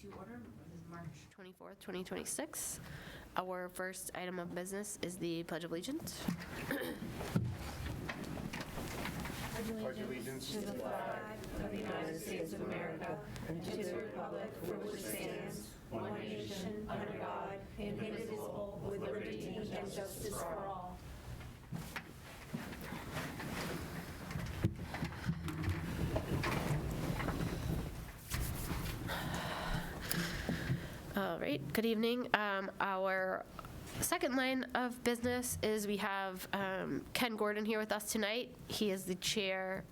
to order. This is March 24th, 2026. Our first item of business is the Pledge of Allegiance. Pledge allegiance to the flag of the United States of America and to the republic for which it stands, one nation, under God, indivisible, with liberty and justice for all. All right, good evening. Our second line of business is we have Ken Gordon here with us tonight. He is the chair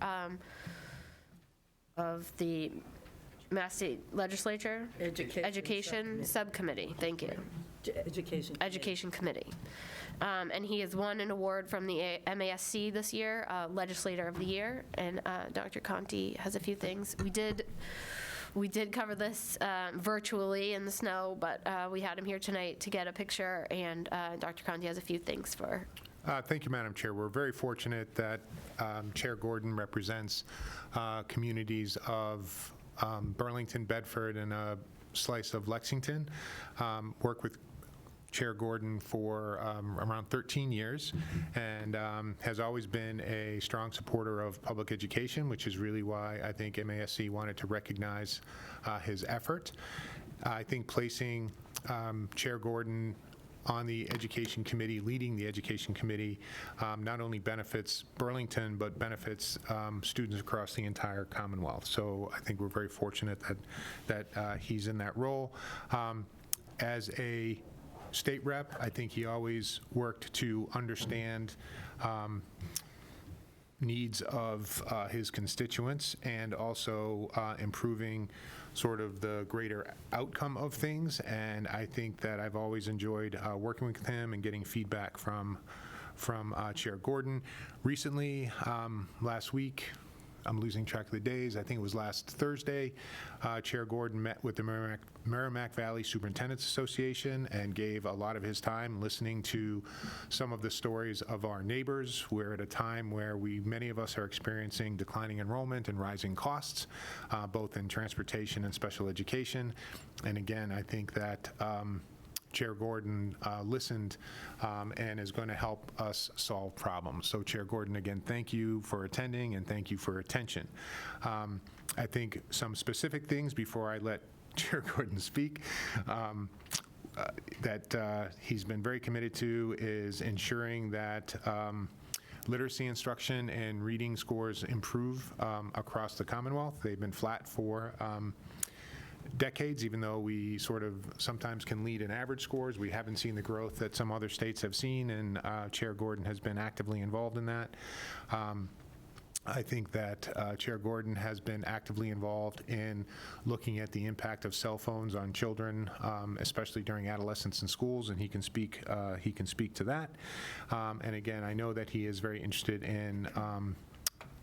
of the Mass State Legislature Education Subcommittee. Thank you. Education Committee. And he has won an award from the MASC this year, Legislator of the Year. And Dr. Conti has a few things. We did cover this virtually in the snow, but we had him here tonight to get a picture, and Dr. Conti has a few things for. Thank you, Madam Chair. We're very fortunate that Chair Gordon represents communities of Burlington, Bedford, and a slice of Lexington. Work with Chair Gordon for around 13 years and has always been a strong supporter of public education, which is really why I think MASC wanted to recognize his effort. I think placing Chair Gordon on the Education Committee, leading the Education Committee, not only benefits Burlington, but benefits students across the entire Commonwealth. So I think we're very fortunate that he's in that role. As a state rep, I think he always worked to understand needs of his constituents and also improving sort of the greater outcome of things. And I think that I've always enjoyed working with him and getting feedback from Chair Gordon. Recently, last week, I'm losing track of the days. I think it was last Thursday, Chair Gordon met with the Merrimack Valley Superintendents Association and gave a lot of his time listening to some of the stories of our neighbors. We're at a time where many of us are experiencing declining enrollment and rising costs, both in transportation and special education. And again, I think that Chair Gordon listened and is going to help us solve problems. So Chair Gordon, again, thank you for attending and thank you for attention. I think some specific things before I let Chair Gordon speak that he's been very committed to is ensuring that literacy instruction and reading scores improve across the Commonwealth. They've been flat for decades, even though we sort of sometimes can lead in average scores. We haven't seen the growth that some other states have seen, and Chair Gordon has been actively involved in that. I think that Chair Gordon has been actively involved in looking at the impact of cell phones on children, especially during adolescence in schools, and he can speak to that. And again, I know that he is very interested in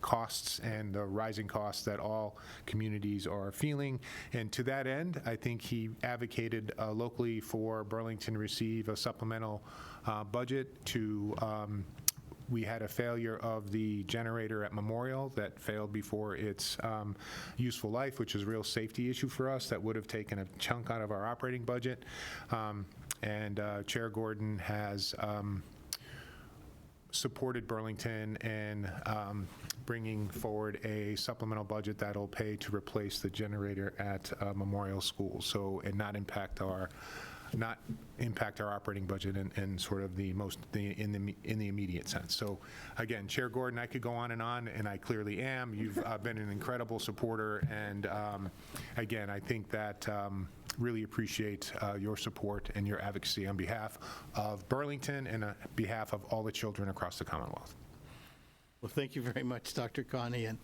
costs and the rising costs that all communities are feeling. And to that end, I think he advocated locally for Burlington to receive a supplemental budget to we had a failure of the generator at Memorial that failed before its useful life, which is a real safety issue for us that would have taken a chunk out of our operating budget. And Chair Gordon has supported Burlington in bringing forward a supplemental budget that'll pay to replace the generator at Memorial School, so and not impact our operating budget in sort of in the immediate sense. So again, Chair Gordon, I could go on, and I clearly am. You've been an incredible supporter, and again, I think that really appreciate your support and your advocacy on behalf of Burlington and on behalf of all the children across the Commonwealth. Well, thank you very much, Dr. Conti, and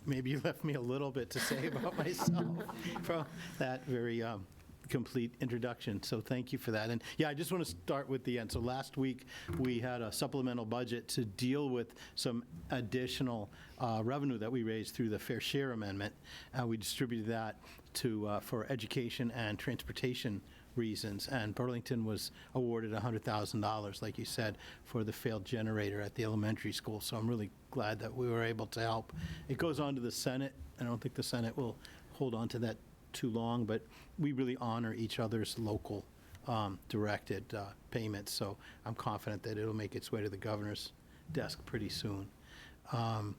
maybe you left me a little bit to say about myself from that very complete introduction, so thank you for that. And yeah, I just want to start with the end. So last week, we had a supplemental budget to deal with some additional revenue that we raised through the Fair Share Amendment. We distributed that for education and transportation reasons, and Burlington was awarded $100,000, like you said, for the failed generator at the elementary school. So I'm really glad that we were able to help. It goes on to the Senate. I don't think the Senate will hold on to that too long, but we really honor each other's local directed payments, so I'm confident that it'll make its way to the governor's desk pretty soon. And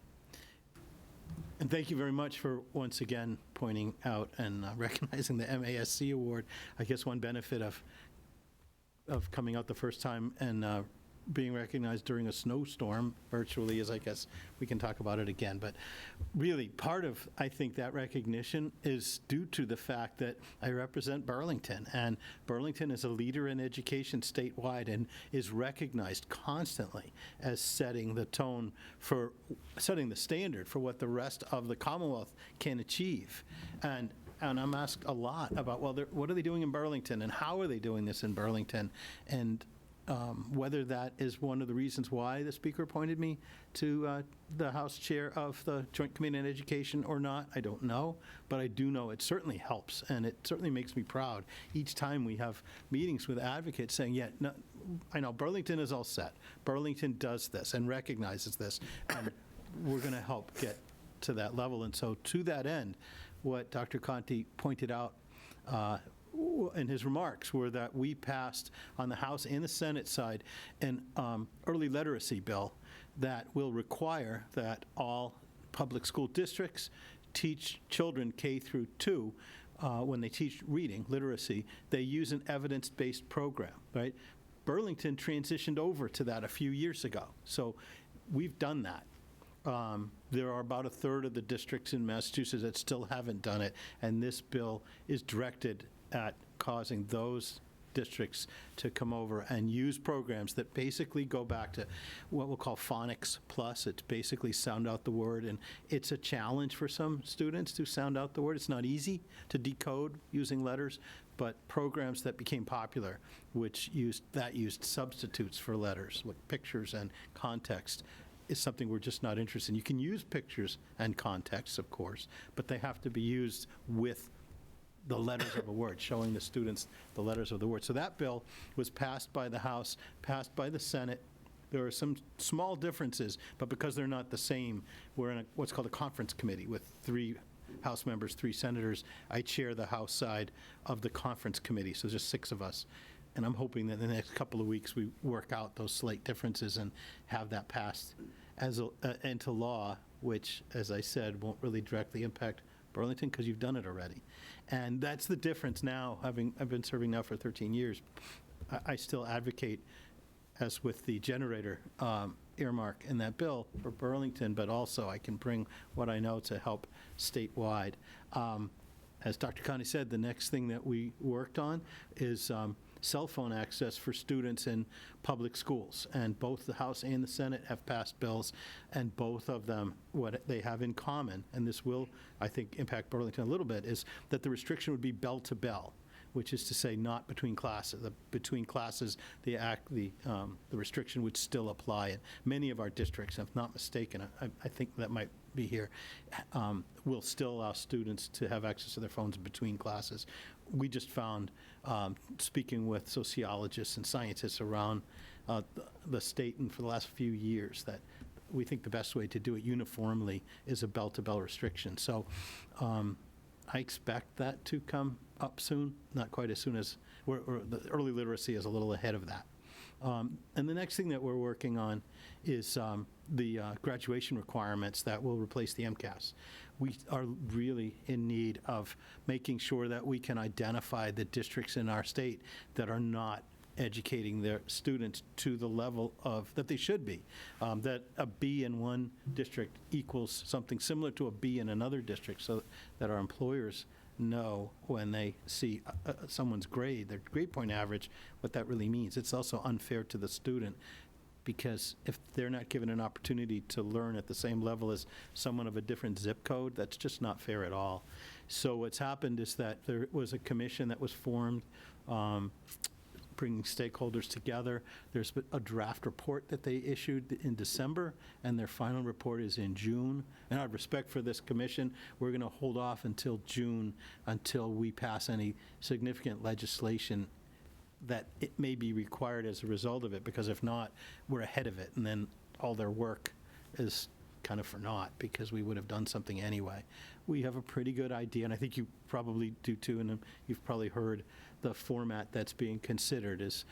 thank you very much for, once again, pointing out and recognizing the MASC award. I guess one benefit of coming out the first time and being recognized during a snowstorm virtually is, I guess, we can talk about it again. But really, part of, I think, that recognition is due to the fact that I represent Burlington, and Burlington is a leader in education statewide and is recognized constantly as setting the tone for, setting the standard for what the rest of the Commonwealth can achieve. And I'm asked a lot about, well, what are they doing in Burlington, and how are they doing this in Burlington? And whether that is one of the reasons why the speaker appointed me to the House Chair of the Joint Committee on Education or not, I don't know. But I do know it certainly helps, and it certainly makes me proud each time we have meetings with advocates saying, yeah, no, I know Burlington is all set. Burlington does this and recognizes this, and we're going to help get to that level. And so to that end, what Dr. Conti pointed out in his remarks were that we passed on the House and the Senate side an early literacy bill that will require that all public school districts teach children K through 2 when they teach reading, literacy, they use an evidence-based program, right? Burlington transitioned over to that a few years ago, so we've done that. There are about a third of the districts in Massachusetts that still haven't done it, and this bill is directed at causing those districts to come over and use programs that basically go back to what we'll call Phonics Plus. It's basically sound out the word, and it's a challenge for some students to sound out the word. It's not easy to decode using letters, but programs that became popular, which used substitutes for letters, like pictures and context, is something we're just not interested in. You can use pictures and context, of course, but they have to be used with the letters of a word, showing the students the letters of the word. So that bill was passed by the House, passed by the Senate. There are some small differences, but because they're not the same, we're in what's called a conference committee with 3 House members, 3 senators. I chair the House side of the conference committee, so just 6 of us. And I'm hoping that in the next couple of weeks we work out those slight differences and have that passed as into law, which, as I said, won't really directly impact Burlington because you've done it already. And that's the difference now. I've been serving now for 13 years. I still advocate, as with the generator earmark in that bill, for Burlington, but also I can bring what I know to help statewide. As Dr. Conti said, the next thing that we worked on is cell phone access for students in public schools. And both the House and the Senate have passed bills, and both of them, what they have in common, and this will, I think, impact Burlington a little bit, is that the restriction would be bell to bell, which is to say not between classes. Between classes, the restriction would still apply. And many of our districts, if not mistaken, I think that might be here, will still allow students to have access to their phones between classes. We just found, speaking with sociologists and scientists around the state and for the last few years, that we think the best way to do it uniformly is a bell-to-bell restriction. So I expect that to come up soon, not quite as soon as, or the early literacy is a little ahead of that. And the next thing that we're working on is the graduation requirements that will replace the MCAS. We are really in need of making sure that we can identify the districts in our state that are not educating their students to the level of that they should be, that a B in one district equals something similar to a B in another district, so that our employers know when they see someone's grade, their grade point average, what that really means. It's also unfair to the student, because if they're not given an opportunity to learn at the same level as someone of a different zip code, that's just not fair at all. So what's happened is that there was a commission that was formed, bringing stakeholders together. There's a draft report that they issued in December, and their final report is in June. And out of respect for this commission, we're going to hold off until June until we pass any significant legislation that it may be required as a result of it, because if not, we're ahead of it, and then all their work is kind of for naught because we would have done something anyway. We have a pretty good idea, and I think you probably do too, and you've probably heard the format that's being considered is,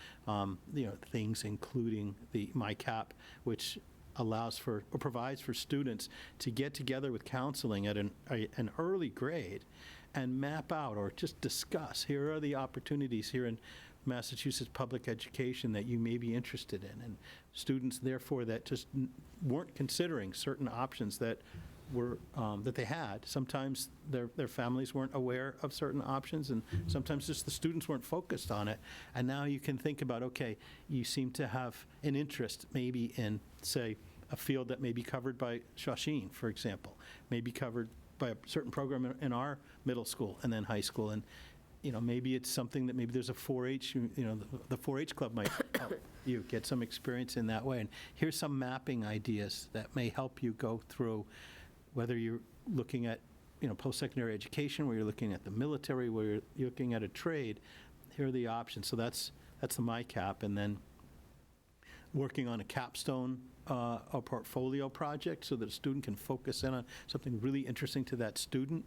things including the MyCap, which allows for, or provides for students to get together with counseling at an early grade and map out or just discuss, here are the opportunities here in Massachusetts public education that you may be interested in. And students, therefore, that just weren't considering certain options that were, that they had. Sometimes their families weren't aware of certain options, and sometimes just the students weren't focused on it. And now you can think about, okay, you seem to have an interest maybe in, say, a field that may be covered by Shawsheen, for example, may be covered by a certain program in our middle school and then high school. And maybe it's something that maybe there's a 4-H, the 4-H club might help you get some experience in that way. And here's some mapping ideas that may help you go through, whether you're looking at, post-secondary education, where you're looking at the military, where you're looking at a trade. Here are the options. So that's the MyCap. And then working on a capstone, a portfolio project so that a student can focus in on something really interesting to that student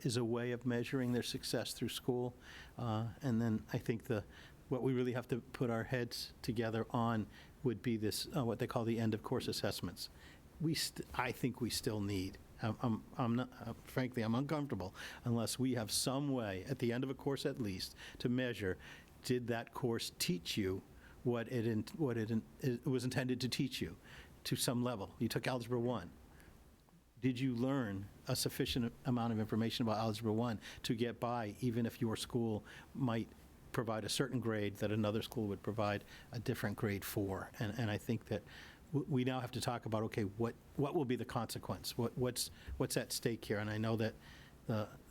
is a way of measuring their success through school. And then I think what we really have to put our heads together on would be this, what they call the end-of-course assessments. I think we still need, I'm not, frankly, I'm uncomfortable unless we have some way, at the end of a course at least, to measure, did that course teach you what it was intended to teach you to some level? You took Algebra 1. Did you learn a sufficient amount of information about Algebra 1 to get by, even if your school might provide a certain grade that another school would provide a different grade for? And I think that we now have to talk about, okay, what will be the consequence? What's at stake here? And I know that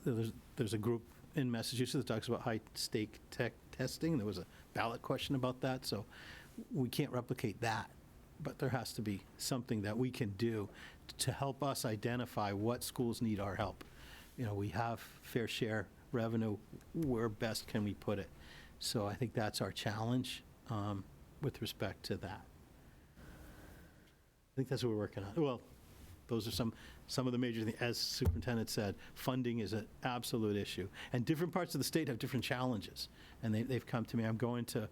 there's a group in Massachusetts that talks about high-stake testing. There was a ballot question about that, so we can't replicate that. But there has to be something that we can do to help us identify what schools need our help. We have fair share revenue. Where best can we put it? So I think that's our challenge with respect to that. I think that's what we're working on. Well, those are some of the major things. As Superintendent said, funding is an absolute issue. And different parts of the state have different challenges. And they've come to me. I'm going to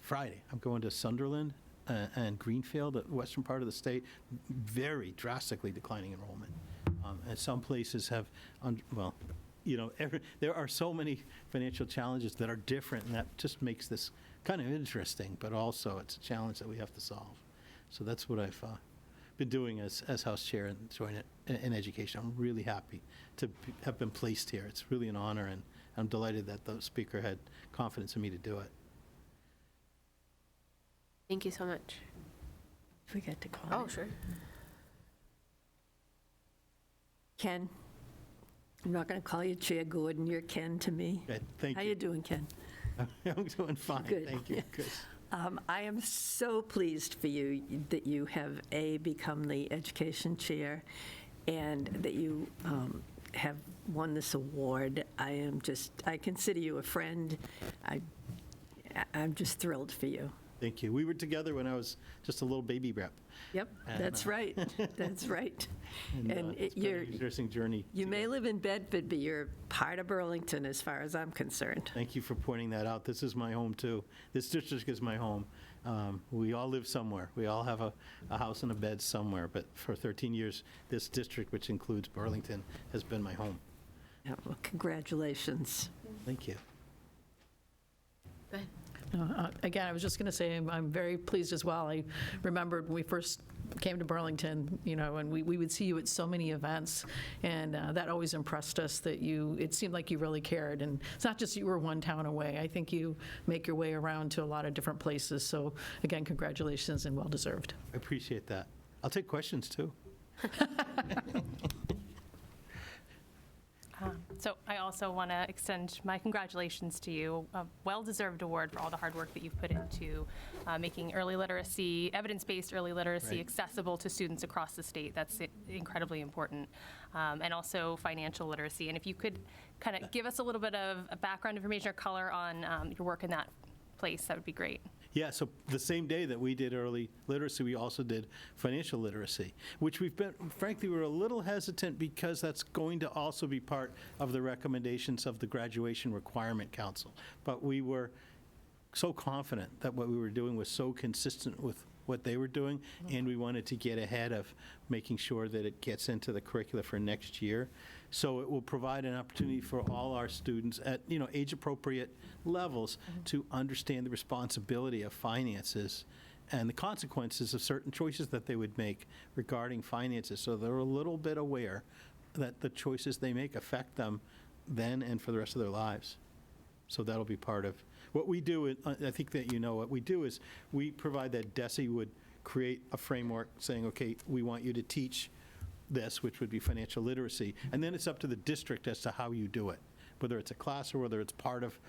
Friday. I'm going to Sunderland and Greenfield, the western part of the state, very drastically declining enrollment. And some places have, there are so many financial challenges that are different, and that just makes this kind of interesting, but also it's a challenge that we have to solve. So that's what I've been doing as House Chair and joint in education. I'm really happy to have been placed here. It's really an honor, and I'm delighted that the Speaker had confidence in me to do it. Thank you so much. Forget to call. Oh, sure. Ken. I'm not going to call you Chair Gordon. You're Ken to me. Good. Thank How you. you doing, Ken? I'm doing fine. Good. Thank you. Good. I am so pleased for you that you have, become the education chair and that you have won this award. I consider you a friend. I'm just thrilled for you. Thank you. We were together when I was just a little baby rep. Yep, that's right. That's right. And it's been an interesting journey. You may live in Bedford, but you're part of Burlington as far as I'm concerned. Thank you for pointing that out. This is my home, too. This district is my home. We all live somewhere. We all have a house and a bed somewhere. But for 13 years, this district, which includes Burlington, has been my home. Yeah, well, congratulations. Thank you. Go ahead. Again, I was just going to say I'm very pleased as well. I remembered when we first came to Burlington, and we would see you at so many events, and that always impressed us that it seemed like you really cared. And it's not just you were one town away. I think you make your way around to a lot of different places. So again, congratulations and well deserved. I appreciate that. I'll take questions, too. So I also want to extend my congratulations to you. A well-deserved award for all the hard work that you've put into making early literacy, evidence-based early literacy, Right. accessible to students across the state. That's incredibly important. And also financial literacy. And if you could kind of give us a little bit of background information or color on your work in that place, that would be great. Yeah, so the same day that we did early literacy, we also did financial literacy, which we've been, frankly, we're a little hesitant because that's going to also be part of the recommendations of the Graduation Requirement Council. But we were so confident that what we were doing was so consistent with what they were doing, and we wanted to get ahead of making sure that it gets into the curricula for next year. So it will provide an opportunity for all our students at, age-appropriate levels to understand the responsibility of finances and the consequences of certain choices that they would make regarding finances. So they're a little bit aware that the choices they make affect them then and for the rest of their lives. So that'll be part of what we do. I think that what we do is we provide that DESE would create a framework saying, okay, we want you to teach this, which would be financial literacy, and then it's up to the district as to how you do it, whether it's a class or whether it's part of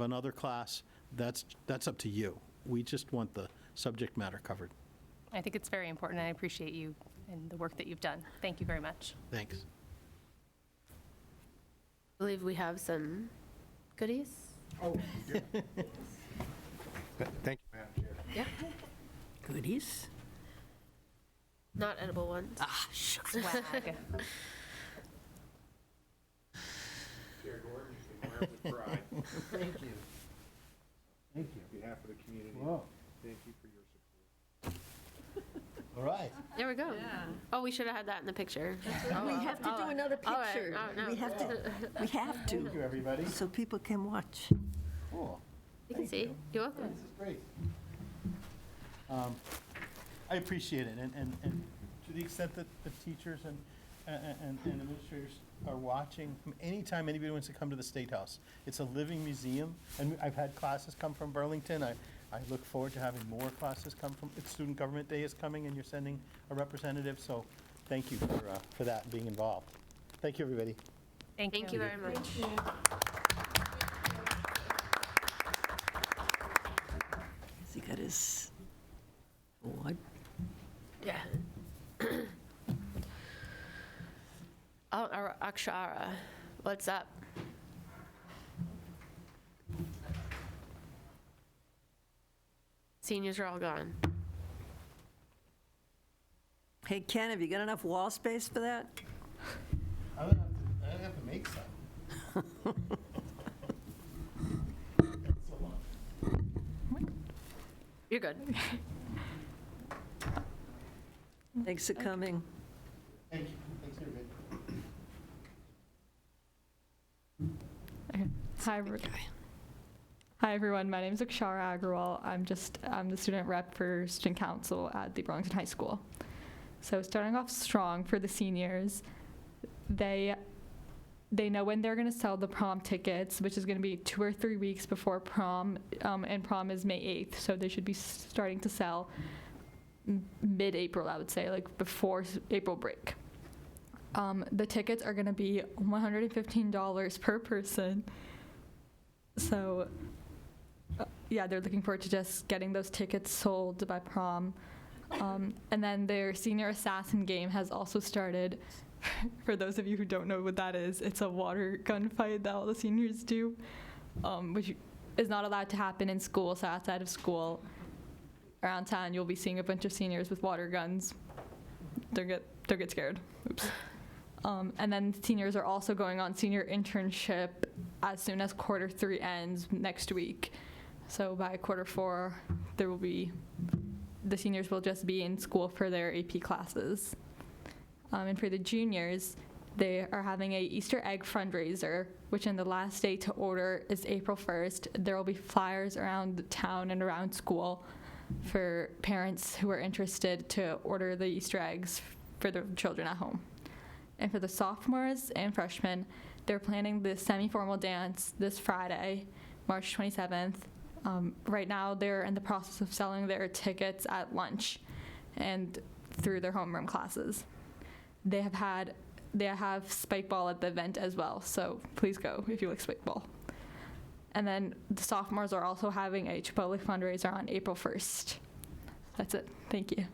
another class. That's up to you. We just want the subject matter covered. I think it's very important, and I appreciate you and the work that you've done. Thank you very much. Thanks. I believe we have some goodies. Oh, you do. Thank you, Madam Chair. Yeah. Goodies? Not edible ones. Swag. Chair Gordon, you can wear it with pride. Thank you. Thank you. On behalf of the community, Whoa. thank you for your support. All right. There we go. Oh, we should have had that in the picture. We have to do another All right. picture. Oh, no. We have to, Thank you, everybody. so people can watch. Cool. You can see. You're welcome. This is great. I appreciate it, and to the extent that the teachers and administrators are watching, anytime anybody wants to come to the State House, it's a living museum, and I've had classes come from Burlington. I look forward to having more classes come from, it's Student Government Day is coming, and you're sending a representative, so thank you for that and being involved. Thank you, everybody. Thank you very much. Has he got his award? Yeah. Oh, Akshara, what's up? Seniors are all gone. Hey, Ken, have you got enough wall space for that? I would have to make some. You're good. Thanks for coming. Thank you. Thanks, everybody. Hi, everyone. My name is Akshara Agrawal. I'm the student rep for Student Council at the Burlington High School. So starting off strong for the seniors, they know when they're going to sell the prom tickets, which is going to be 2 or 3 weeks before prom, and prom is May 8th, so they should be starting to sell mid-April, I would say, like before April break. The tickets are going to be $115 per person. So, yeah, they're looking forward to just getting those tickets sold by prom. And then their senior assassin game has also started. For those of you who don't know what that is, it's a water gun fight that all the seniors do, which is not allowed to happen in school. So outside of school, around town, you'll be seeing a bunch of seniors with water guns. They'll get scared. Oops. And then seniors are also going on senior internship as soon as quarter 3 ends next week. So by quarter 4, the seniors will just be in school for their AP classes. And for the juniors, they are having a Easter egg fundraiser, which in the last day to order is April 1st. There will be flyers around the town and around school for parents who are interested to order the Easter eggs for their children at home. And for the sophomores and freshmen, they're planning the semi-formal dance this Friday, March 27th. Right now, they're in the process of selling their tickets at lunch and through their homeroom classes. They have spike ball at the event as well, so please go if you like spike ball. And then the sophomores are also having a Chipotle fundraiser on April 1st. That's it. Thank you.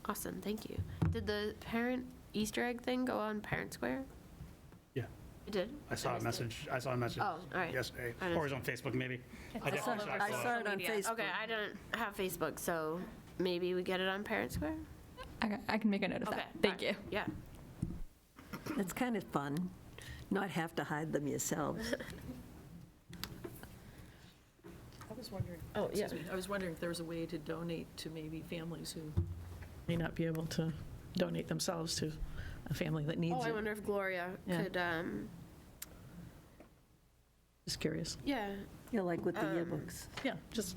Awesome, thank you. Did the parent Easter egg thing go on Parent Square? Yeah. You did? I saw a message. Oh, all right. Yesterday, I didn't- or it was on Facebook, maybe. I definitely I saw saw it. it on Facebook. Okay, I don't have Facebook, so maybe we get it on Parent Square? Okay, I can make a note of Okay. that. Thank you. Yeah. It's kind of fun, not have to hide them yourselves. I was wondering, Oh, yeah. excuse me, I was wondering if there was a way to donate to maybe families who may not be able to donate themselves to a family that needs Oh, I it. wonder if Gloria Yeah. could, Just curious. yeah. Yeah, like with the yearbooks. Yeah, just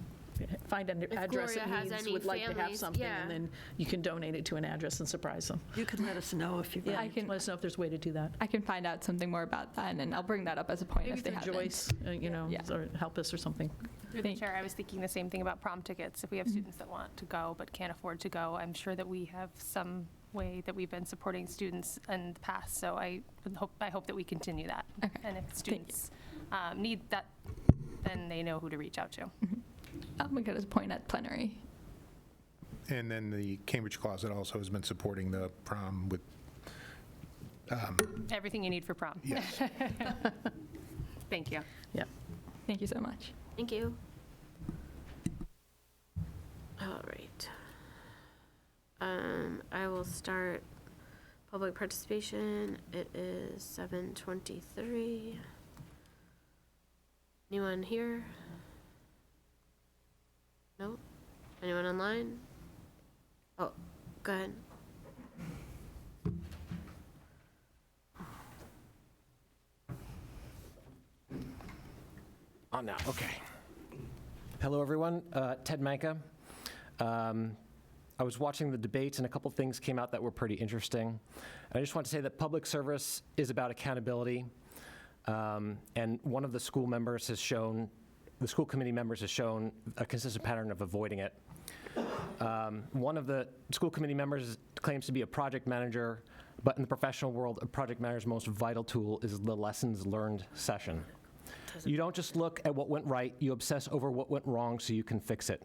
find an address Gloria has that needs, any would like to have families, something, yeah. and then you can donate it to an address and surprise them. You can let us know if you Yeah, I can- let us know if there's a way to do that. I can find out something more about that, and I'll bring that up as a point Maybe if they through haven't. Joyce, Yeah. or help us or something. Through the chair, I was thinking the same thing about prom tickets. If we have students that want to go but can't afford to go, I'm sure that we have some way that we've been supporting students in the past. So I hope that we continue that. Okay. And if students need that, then they know who to reach out to. I'll make it as a point at plenary. And then the Cambridge Closet also has been supporting the prom with, Everything you need for prom. yes. Thank you. Yeah. Thank you so much. Thank you. All right. I will start public participation. It is 7:23. Anyone here? No? Anyone online? Oh, go ahead. On now, okay. Hello, everyone. Ted Manka. I was watching the debates, and a couple things came out that were pretty interesting. I just want to say that public service is about accountability, and one of the school committee members has shown a consistent pattern of avoiding it. One of the school committee members claims to be a project manager, but in the professional world, a project manager's most vital tool is the lessons learned session. You don't just look at what went right, you obsess over what went wrong so you can fix it.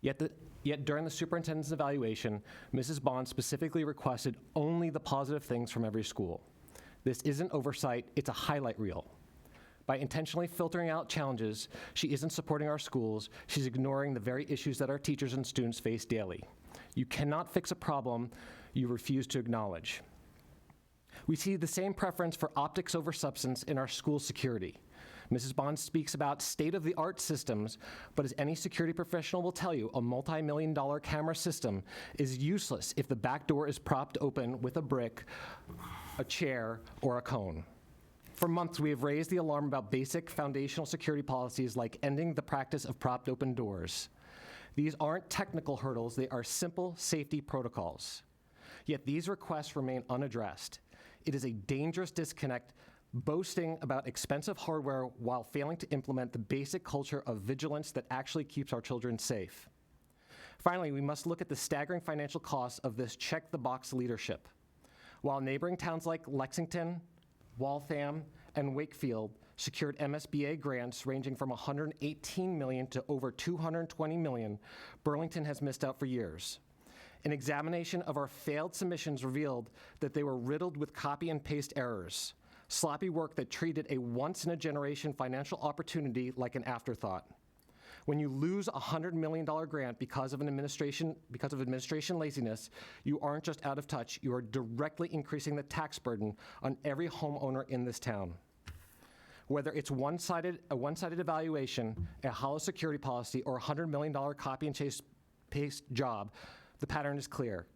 Yet during the superintendent's evaluation, Mrs. Bond specifically requested only the positive things from every school. This isn't oversight, it's a highlight reel. By intentionally filtering out challenges, she isn't supporting our schools, she's ignoring the very issues that our teachers and students face daily. You cannot fix a problem you refuse to acknowledge. We see the same preference for optics over substance in our school security. Mrs. Bond speaks about state-of-the-art systems, but as any security professional will tell you, a multi-million-dollar camera system is useless if the back door is propped open with a brick, a chair, or a cone. For months, we have raised the alarm about basic foundational security policies like ending the practice of propped open doors. These aren't technical hurdles, they are simple safety protocols. Yet these requests remain unaddressed. It is a dangerous disconnect, boasting about expensive hardware while failing to implement the basic culture of vigilance that actually keeps our children safe. Finally, we must look at the staggering financial costs of this check-the-box leadership. While neighboring towns like Lexington, Waltham, and Wakefield secured MSBA grants ranging from $118 million to over $220 million, Burlington has missed out for years. An examination of our failed submissions revealed that they were riddled with copy and paste errors, sloppy work that treated a once-in-a-generation financial opportunity like an afterthought. When you lose a $100 million grant because of administration laziness, you aren't just out of touch, you are directly increasing the tax burden on every homeowner in this town. Whether it's a one-sided evaluation, a hollow security policy, or a $100 million copy and paste job, the pattern is clear.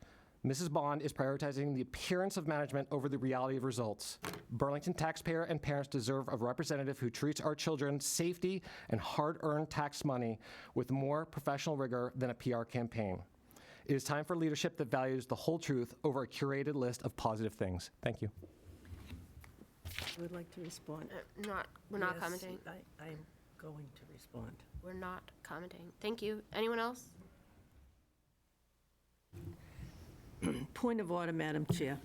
Mrs. Bond is prioritizing the appearance of management over the reality of results. Burlington taxpayer and parents deserve a representative who treats our children's safety and hard-earned tax money with more professional rigor than a PR campaign. It is time for leadership that values the whole truth over a curated list of positive things. Thank you. I would like to respond. We're not Yes, commenting. I am going to respond. We're not commenting. Thank you. Anyone else? Point of order, Madam Chair.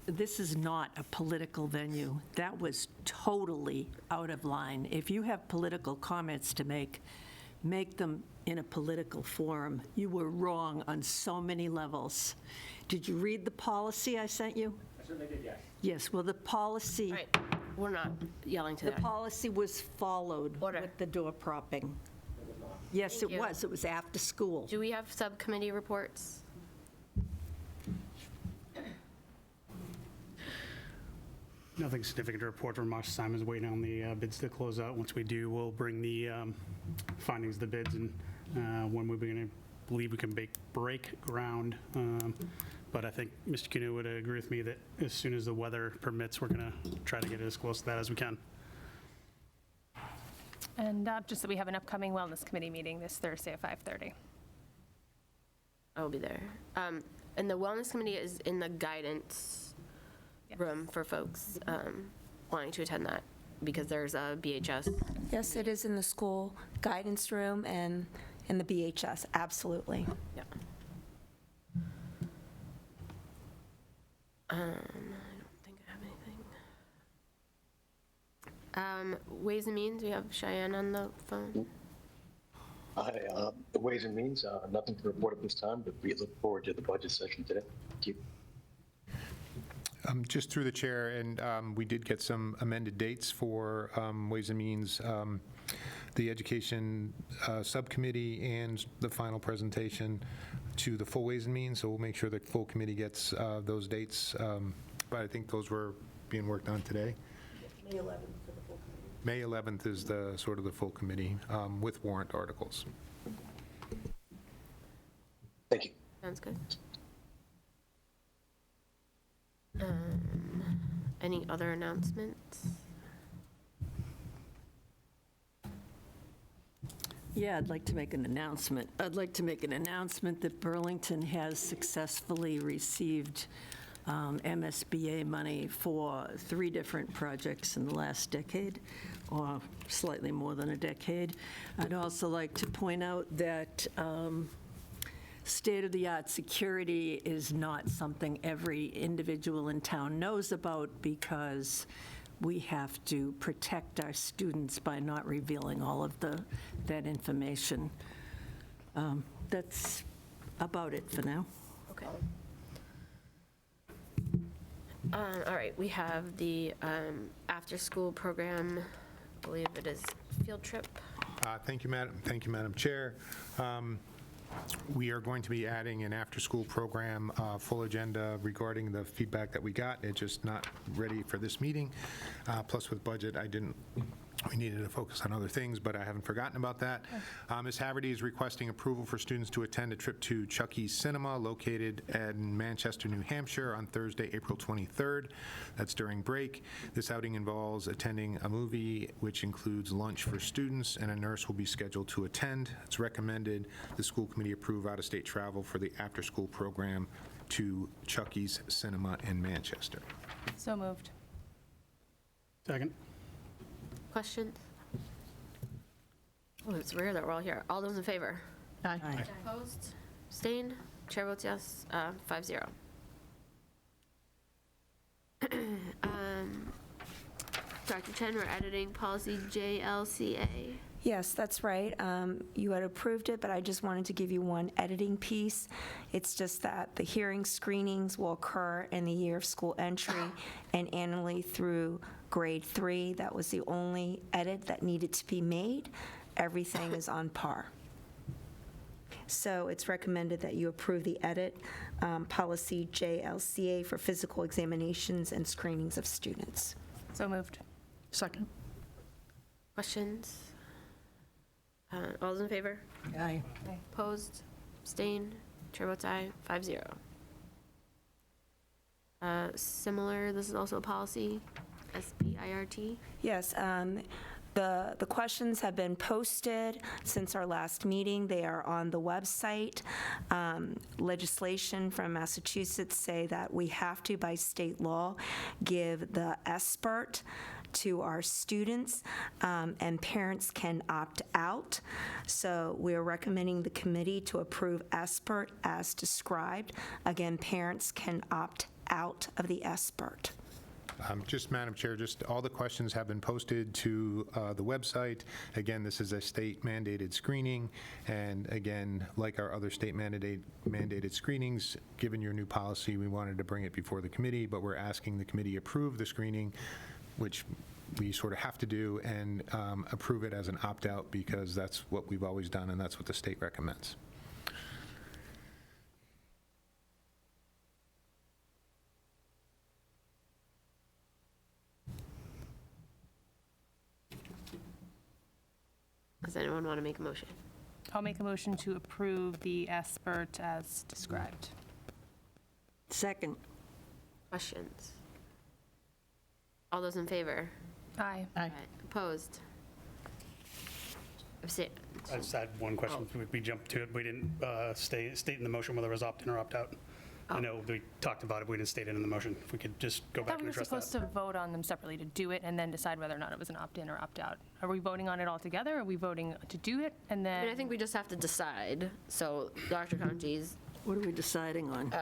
This is not a political venue. That was totally out of line. If you have political comments to make them in a political forum. You were wrong on so many levels. Did you read the policy I sent you? I certainly did, yes. Yes, well, the policy Right. We're not yelling to The them. policy was followed Order. with the door propping. Yes, Thank it you. was. It was after school. Do we have subcommittee reports? Nothing significant to report from us. Simon's waiting on the bids to close out. Once we do, we'll bring the findings of the bids and when we're going to believe we can break ground. But I think Mr. Cano would agree with me that as soon as the weather permits, we're going to try to get as close to that as we can. And just that we have an upcoming Wellness Committee meeting this Thursday at 5:30. I will be there. And the Wellness Committee is in the guidance room for folks wanting to attend that, because there's a BHS. Yes, it is in the school guidance room and in the BHS, absolutely. Yeah. I don't think I have anything. Ways and Means, we have Cheyenne on the phone. Hi, the Ways and Means, nothing to report at this time, but we look forward to the budget session today. Thank you. Just through the chair, and we did get some amended dates for Ways and Means, the Education Subcommittee, and the final presentation to the full Ways and Means, so we'll make sure the full committee gets those dates, but I think those were being worked on today. May 11th for the full committee. May 11th is the sort of the full committee with warrant articles. Thank you. Sounds good. Any other announcements? Yeah, I'd like to make an announcement. I'd like to make an announcement that Burlington has successfully received MSBA money for 3 different projects in the last decade, or slightly more than a decade. I'd also like to point out that state-of-the-art security is not something every individual in town knows about, because we have to protect our students by not revealing all of that information. That's about it for now. Okay. All right, we have the after-school program, I believe it is field trip. Thank you, Madam Chair. We are going to be adding an after-school program, full agenda regarding the feedback that we got. It's just not ready for this meeting. Plus with budget, we needed to focus on other things, but I haven't forgotten about that. Ms. Haverty is requesting approval for students to attend a trip to Chucky's Cinema located in Manchester, New Hampshire on Thursday, April 23rd. That's during break. This outing involves attending a movie, which includes lunch for students, and a nurse will be scheduled to attend. It's recommended the school committee approve out-of-state travel for the after-school program to Chucky's Cinema in Manchester. So moved. Second. Questions? Oh, it's rare that we're all here. All those in favor? Aye. Opposed? Abstained? Chair votes yes, 5-0. Dr. Chen, we're editing policy JLCA. Yes, that's right. You had approved it, but I just wanted to give you one editing piece. It's just that the hearing screenings will occur in the year of school entry and annually through grade 3. That was the only edit that needed to be made. Everything is on par. So it's recommended that you approve the edit, policy JLCA for physical examinations and screenings of students. So moved. Second. Questions? All those in favor? Aye. Opposed? Abstained? Chair votes aye, 5-0. Similar, this is also a policy, SBIRT. Yes, the questions have been posted since our last meeting. They are on the website. Legislation from Massachusetts say that we have to, by state law, give the SBIRT to our students, and parents can opt out. So we're recommending the committee to approve SBIRT as described. Again, parents can opt out of the SBIRT. Just, Madam Chair, just all the questions have been posted to the website. Again, this is a state-mandated screening, and again, like our other state-mandated screenings, given your new policy, we wanted to bring it before the committee, but we're asking the committee approve the screening which we sort of have to do, and approve it as an opt-out because that's what we've always done and that's what the state recommends. Does anyone want to make a motion? I'll make a motion to approve the SBIRT as described. Second. Questions? All those in favor? Aye. Aye. Opposed? Abstain? I just had one question. We jumped to it. We didn't state in the motion whether it was opt-in or opt-out. I know we talked about it, but we didn't state it in the motion. If we could just go I back thought we and were address supposed that. to vote on them separately, to do it and then decide whether or not it was an opt-in or opt-out. Are we voting on it all together? Are we voting to do it and I then? mean, I think we just have to decide. So Dr. Conti's, What are we deciding on?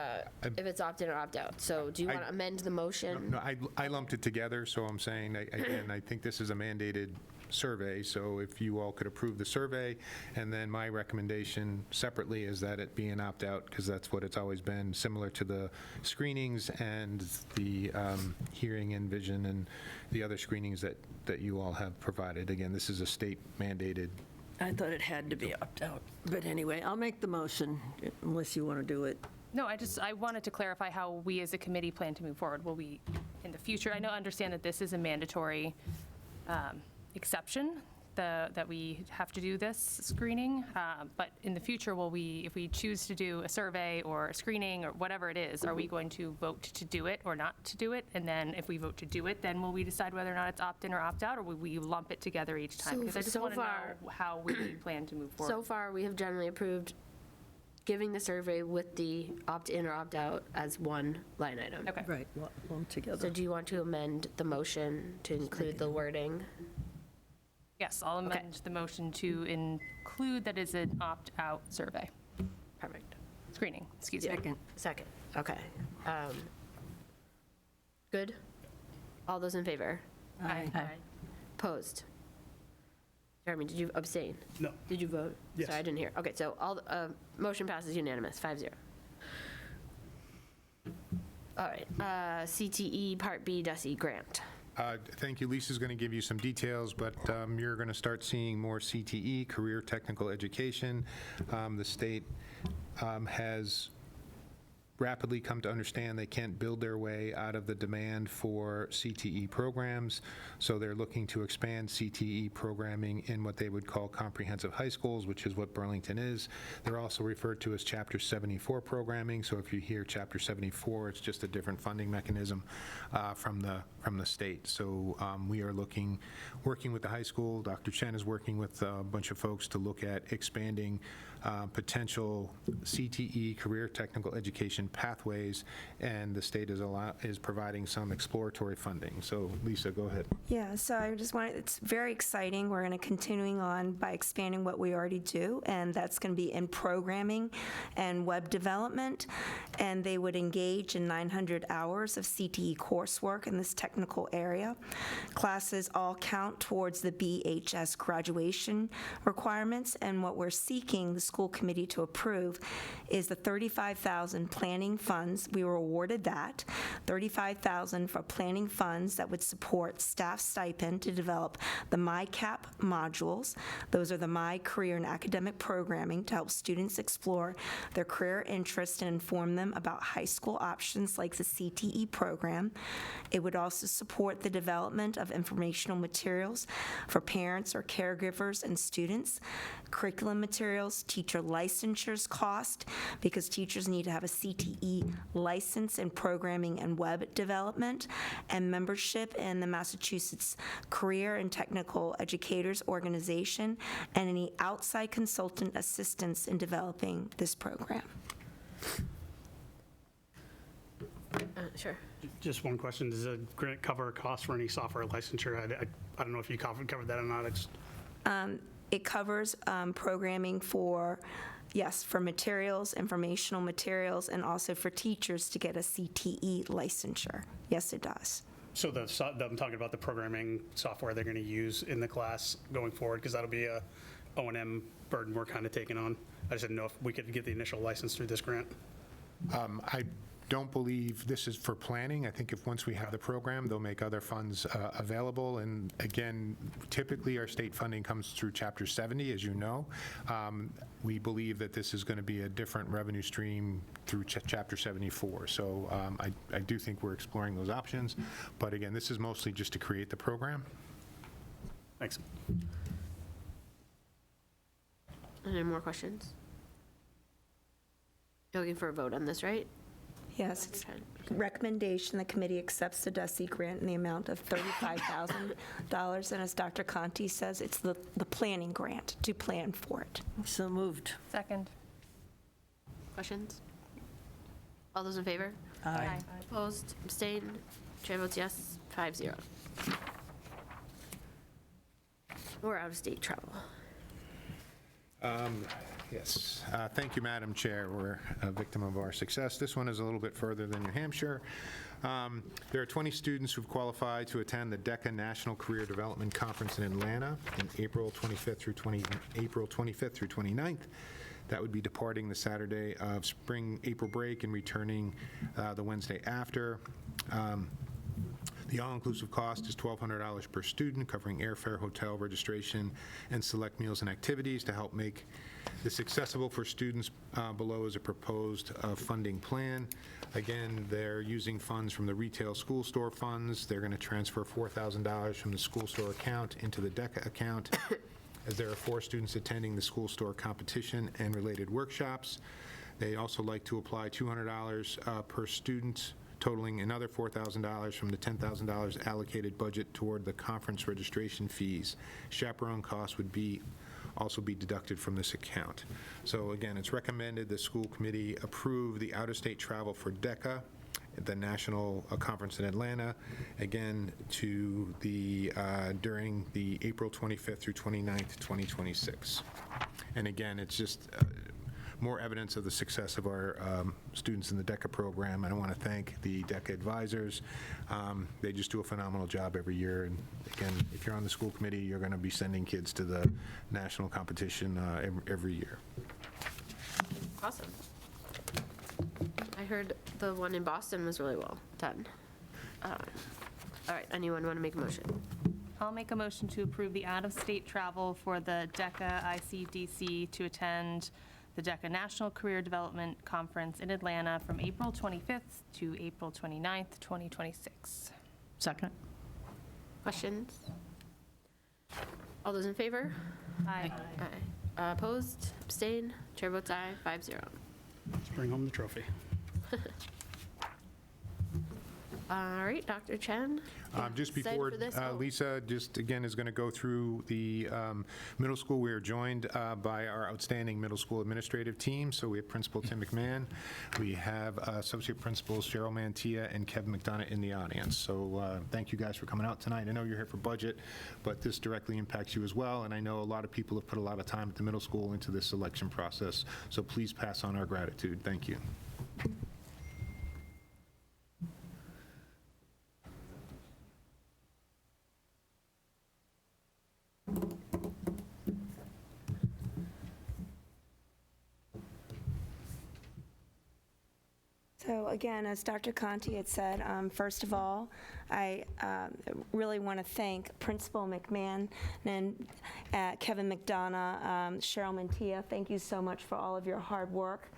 if it's opt-in or opt-out. So do you want to amend the motion? No, I lumped it together, so I'm saying, again, I think this is a mandated survey, so if you all could approve the survey, and then my recommendation separately is that it be an opt-out, because that's what it's always been, similar to the screenings and the hearing and vision and the other screenings that you all have provided. Again, this is a state mandated. I thought it had to be opt-out. But anyway, I'll make the motion unless you want to do it. No, I wanted to clarify how we as a committee plan to move forward. Will we, in the future, understand that this is a mandatory exception, that we have to do this screening, but in the future, will we, if we choose to do a survey or a screening or whatever it is, are we going to vote to do it or not to do it? And then if we vote to do it, then will we decide whether or not it's opt-in or opt-out, or will we lump it together each time? Because I just want to know how we plan to move forward. So far, we have generally approved giving the survey with the opt-in or opt-out as one line item. Okay. Right, lump So together. do you want to amend the motion to include the wording? Yes, I'll amend the motion to include that it's an opt-out survey. Perfect. Screening, excuse me. Second. Second, okay. Good? All those in favor? Aye. Opposed? Jeremy, did you abstain? No. Did you vote? Yes. Sorry, I didn't hear. Okay, so motion passes unanimous, 5-0. All right, CTE Part B DESE grant. Thank you. Lisa's going to give you some details, but you're going to start seeing more CTE, career technical education. The state has rapidly come to understand they can't build their way out of the demand for CTE programs, so they're looking to expand CTE programming in what they would call comprehensive high schools, which is what Burlington is. They're also referred to as Chapter 74 programming, so if you hear Chapter 74, it's just a different funding mechanism from the state. So we are working with the high school. Dr. Chen is working with a bunch of folks to look at expanding potential CTE, career technical education pathways, and the state is providing some exploratory funding. So Lisa, go ahead. Yeah, so I just wanted, it's very exciting. We're going to continuing on by expanding what we already do, and that's going to be in programming and web development, and they would engage in 900 hours of CTE coursework in this technical area. Classes all count towards the BHS graduation requirements, and what we're seeking the school committee to approve is the $35,000 planning funds. We were awarded that, $35,000 for planning funds that would support staff stipend to develop the MyCap modules. Those are the My Career and Academic Programming to help students explore their career interests and inform them about high school options like the CTE program. It would also support the development of informational materials for parents or caregivers and students, curriculum materials, teacher licensures cost, because teachers need to have a CTE license in programming and web development, and membership in the Massachusetts Career and Technical Educators Organization, and any outside consultant assistance in developing this program. Sure. Just one question. Does the grant cover costs for any software licensure? I don't know if you covered that or not. It covers programming for, yes, for materials, informational materials, and also for teachers to get a CTE licensure. Yes, it does. So I'm talking about the programming software they're going to use in the class going forward, because that'll be a O&M burden we're kind of taking on. I just didn't know if we could get the initial license through this grant. don't believe this is for planning. I think if once we have the program, they'll make other funds available. And again, typically our state funding comes through Chapter 70, as you know. We believe that this is going to be a different revenue stream through Chapter 74. So I do think we're exploring those options. But again, this is mostly just to create the program. Thanks. Any more questions? You're looking for a vote on this, right? Yes, it's recommendation, the committee accepts the DESI grant in the amount of $35,000. And as Dr. Conti says, it's the planning grant to plan for it. So moved. Second. Questions? All those in favor? Aye. Opposed? Abstained? Chair votes yes, 5-0. We're out-of-state travel. Yes. Thank you, Madam Chair. We're a victim of our success. This one is a little bit further than New Hampshire. There are 20 students who've qualified to attend the DECA National Career Development Conference in Atlanta in April 25th through 29th. That would be departing the Saturday of spring April break and returning the Wednesday after. The all-inclusive cost is $1,200 per student, covering airfare, hotel registration, and select meals and activities. To help make this accessible for students, below is a proposed funding plan. Again, they're using funds from the retail school store funds. They're going to transfer $4,000 from the school store account into the DECA account, as there are 4 students attending the school store competition and related workshops. They also like to apply $200 per student, totaling another $4,000 from the $10,000 allocated budget toward the conference registration fees. Chaperone costs would also be deducted from this account. So again, it's recommended the school committee approve the out-of-state travel for DECA, the national conference in Atlanta, again to the during the April 25th through 29th, 2026. And again, it's just more evidence of the success of our students in the DECA program. And I want to thank the DECA advisors. They just do a phenomenal job every year. And again, if you're on the school committee, you're going to be sending kids to the national competition every year. Awesome. I heard the one in Boston was really well done. All right, anyone want to make a motion? I'll make a motion to approve the out-of-state travel for the DECA ICDC to attend the DECA National Career Development Conference in Atlanta from April 25th to April 29th, 2026. Second. Questions? All those in favor? Aye. Aye. Opposed? Abstain? Chair votes aye, 5-0. Let's bring home the trophy. All right, Dr. Chen. Just Excited before for this? Oh. Lisa, just again, is going to go through the middle school. We are joined by our outstanding middle school administrative team. So we have Principal Tim McMahon. We have Associate Principals Cheryl Mantilla and Kevin McDonough in the audience. So thank you guys for coming out tonight. I know you're here for budget, but this directly impacts you as well. And I know a lot of people have put a lot of time at the middle school into this selection process. So please pass on our gratitude. Thank you. So again, as Dr. Conti had said, first of all, I really want to thank Principal McMahon and Kevin McDonough, Cheryl Mantilla. Thank you so much for all of your hard work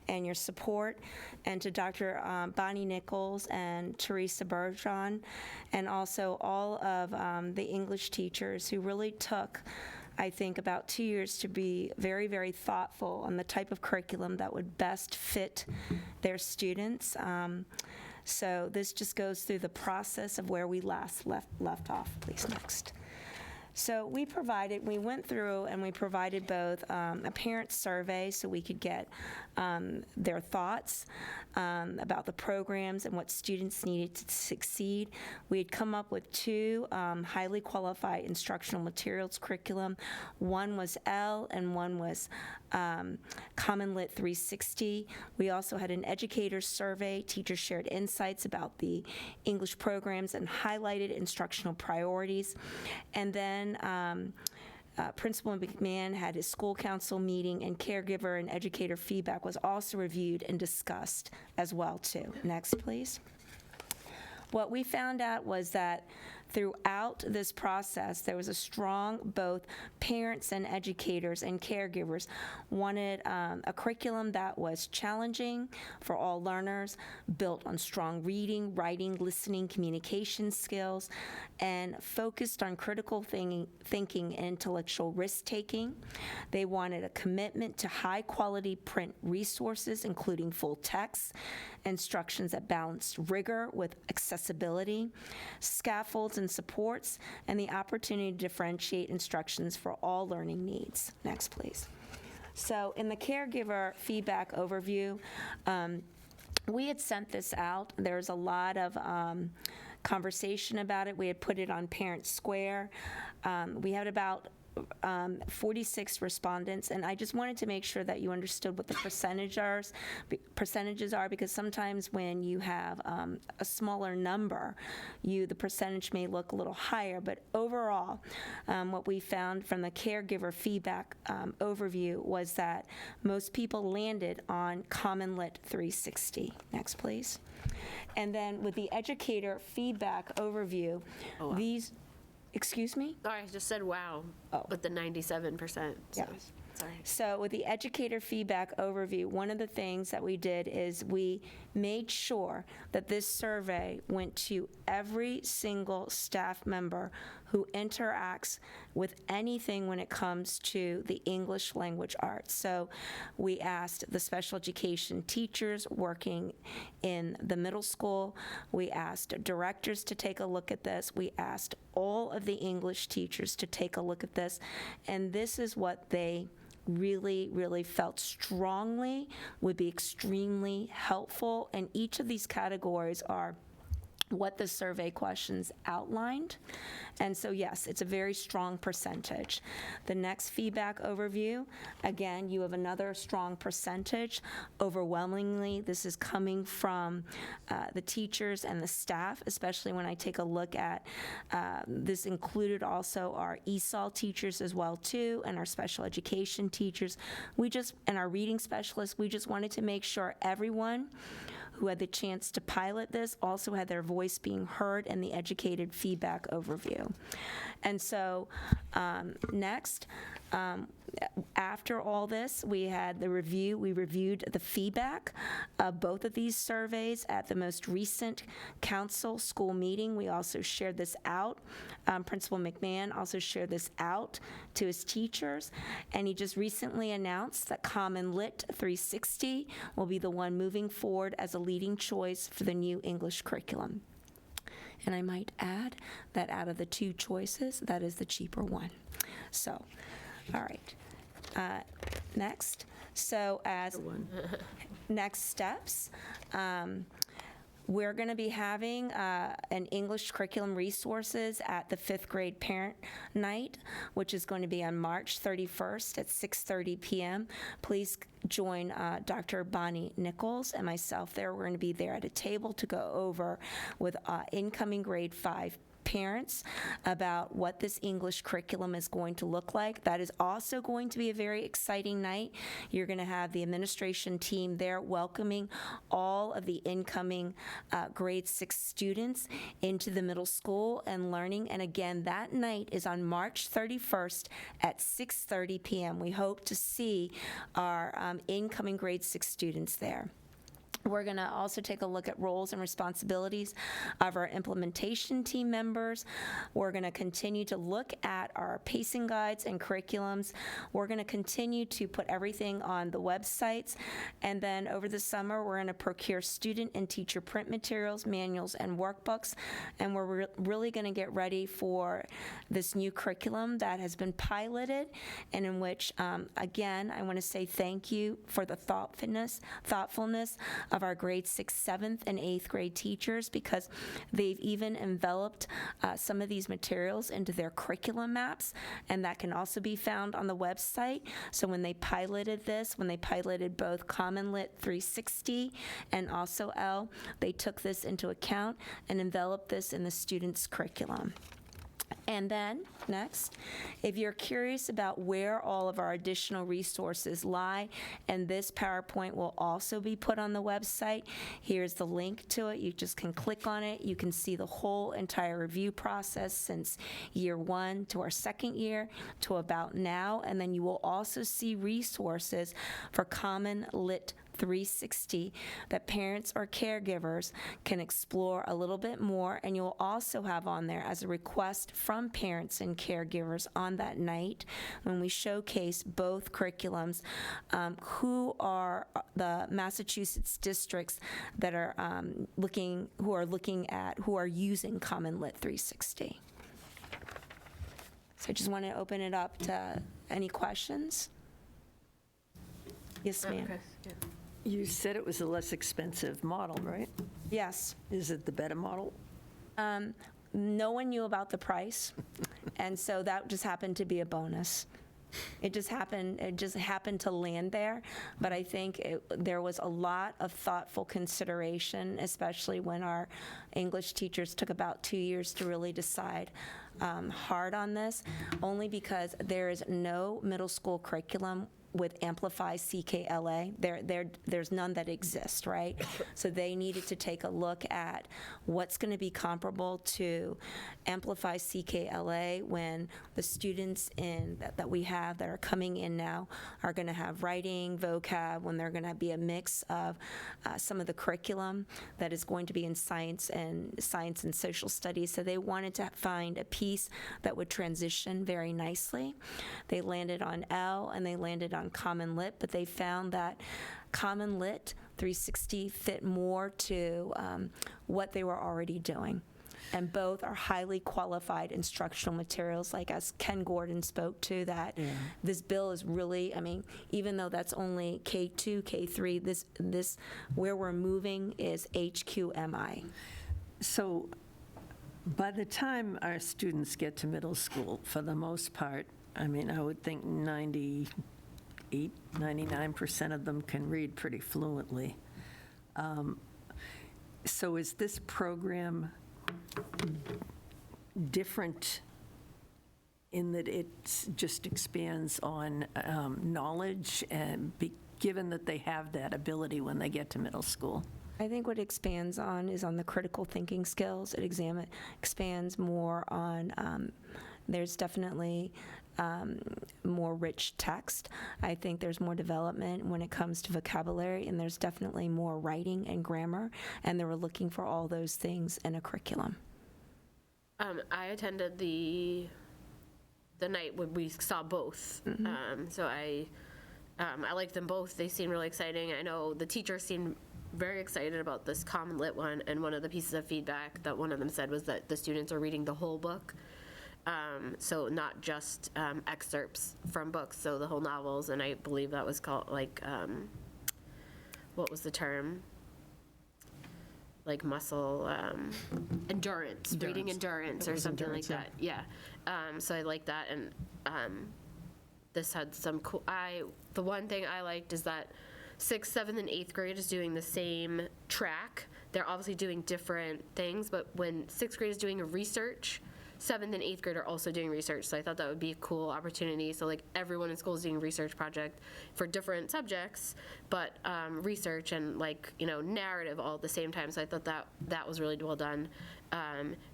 and your support. And to Dr. Bonnie Nichols and Teresa Bergeron, and also all of the English teachers who really took, I think, about 2 years to be very, very thoughtful on the type of curriculum that would best fit their students. So this just goes through the process of where we last left off. Please, next. So we went through and we provided both a parent survey so we could get their thoughts about the programs and what students needed to succeed. We had come up with 2 highly qualified instructional materials curriculum. One was L and one was Common Lit 360. We also had an educator survey. Teachers shared insights about the English programs and highlighted instructional priorities. And then Principal McMahon had his school council meeting, and caregiver and educator feedback was also reviewed and discussed as well, too. Next, please. What we found out was that throughout this process, there was a strong, both parents and educators and caregivers wanted a curriculum that was challenging for all learners, built on strong reading, writing, listening, communication skills, and focused on critical thinking and intellectual risk-taking. They wanted a commitment to high-quality print resources, including full text, instructions that balanced rigor with accessibility, scaffolds and supports, and the opportunity to differentiate instructions for all learning needs. Next, please. So in the caregiver feedback overview, we had sent this out. There's a lot of conversation about it. We had put it on Parent Square. We had about 46 respondents, and I just wanted to make sure that you understood what the percentages are, because sometimes when you have a smaller number, the percentage may look a little higher, but overall, what we found from the caregiver feedback overview was that most people landed on Common Lit 360. Next, please. And then with the educator feedback overview, these, excuse me? Sorry, I just said wow, with the 97%. So, Yeah. sorry. So with the educator feedback overview, one of the things that we did is we made sure that this survey went to every single staff member who interacts with anything when it comes to the English language arts. So we asked the special education teachers working in the middle school. We asked directors to take a look at this. We asked all of the English teachers to take a look at this. And this is what they really, really felt strongly would be extremely helpful. And each of these categories are what the survey questions outlined. And so, yes, it's a very strong percentage. The next feedback overview, again, you have another strong percentage. Overwhelmingly, this is coming from the teachers and the staff, especially when I take a look at, this included also our ESOL teachers as well, too, and our special education teachers. And our reading specialists, we just wanted to make sure everyone who had the chance to pilot this also had their voice being heard in the educated feedback overview. And so next, after all this, we had the review. We reviewed the feedback of both of these surveys at the most recent council school meeting. We also shared this out. Principal McMahon also shared this out to his teachers, and he just recently announced that Common Lit 360 will be the one moving forward as a leading choice for the new English curriculum. And I might add that out of the two choices, that is the cheaper one. So, all right. Next. So as next steps, we're going to be having an English curriculum resources at the 5th grade parent night, which is going to be on March 31st at 6:30 p.m. Please join Dr. Bonnie Nichols and myself there. We're going to be there at a table to go over with incoming grade 5 parents about what this English curriculum is going to look like. That is also going to be a very exciting night. You're going to have the administration team there welcoming all of the incoming grade 6 students into the middle school and learning. And again, that night is on March 31st at 6:30 p.m. We hope to see our incoming grade 6 students there. We're going to also take a look at roles and responsibilities of our implementation team members. We're going to continue to look at our pacing guides and curriculums. We're going to continue to put everything on the websites. And then over the summer, we're going to procure student and teacher print materials, manuals, and workbooks. And we're really going to get ready for this new curriculum that has been piloted and in which, again, I want to say thank you for the thoughtfulness of our grade 6th, 7th, and 8th grade teachers, because they've even enveloped some of these materials into their curriculum maps, and that can also be found on the website. So when they piloted this, when they piloted both Common Lit 360 and also L, they took this into account and enveloped this in the students' curriculum. And then, next, if you're curious about where all of our additional resources lie, and this PowerPoint will also be put on the website, here's the link to it. You just can click on it. You can see the whole entire review process since year 1 to our second year to about now, and then you will also see resources for Common Lit 360 that parents or caregivers can explore a little bit more, and you'll also have on there as a request from parents and caregivers on that night when we showcase both curriculums, who are the Massachusetts districts that are who are using Common Lit 360. So I just want to open it up to any questions. Yes, ma'am. You said it was a less expensive model, right? Yes. Is it the better model? No one knew about the price, and so that just happened to be a bonus. It just happened to land there, but I think there was a lot of thoughtful consideration, especially when our English teachers took about 2 years to really decide hard on this, only because there is no middle school curriculum with Amplify CKLA. There's none that exist, right? So they needed to take a look at what's going to be comparable to Amplify CKLA when the students that we have that are coming in now are going to have writing, vocab, when they're going to be a mix of some of the curriculum that is going to be in science and social studies. So they wanted to find a piece that would transition very nicely. They landed on L and they landed on Common Lit, but they found that Common Lit 360 fit more to what they were already doing. And both are highly qualified instructional materials, like as Ken Gordon spoke to, that this bill is really, I mean, even though that's only K2, K3, this where we're moving is HQMI. So by the time our students get to middle school, for the most part, I mean, I would think 99% of them can read pretty fluently. So is this program different in that it just expands on knowledge, and given that they have that ability when they get to middle school? I think what it expands on is on the critical thinking skills. It expands more on, there's definitely more rich text. I think there's more development when it comes to vocabulary, and there's definitely more writing and grammar, and they were looking for all those things in a curriculum. I attended the night when we saw both, so I liked them both. They seemed really exciting. I know the teachers seemed very excited about this Common Lit one, and one of the pieces of feedback that one of them said was that the students are reading the whole book. So not just excerpts from books, so the whole novels, and I believe that was called, like, what was the term? Like muscle, endurance, reading endurance or something like that. Yeah. So I like that, and this had some cool, the one thing I liked is that 6th, 7th, and 8th grade is doing the same track. They're obviously doing different things, but when 6th grade is doing a research, 7th and 8th grade are also doing research, so I thought that would be a cool opportunity. So like everyone in school is doing a research project for different subjects, but research and like, you know, narrative all at the same time. So I thought that was really well done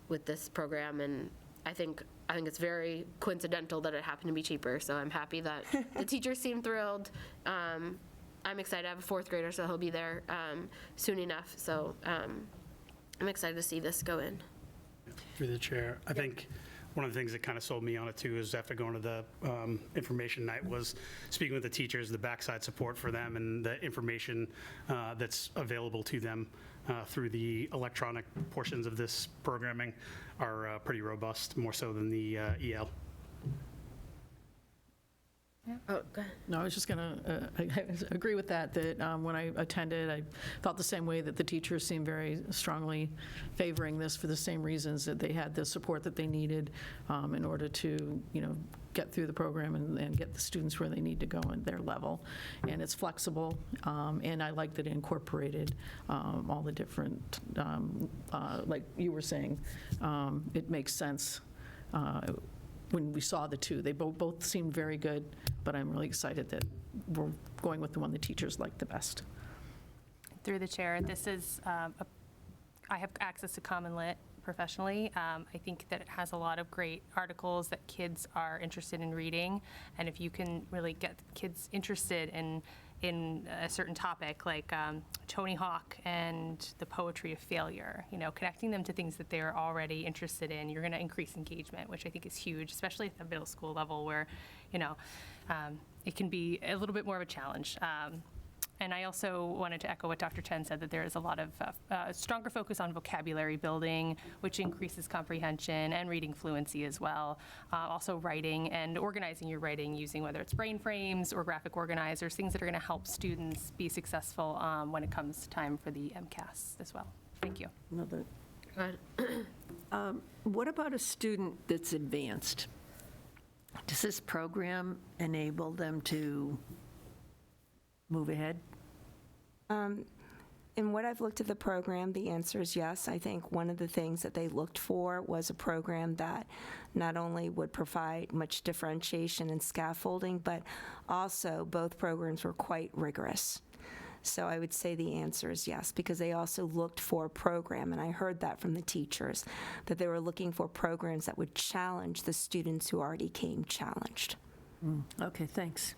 with this program, and I think it's very coincidental that it happened to be cheaper. So I'm happy that the teachers seem thrilled. I'm excited. I have a 4th grader, so he'll be there soon enough. So I'm excited to see this go in. Through the chair, I think one of the things that kind of sold me on it too is after going to the information night was speaking with the teachers, the backside support for them, and the information that's available to them through the electronic portions of this programming are pretty robust, more so than the EL. Oh, go ahead. No, I was just going to agree with that when I attended, I felt the same way, that the teachers seemed very strongly favoring this for the same reasons, that they had the support that they needed in order to, you know, get through the program and get the students where they need to go at their level. And it's flexible, and I like that it incorporated all the different, like you were saying, it makes sense when we saw the two. They both seemed very good, but I'm really excited that we're going with the one the teachers like the best. Through the chair, this is, I have access to Common Lit professionally. I think that it has a lot of great articles that kids are interested in reading, and if you can really get kids interested in a certain topic, like Tony Hawk and the poetry of failure, connecting them to things that they're already interested in, you're going to increase engagement, which I think is huge, especially at the middle school level where, it can be a little bit more of a challenge. And I also wanted to echo what Dr. Chen said, that there is a lot of stronger focus on vocabulary building, which increases comprehension and reading fluency as well. Also writing and organizing your writing using whether it's brain frames or graphic organizers, things that are going to help students be successful when it comes time for the MCAS as well. Thank you. Another. Go ahead. What about a student that's advanced? Does this program enable them to move ahead? In what I've looked at the program, the answer is yes. I think one of the things that they looked for was a program that not only would provide much differentiation and scaffolding, but also both programs were quite rigorous. So I would say the answer is yes, because they also looked for a program, and I heard that from the teachers, that they were looking for programs that would challenge the students who already came challenged. Okay, thanks.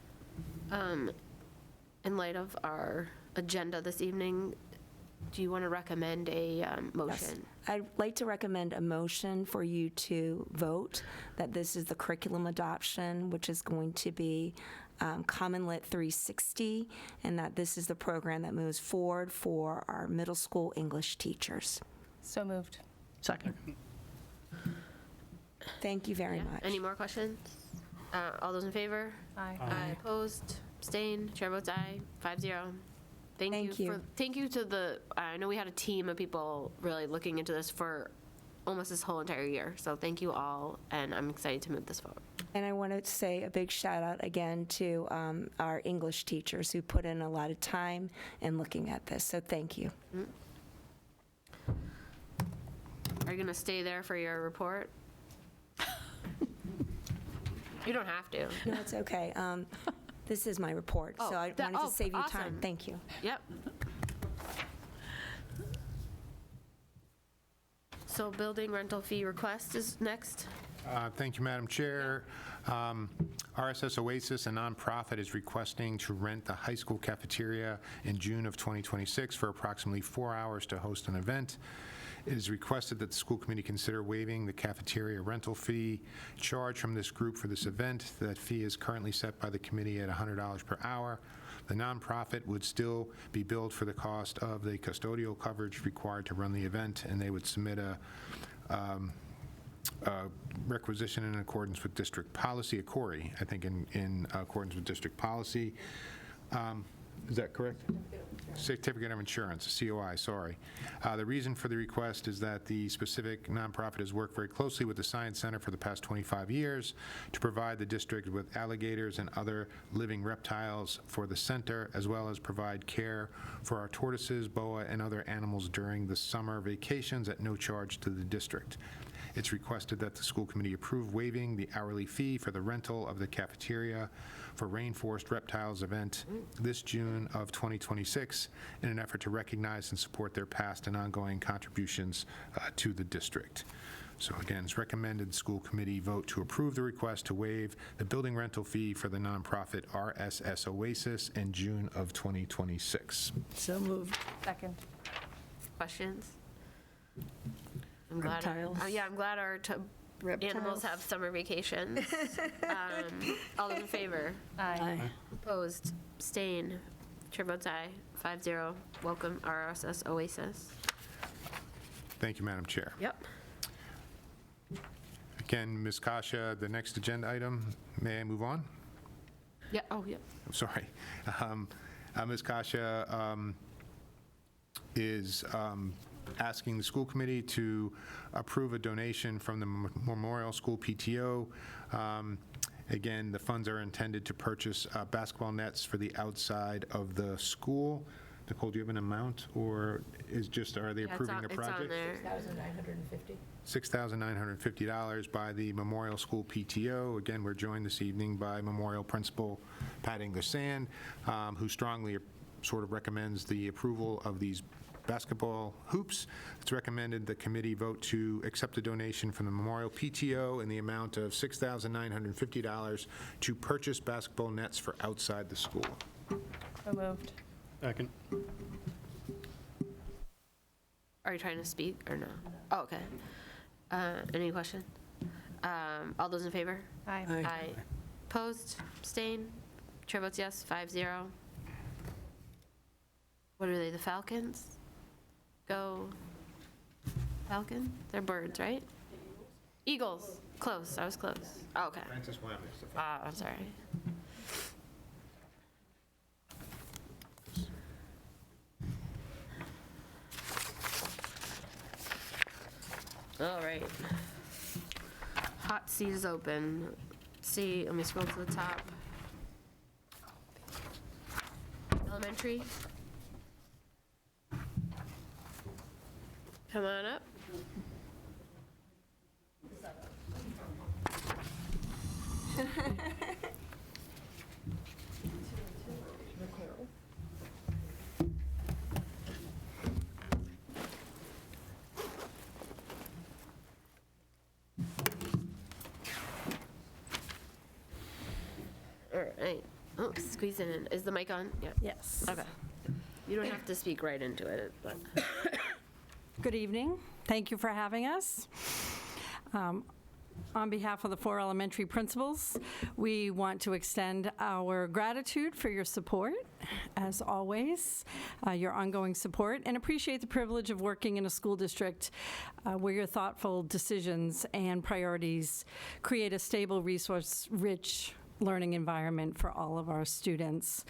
In light of our agenda this evening, do you want to recommend a motion? Yes. I'd like to recommend a motion for you to vote that this is the curriculum adoption, which is going to be Common Lit 360, and that this is the program that moves forward for our middle school English teachers. So moved. Second. Thank you very much. Any more questions? All those in favor? Aye. Aye. Opposed? Abstained? Chair votes aye. 5-0. Thank you. Thank you to the, I know we had a team of people really looking into this for almost this whole entire year. So thank you all, and I'm excited to move this forward. And I want to say a big shout out again to our English teachers who put in a lot of time in looking at this. So thank you. Are you going to stay there for your report? You don't have to. No, it's okay. This is my report, so I wanted to save you time. Awesome. Thank you. Yep. So building rental fee request is next. Thank you, Madam Chair. RSS Oasis, a nonprofit, is requesting to rent the high school cafeteria in June of 2026 for approximately 4 hours to host an event. It is requested that the school committee consider waiving the cafeteria rental fee charged from this group for this event. That fee is currently set by the committee at $100 per hour. The nonprofit would still be billed for the cost of the custodial coverage required to run the event, and they would submit a requisition in accordance with district policy, a query, I think, in accordance with district policy. Is that correct? Certificate of Insurance, COI, sorry. The reason for the request is that the specific nonprofit has worked very closely with the Science Center for the past 25 years to provide the district with alligators and other living reptiles for the center, as well as provide care for our tortoises, boa, and other animals during the summer vacations at no charge to the district. It's requested that the school committee approve waiving the hourly fee for the rental of the cafeteria for Rainforest Reptiles event this June of 2026 in an effort to recognize and support their past and ongoing contributions to the district. So again, it's recommended the school committee vote to approve the request to waive the building rental fee for the nonprofit RSS Oasis in June of 2026. So moved. Second. Questions? I'm glad. Reptiles. Yeah, I'm glad our animals have summer vacations. All those in favor? Aye. Opposed? Abstain? Chair votes aye. 5-0. Welcome, RSS Oasis. Thank you, Madam Chair. Yep. Again, Ms. Kasha, the next agenda item, may I move on? Yeah. Oh, yeah. I'm sorry. Ms. Kasha is asking the school committee to approve a donation from the Memorial School PTO. Again, the funds are intended to purchase basketball nets for the outside of the school. Nicole, do you have an amount, or are they Yeah, approving the It's on project? there. $6,950 by the Memorial School PTO. Again, we're joined this evening by Memorial Principal Pat English-Sand, who strongly sort of recommends the approval of these basketball hoops. It's recommended the committee vote to accept a donation from the Memorial PTO in the amount of $6,950 to purchase basketball nets for outside the school. So moved. Second. Are you trying to speak or no? Oh, okay. Any question? All those in favor? Aye. Aye. Opposed? Abstained? Chair votes yes, 5-0. What are they, the Falcons? Go Falcon? They're birds, right? Eagles. Close, I was close. Oh, okay. Francis Wyman. I'm sorry. All right. Hot seat is open. See, let me scroll to the top. Elementary. Come on up. All right. Oh, squeeze it in. Is the mic on? Yeah. Yes. Okay. You don't have to speak right into it, but. Good evening. Thank you for having us. On behalf of the 4 elementary principals, we want to extend our gratitude for your support, as always, your ongoing support, and appreciate the privilege of working in a school district where your thoughtful decisions and priorities create a stable, resource-rich learning environment for all of our students.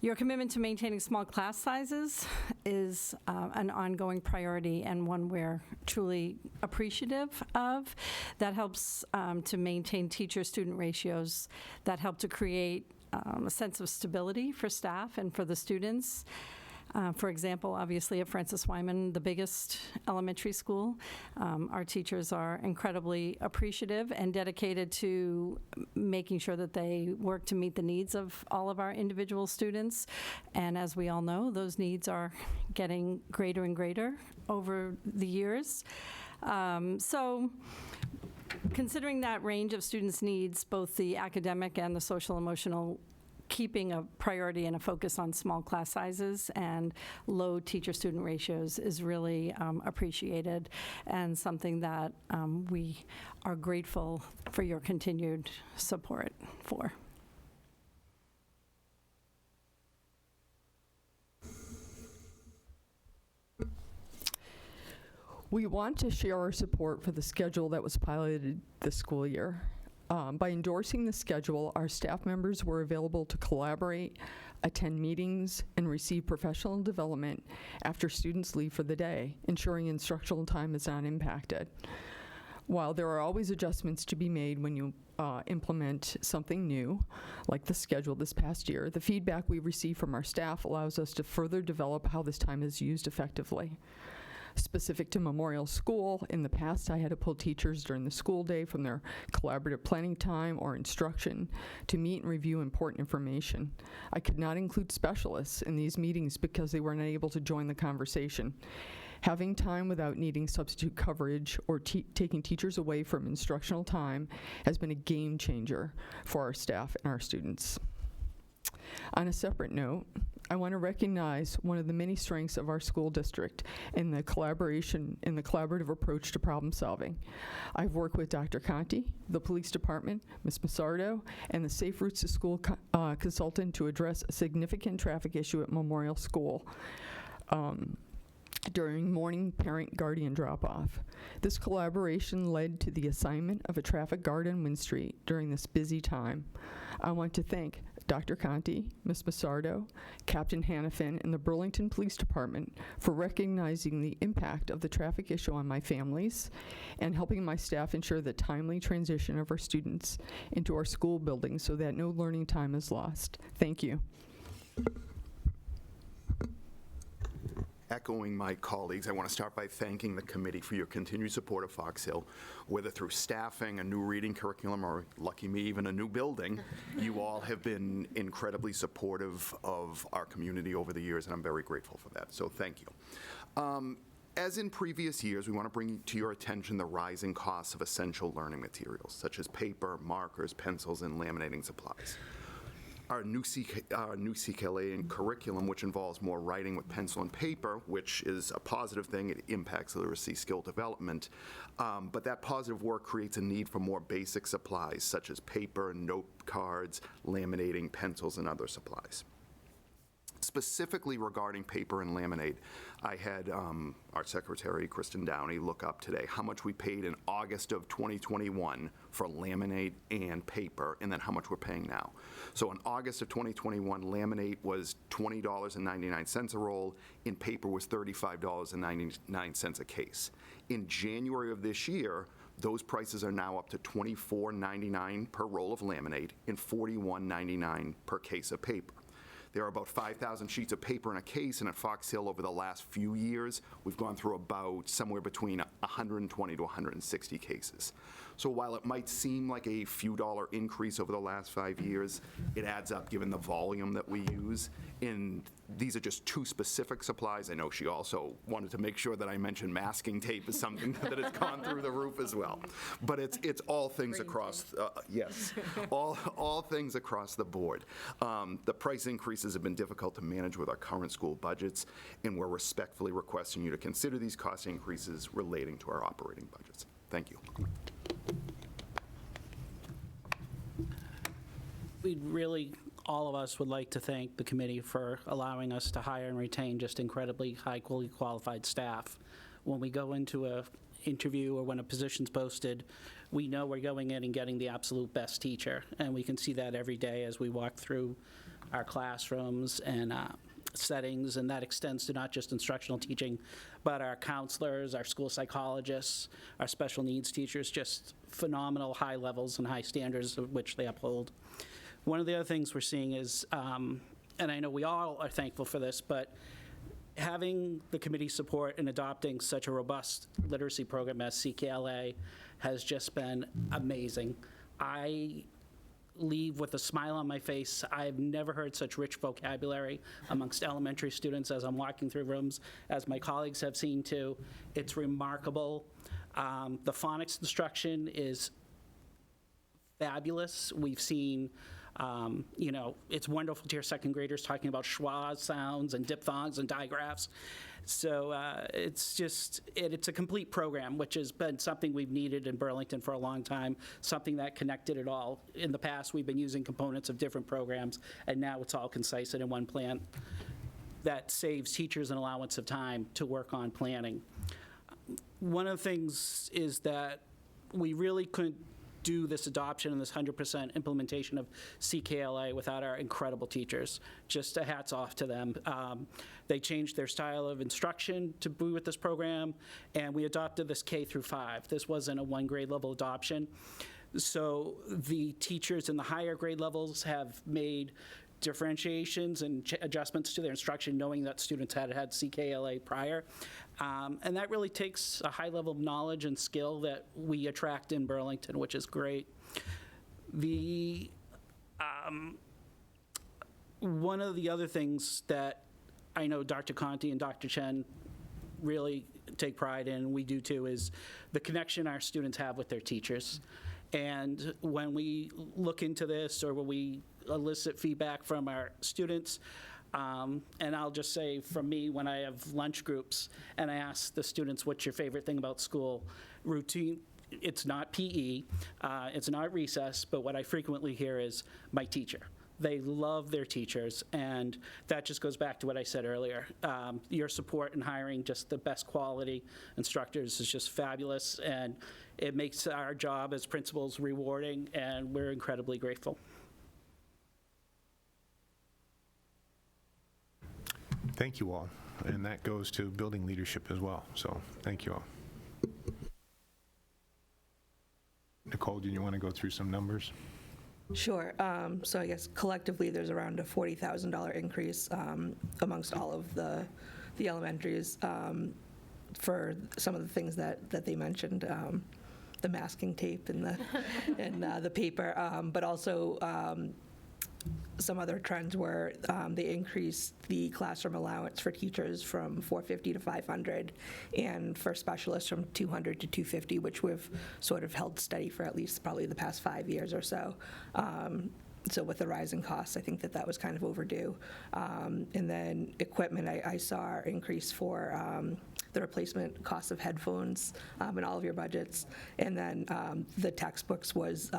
Your commitment to maintaining small class sizes is an ongoing priority and one we're truly appreciative of. That helps to maintain teacher-student ratios that help to create a sense of stability for staff and for the students. For example, obviously at Francis Wyman, the biggest elementary school, our teachers are incredibly appreciative and dedicated to making sure that they work to meet the needs of all of our individual students. And as we all know, those needs are getting greater and greater over the years. So considering that range of students' needs, both the academic and the social emotional, keeping a priority and a focus on small class sizes and low teacher-student ratios is really appreciated and something that we are grateful for your continued support for. We want to share our support for the schedule that was piloted this school year. By endorsing the schedule, our staff members were available to collaborate, attend meetings, and receive professional development after students leave for the day, ensuring instructional time is not impacted. While there are always adjustments to be made when you implement something new, like the schedule this past year, the feedback we receive from our staff allows us to further develop how this time is used effectively. Specific to Memorial School, in the past I had to pull teachers during the school day from their collaborative planning time or instruction to meet and review important information. I could not include specialists in these meetings because they were not able to join the conversation. Having time without needing substitute coverage or taking teachers away from instructional time has been a game changer for our staff and our students. On a separate note, I want to recognize one of the many strengths of our school district in the collaborative approach to problem solving. I've worked with Dr. Conti, the police department, Ms. Massardo, and the Safe Routes to School consultant to address a significant traffic issue at Memorial School during morning parent-guardian drop-off. This collaboration led to the assignment of a traffic guard on Wynn Street during this busy time. I want to thank Dr. Conti, Ms. Massardo, Captain Hannafin, and the Burlington Police Department for recognizing the impact of the traffic issue on my families and helping my staff ensure the timely transition of our students into our school buildings so that no learning time is lost. Thank you. Echoing my colleagues, I want to start by thanking the committee for your continued support of Fox Hill, whether through staffing, a new reading curriculum, or lucky me, even a new building. You all have been incredibly supportive of our community over the years, and I'm very grateful for that, so thank you. As in previous years, we want to bring to your attention the rising costs of essential learning materials, such as paper, markers, pencils, and laminating supplies. Our new CKLA and curriculum, which involves more writing with pencil and paper, which is a positive thing. It impacts literacy skill development. But that positive work creates a need for more basic supplies, such as paper, note cards, laminating, pencils, and other supplies. Specifically regarding paper and laminate, I had our secretary, Kristen Downey, look up today how much we paid in August of 2021 for laminate and paper, and then how much we're paying now. So in August of 2021, laminate was $20.99 a roll, and paper was $35.99 a case. In January of this year, those prices are now up to $24.99 per roll of laminate and $41.99 per case of paper. There are about 5,000 sheets of paper in a case, and at Fox Hill over the last few years, we've gone through about somewhere between 120 to 160 cases. So while it might seem like a few dollar increase over the last 5 years, it adds up given the volume that we use. And these are just two specific supplies. I know she also wanted to make sure that I mentioned masking tape is something that has gone through the roof as well. But it's all things across, yes, all things across the board. The price increases have been difficult to manage with our current school budgets, and we're respectfully requesting you to consider these cost increases relating to our operating budgets. Thank you. We'd really, all of us would like to thank the committee for allowing us to hire and retain just incredibly high-quality qualified staff. When we go into a interview or when a position's posted, we know we're going in and getting the absolute best teacher, and we can see that every day as we walk through our classrooms and settings, and that extends to not just instructional teaching, but our counselors, our school psychologists, our special needs teachers, just phenomenal high levels and high standards of which they uphold. One of the other things we're seeing is, and I know we all are thankful for this, but having the committee support in adopting such a robust literacy program as CKLA has just been amazing. I leave with a smile on my face. I've never heard such rich vocabulary amongst elementary students as I'm walking through rooms, as my colleagues have seen too. It's remarkable. The phonics instruction is fabulous. We've seen, it's wonderful to hear second graders talking about schwa sounds and diphthongs and digraphs. So it's a complete program, which has been something we've needed in Burlington for a long time, something that connected it all. In the past, we've been using components of different programs, and now it's all concise and in one plan. That saves teachers an allowance of time to work on planning. One of the things is that we really couldn't do this adoption and this 100% implementation of CKLA without our incredible teachers. Just a hats off to them. They changed their style of instruction to be with this program, and we adopted this K through 5. This wasn't a one grade level adoption. So the teachers in the higher grade levels have made differentiations and adjustments to their instruction, knowing that students had CKLA prior. And that really takes a high level of knowledge and skill that we attract in Burlington, which is great. One of the other things that I know Dr. Conti and Dr. Chen really take pride in, and we do too, is the connection our students have with their teachers. And when we look into this, or when we elicit feedback from our students, and I'll just say from me, when I have lunch groups and I ask the students, what's your favorite thing about school? Routine, it's not PE, it's not recess, but what I frequently hear is my teacher. They love their teachers, and that just goes back to what I said earlier. Your support in hiring just the best quality instructors is just fabulous, and it makes our job as principals rewarding, and we're incredibly grateful. Thank you all, and that goes to building leadership as well, so thank you all. Nicole, do you want to go through some numbers? Sure. So I guess collectively there's around a $40,000 increase amongst all of the the elementaries for some of the things that they mentioned, the masking tape and the paper, but also some other trends were they increased the classroom allowance for teachers from $450 to $500, and for specialists from $200 to $250, which we've sort of held steady for at least probably the past 5 years or so. So with the rising costs, I think that was kind of overdue. And then equipment, I saw increase for the replacement cost of headphones in all of your budgets. And then the textbooks was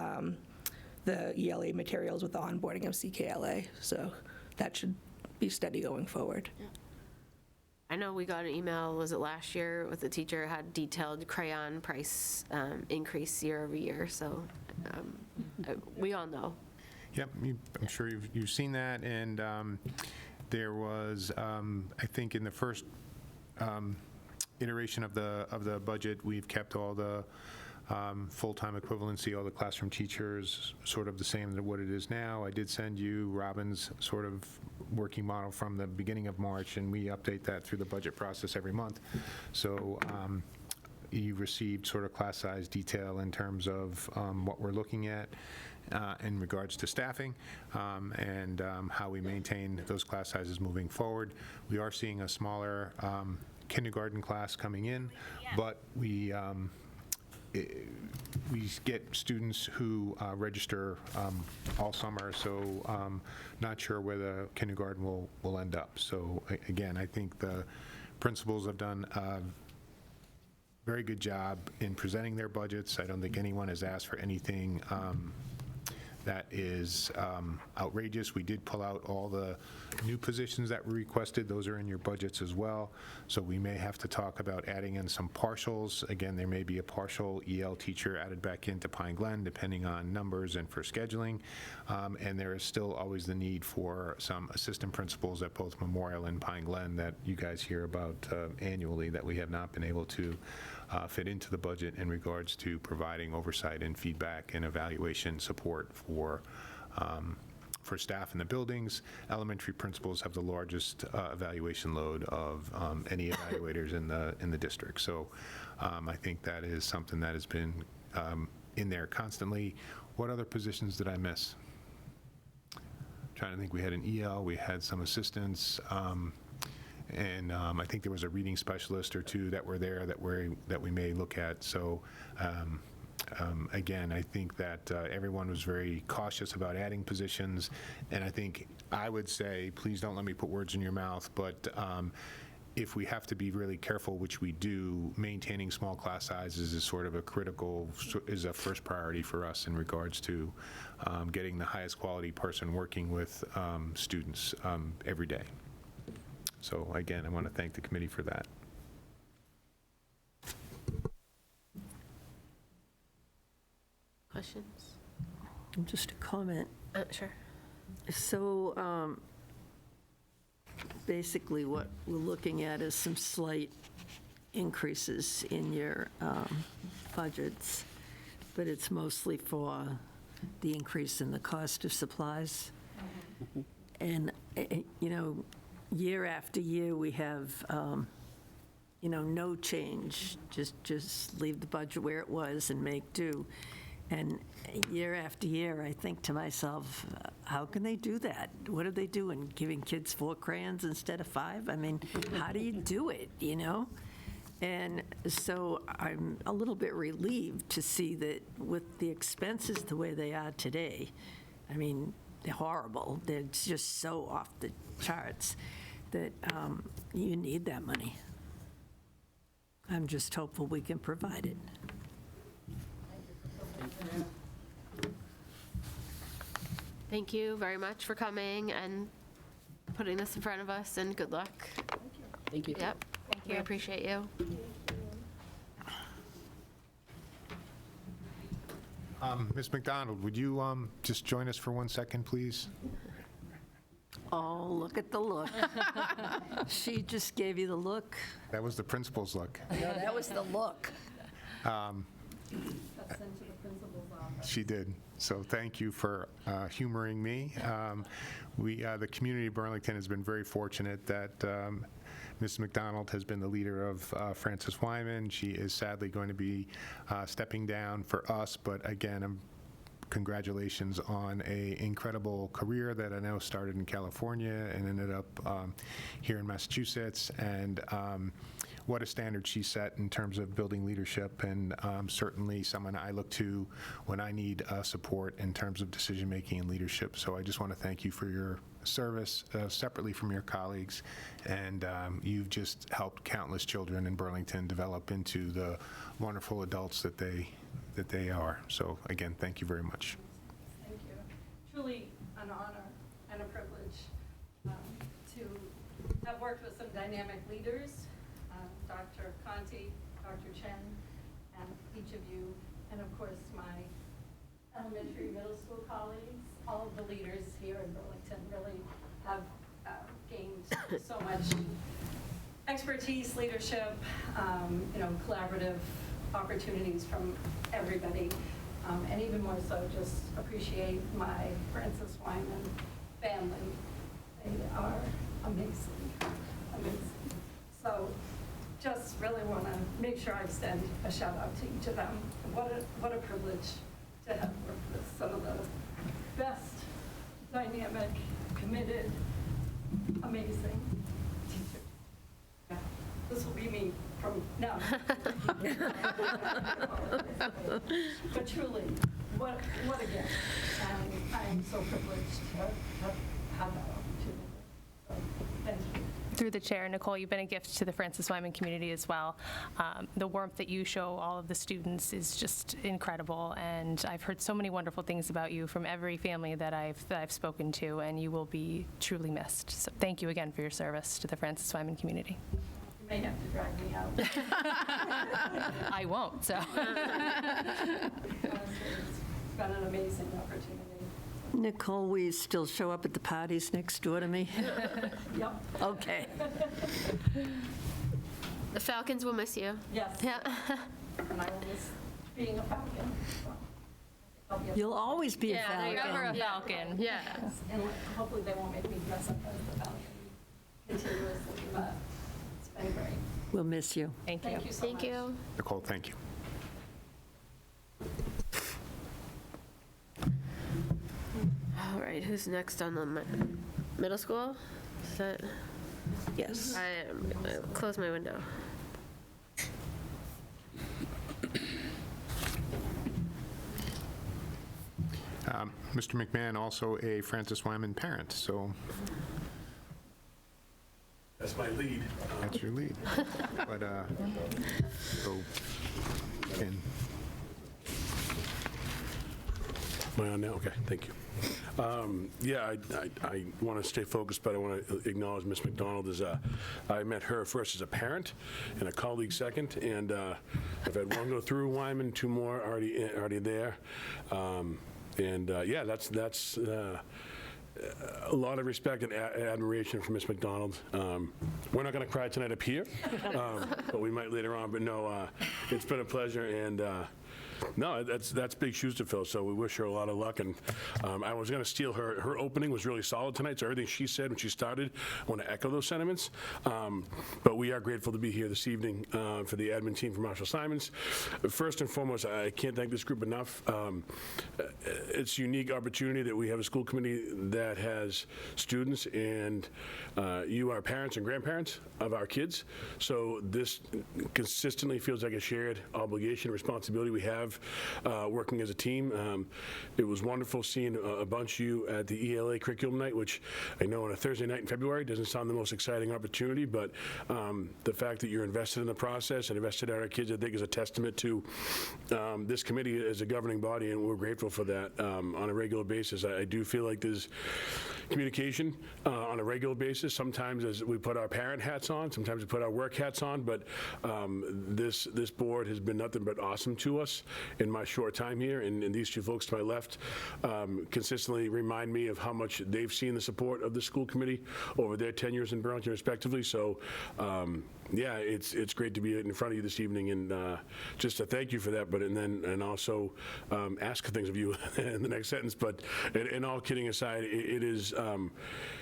the ELA materials with the onboarding of CKLA. So that should be steady going forward. I know we got an email, was it last year, with the teacher had detailed crayon price increase year over year. So we all know. Yep, I'm sure you've seen that, and there was, I think, in the first iteration of the budget, we've kept all the full-time equivalency, all the classroom teachers sort of the same as what it is now. I did send you Robin's sort of working model from the beginning of March, and we update that through the budget process every month. So you received sort of class size detail in terms of what we're looking at in regards to staffing and how we maintain those class sizes moving forward. We are seeing a smaller kindergarten class coming in, but we get students who register all summer, so not sure where the kindergarten will end up. So again, I think the principals have done a very good job in presenting their budgets. I don't think anyone has asked for anything that is outrageous. We did pull out all the new positions that were requested. Those are in your budgets as well. So we may have to talk about adding in some partials. Again, there may be a partial EL teacher added back into Pine Glen, depending on numbers and for scheduling. And there is still always the need for some assistant principals at both Memorial and Pine Glen that you guys hear about annually that we have not been able to fit into the budget in regards to providing oversight and feedback and evaluation support for staff in the buildings. Elementary principals have the largest evaluation load of any evaluators in the district. So I think that is something that has been in there constantly. What other positions did I miss? Trying to think. We had an EL, we had some assistants, and I think there was a reading specialist or two that were there that we may look at. So again, I think that everyone was very cautious about adding positions, and I think I would say, please don't let me put words in your mouth, but if we have to be really careful, which we do, maintaining small class sizes is sort of is a first priority for us in regards to getting the highest quality person working with students every day. So again, I want to thank the committee for that. Questions? Just a comment. Sure. So basically what we're looking at is some slight increases in your budgets, but it's mostly for the increase in the cost of supplies. And, year after year, we have, no change, just leave the budget where it was and make do. And year after year, I think to myself, how can they do that? What are they doing, giving kids 4 crayons instead of 5? I mean, how do you do it, And so I'm a little bit relieved to see that with the expenses the way they are today, I mean, they're horrible. They're just so off the charts that you need that money. I'm just hopeful we can provide it. Thank you very much for coming and putting this in front of us, and good luck. Thank you. Yep. Thank you. We appreciate you. Ms. McDonald, would you just join us for 1 second, please? Oh, look at the look. She just gave you the look. That was the principal's look. No, that was the look. She did. So thank you for humoring me. The community of Burlington has been very fortunate that Ms. McDonald has been the leader of Frances Wyman. She is sadly going to be stepping down for us, but again, congratulations on a incredible career that I know started in California and ended up here in Massachusetts. And what a standard she set in terms of building leadership, and certainly someone I look to when I need support in terms of decision-making and leadership. So I just want to thank you for your service separately from your colleagues, and you've just helped countless children in Burlington develop into the wonderful adults that they are. So again, thank you very much. Thank you. Truly an honor and a privilege to have worked with some dynamic leaders, Dr. Conti, Dr. Chen, and each of you, and of course my elementary, middle school colleagues. All of the leaders here in Burlington really have gained so much expertise, leadership, collaborative opportunities from everybody, and even more so just appreciate my Frances Wyman family. They are amazing, amazing. So just really want to make sure I extend a shout out to each of them. What a privilege to have worked with some of the best, dynamic, committed, amazing teachers. Yeah. This will be me from now. But truly, what a gift. And I'm so privileged to have that opportunity. So thank you. Through the chair, Nicole, you've been a gift to the Frances Wyman community as well. The warmth that you show all of the students is just incredible, and I've heard so many wonderful things about you from every family that I've spoken to, and you will be truly missed. So thank you again for your service to the Frances Wyman community. You may have to drag me out. I won't, so. It's been an amazing opportunity. Nicole, will you still show up at the parties next door to me? Yep. Okay. The Falcons will miss you. Yes. Yeah. And I will miss being a Falcon. So You'll always be a Yeah, you're Falcon. a Falcon. Yeah. And hopefully they won't make me dress up as the Falcon continuously, but it's been great. We'll miss you. Thank you. Thank you so much. Thank you. Nicole, thank you. All right, who's next on the middle school? Is that? Yes. I close my window. Mr. McMahon, also a Frances Wyman parent, so That's my lead. that's your lead. But, so, and Am I on now? Okay, thank you. Yeah, I want to stay focused, but I want to acknowledge Ms. McDonald. I met her first as a parent and a colleague second, and I've had one go through Wyman, two more already there. Yeah, that's a lot of respect and admiration for Ms. McDonald. We're not going to cry tonight up here, but we might later on. But no, it's been a pleasure, and no, that's big shoes to fill, so we wish her a lot of luck. And I was going to steal her opening was really solid tonight, so everything she said when she started, I want to echo those sentiments. But we are grateful to be here this evening for the admin team from Marshall Simons. First and foremost, I can't thank this group enough. It's a unique opportunity that we have a school committee that has students, and you are parents and grandparents of our kids. So this consistently feels like a shared obligation, responsibility we have working as a team. It was wonderful seeing a bunch of you at the ELA curriculum night, which I know on a Thursday night in February doesn't sound the most exciting opportunity, but the fact that you're invested in the process and invested in our kids, I think, is a testament to this committee as a governing body, and we're grateful for that on a regular basis. I do feel like there's communication on a regular basis. Sometimes as we put our parent hats on, sometimes we put our work hats on, but this board has been nothing but awesome to us in my short time here, and these two folks to my left consistently remind me of how much they've seen the support of the school committee over their tenures in Burlington respectively. So Yeah, it's great to be in front of you this evening, and just to thank you for that, but and also ask things of you in the next sentence. But and all kidding aside, it is,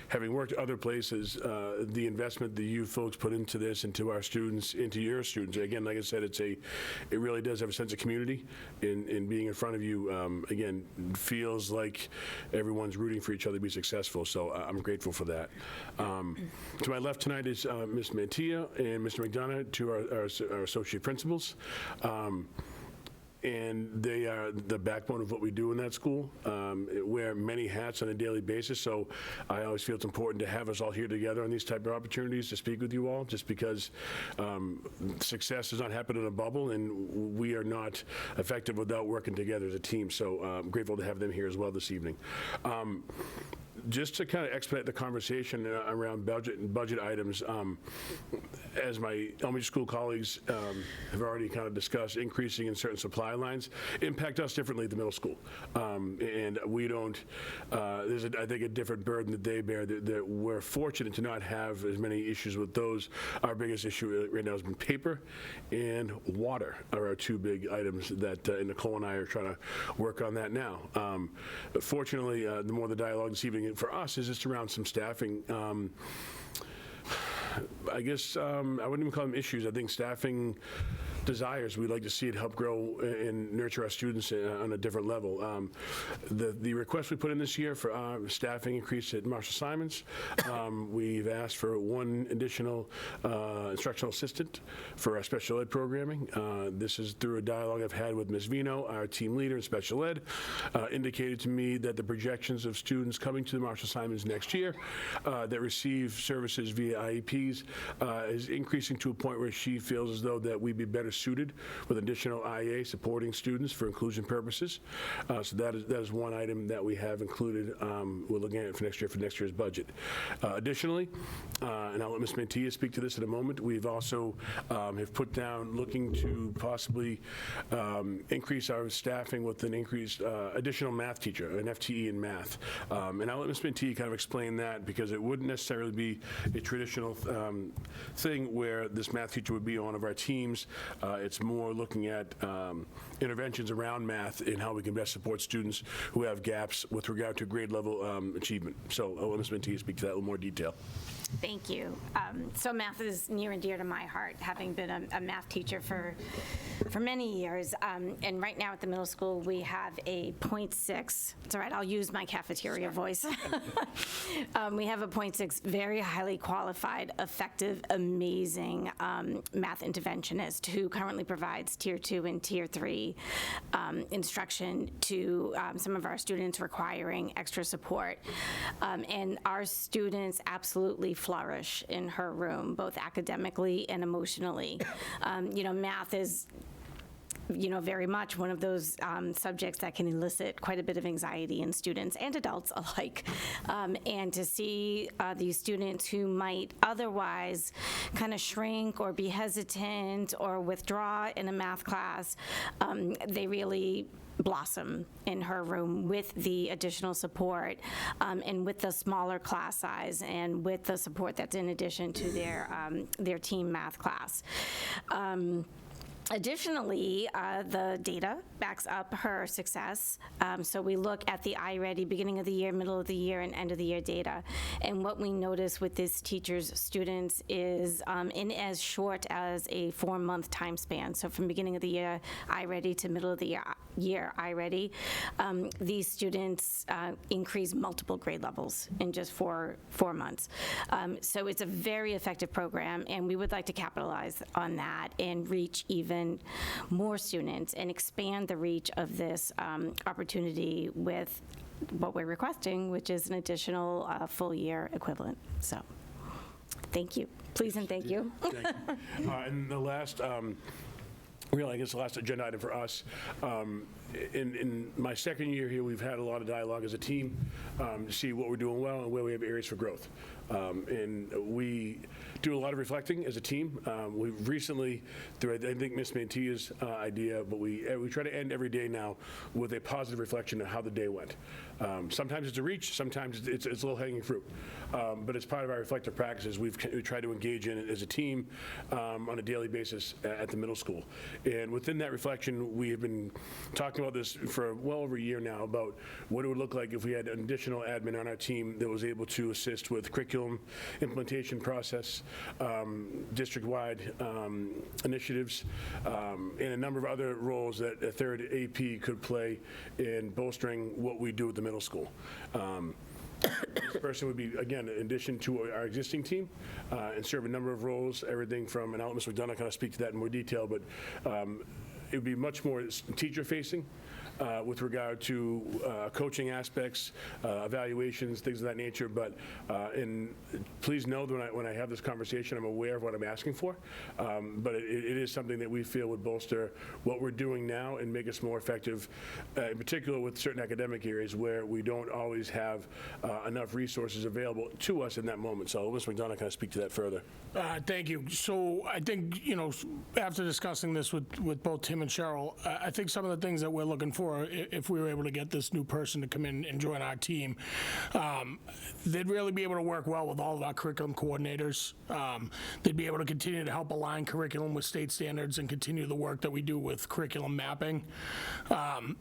having worked other places, the investment that you folks put into this, into our students, into your students. Again, like I said, it really does have a sense of community. In being in front of you, again, feels like everyone's rooting for each other to be successful. So I'm grateful for that. To my left tonight is Ms. Mantilla and Mr. McDonough, two our associate principals. And they are the backbone of what we do in that school. Wear many hats on a daily basis, so I always feel it's important to have us all here together on these type of opportunities to speak with you all, just because success does not happen in a bubble, and we are not effective without working together as a team. So I'm grateful to have them here as well this evening. Just to kind of expedite the conversation around budget items, as my elementary school colleagues have already kind of discussed, increasing in certain supply lines impact us differently at the middle school. And we don't, there's, I think, a different burden that they bear, that we're fortunate to not have as many issues with those. Our biggest issue right now has been paper and water are our two big items that Nicole and I are trying to work on that now. Fortunately, the more the dialogue this evening for us is just around some staffing. I guess I wouldn't even call them issues. I think staffing desires. We'd like to see it help grow and nurture our students on a different level. The request we put in this year for staffing increase at Marshall Simons, we've asked for one additional instructional assistant for our special ed programming. This is through a dialogue I've had with Ms. Vino, our team leader in special ed, indicated to me that the projections of students coming to the Marshall Simons next year that receive services via IEPs is increasing to a point where she feels as though that we'd be better suited with additional IA supporting students for inclusion purposes. So that is one item that we have included. We're looking at for next year's budget. Additionally, and I'll let Ms. Mantilla speak to this in a moment, we've also have put down looking to possibly increase our staffing with an increased additional math teacher, an FTE in math. And I'll let Ms. Mantilla kind of explain that, because it wouldn't necessarily be a traditional thing where this math teacher would be on one of our teams. It's more looking at interventions around math and how we can best support students who have gaps with regard to grade level achievement. So I'll let Ms. Mantilla speak to that in a little more detail. Thank you. So math is near and dear to my heart, having been a math teacher for many years. And right now at the middle school, we have a 0.6. It's all right, I'll use my cafeteria voice. We have a 0.6 very highly qualified, effective, amazing math interventionist who currently provides Tier 2 and Tier 3 instruction to some of our students requiring extra support. And our students absolutely flourish in her room, both academically and emotionally. Math is very much one of those subjects that can elicit quite a bit of anxiety in students and adults alike. And to see these students who might otherwise kind of shrink or be hesitant or withdraw in a math class, they really blossom in her room with the additional support and with the smaller class size and with the support that's in addition to their team math class. Additionally, the data backs up her success. So we look at the iReady beginning of the year, middle of the year, and end of the year data. And what we notice with this teacher's students is in as short as a 4-month time span. So from beginning of the year iReady to middle of the year iReady, these students increase multiple grade levels in just 4 months. So it's a very effective program, and we would like to capitalize on that and reach even more students and expand the reach of this opportunity with what we're requesting, which is an additional full year equivalent. So thank you. Please and thank you. Thank you. And the last, I guess the last agenda item for us in my second year here, we've had a lot of dialogue as a team to see what we're doing well and where we have areas for growth. And we do a lot of reflecting as a team. We've recently, through I think Ms. Mantia's idea, but we try to end every day now with a positive reflection of how the day went. Sometimes it's a reach, sometimes it's low-hanging fruit. But as part of our reflective practices, we try to engage in it as a team on a daily basis at the middle school. And within that reflection, we have been talking about this for well over a year now, about what it would look like if we had an additional admin on our team that was able to assist with curriculum implementation process, district-wide initiatives, and a number of other roles that a third AP could play in bolstering what we do at the middle school. This person would be, again, in addition to our existing team, and serve a number of roles, everything from, and I'll let Ms. McDonough kind of speak to that in more detail, but it would be much more teacher-facing with regard to coaching aspects, evaluations, things of that nature. But and please know that when I have this conversation, I'm aware of what I'm asking for. But it is something that we feel would bolster what we're doing now and make us more effective, in particular with certain academic areas where we don't always have enough resources available to us in that moment. So Ms. McDonough kind of speak to that further. Thank you. So I think, after discussing this with both Tim and Cheryl, I think some of the things that we're looking for, if we were able to get this new person to come in and join our team, they'd really be able to work well with all of our curriculum coordinators. They'd be able to continue to help align curriculum with state standards and continue the work that we do with curriculum mapping.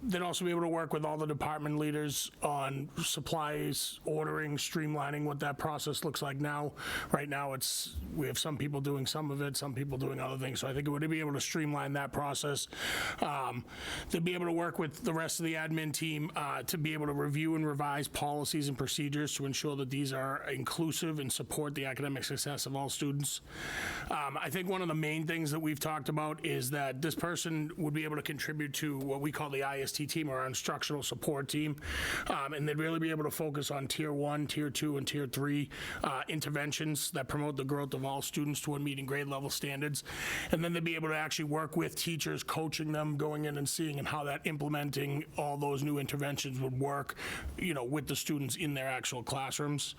They'd also be able to work with all the department leaders on supplies, ordering, streamlining what that process looks like now. Right now, we have some people doing some of it, some people doing other things. So I think it would be able to streamline that process. They'd be able to work with the rest of the admin team to be able to review and revise policies and procedures to ensure that these are inclusive and support the academic success of all students. I think one of the main things that we've talked about is that this person would be able to contribute to what we call the IST team, or our instructional support team, and they'd really be able to focus on Tier 1, Tier 2, and Tier 3 interventions that promote the growth of all students toward meeting grade level standards. And then they'd be able to actually work with teachers, coaching them, going in and seeing and how that implementing all those new interventions would work, with the students in their actual classrooms.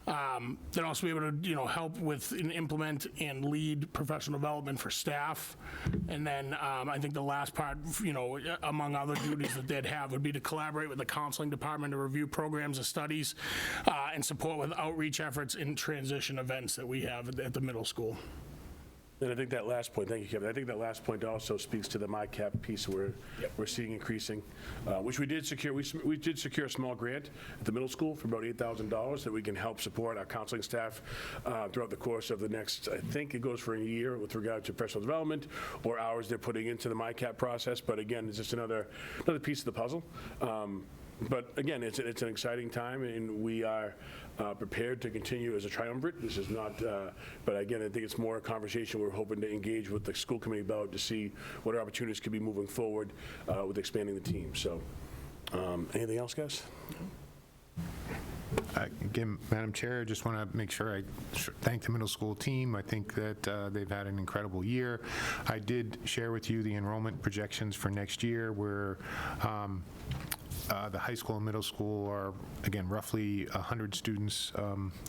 They'd also be able to, help with and implement and lead professional development for staff. And then I think the last part, among other duties that they'd have would be to collaborate with the counseling department to review programs and studies and support with outreach efforts and transition events that we have at the middle school. And I think that last point, thank you, Kevin. I think that last point also speaks to the MyCap piece we're seeing increasing, which we did secure. We did secure a small grant at the middle school for about $8,000 that we can help support our counseling staff throughout the course of the next, I think it goes for a year with regard to professional development or hours they're putting into the MyCap process. But again, it's just another piece of the puzzle. But again, it's an exciting time, and we are prepared to continue as a triumvirate. This is not, but again, I think it's more a conversation we're hoping to engage with the school committee about to see what our opportunities could be moving forward with expanding the team. So, anything else, guys? Again, Madam Chair, I just want to make sure I thank the middle school team. I think that they've had an incredible year. I did share with you the enrollment projections for next year, where the high school and middle school are, again, roughly 100 students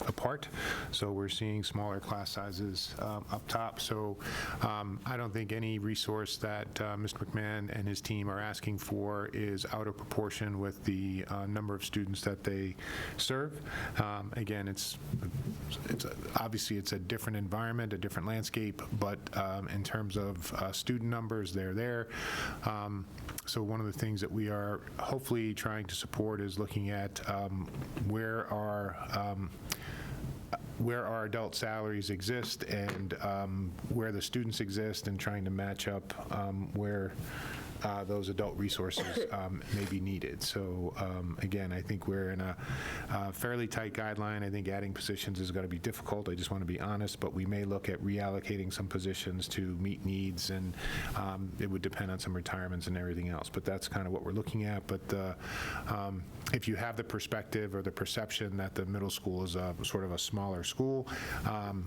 apart. So we're seeing smaller class sizes up top. So I don't think any resource that Mr. McMahon and his team are asking for is out of proportion with the number of students that they serve. Again, obviously it's a different environment, a different landscape, but in terms of student numbers, they're there. So one of the things that we are hopefully trying to support is looking at where our adult salaries exist and where the students exist, and trying to match up where those adult resources may be needed. So again, I think we're in a fairly tight guideline. I think adding positions is going to be difficult. I just want to be honest, but we may look at reallocating some positions to meet needs, and it would depend on some retirements and everything else. But that's kind of what we're looking at. But if you have the perspective or the perception that the middle school is sort of a smaller school,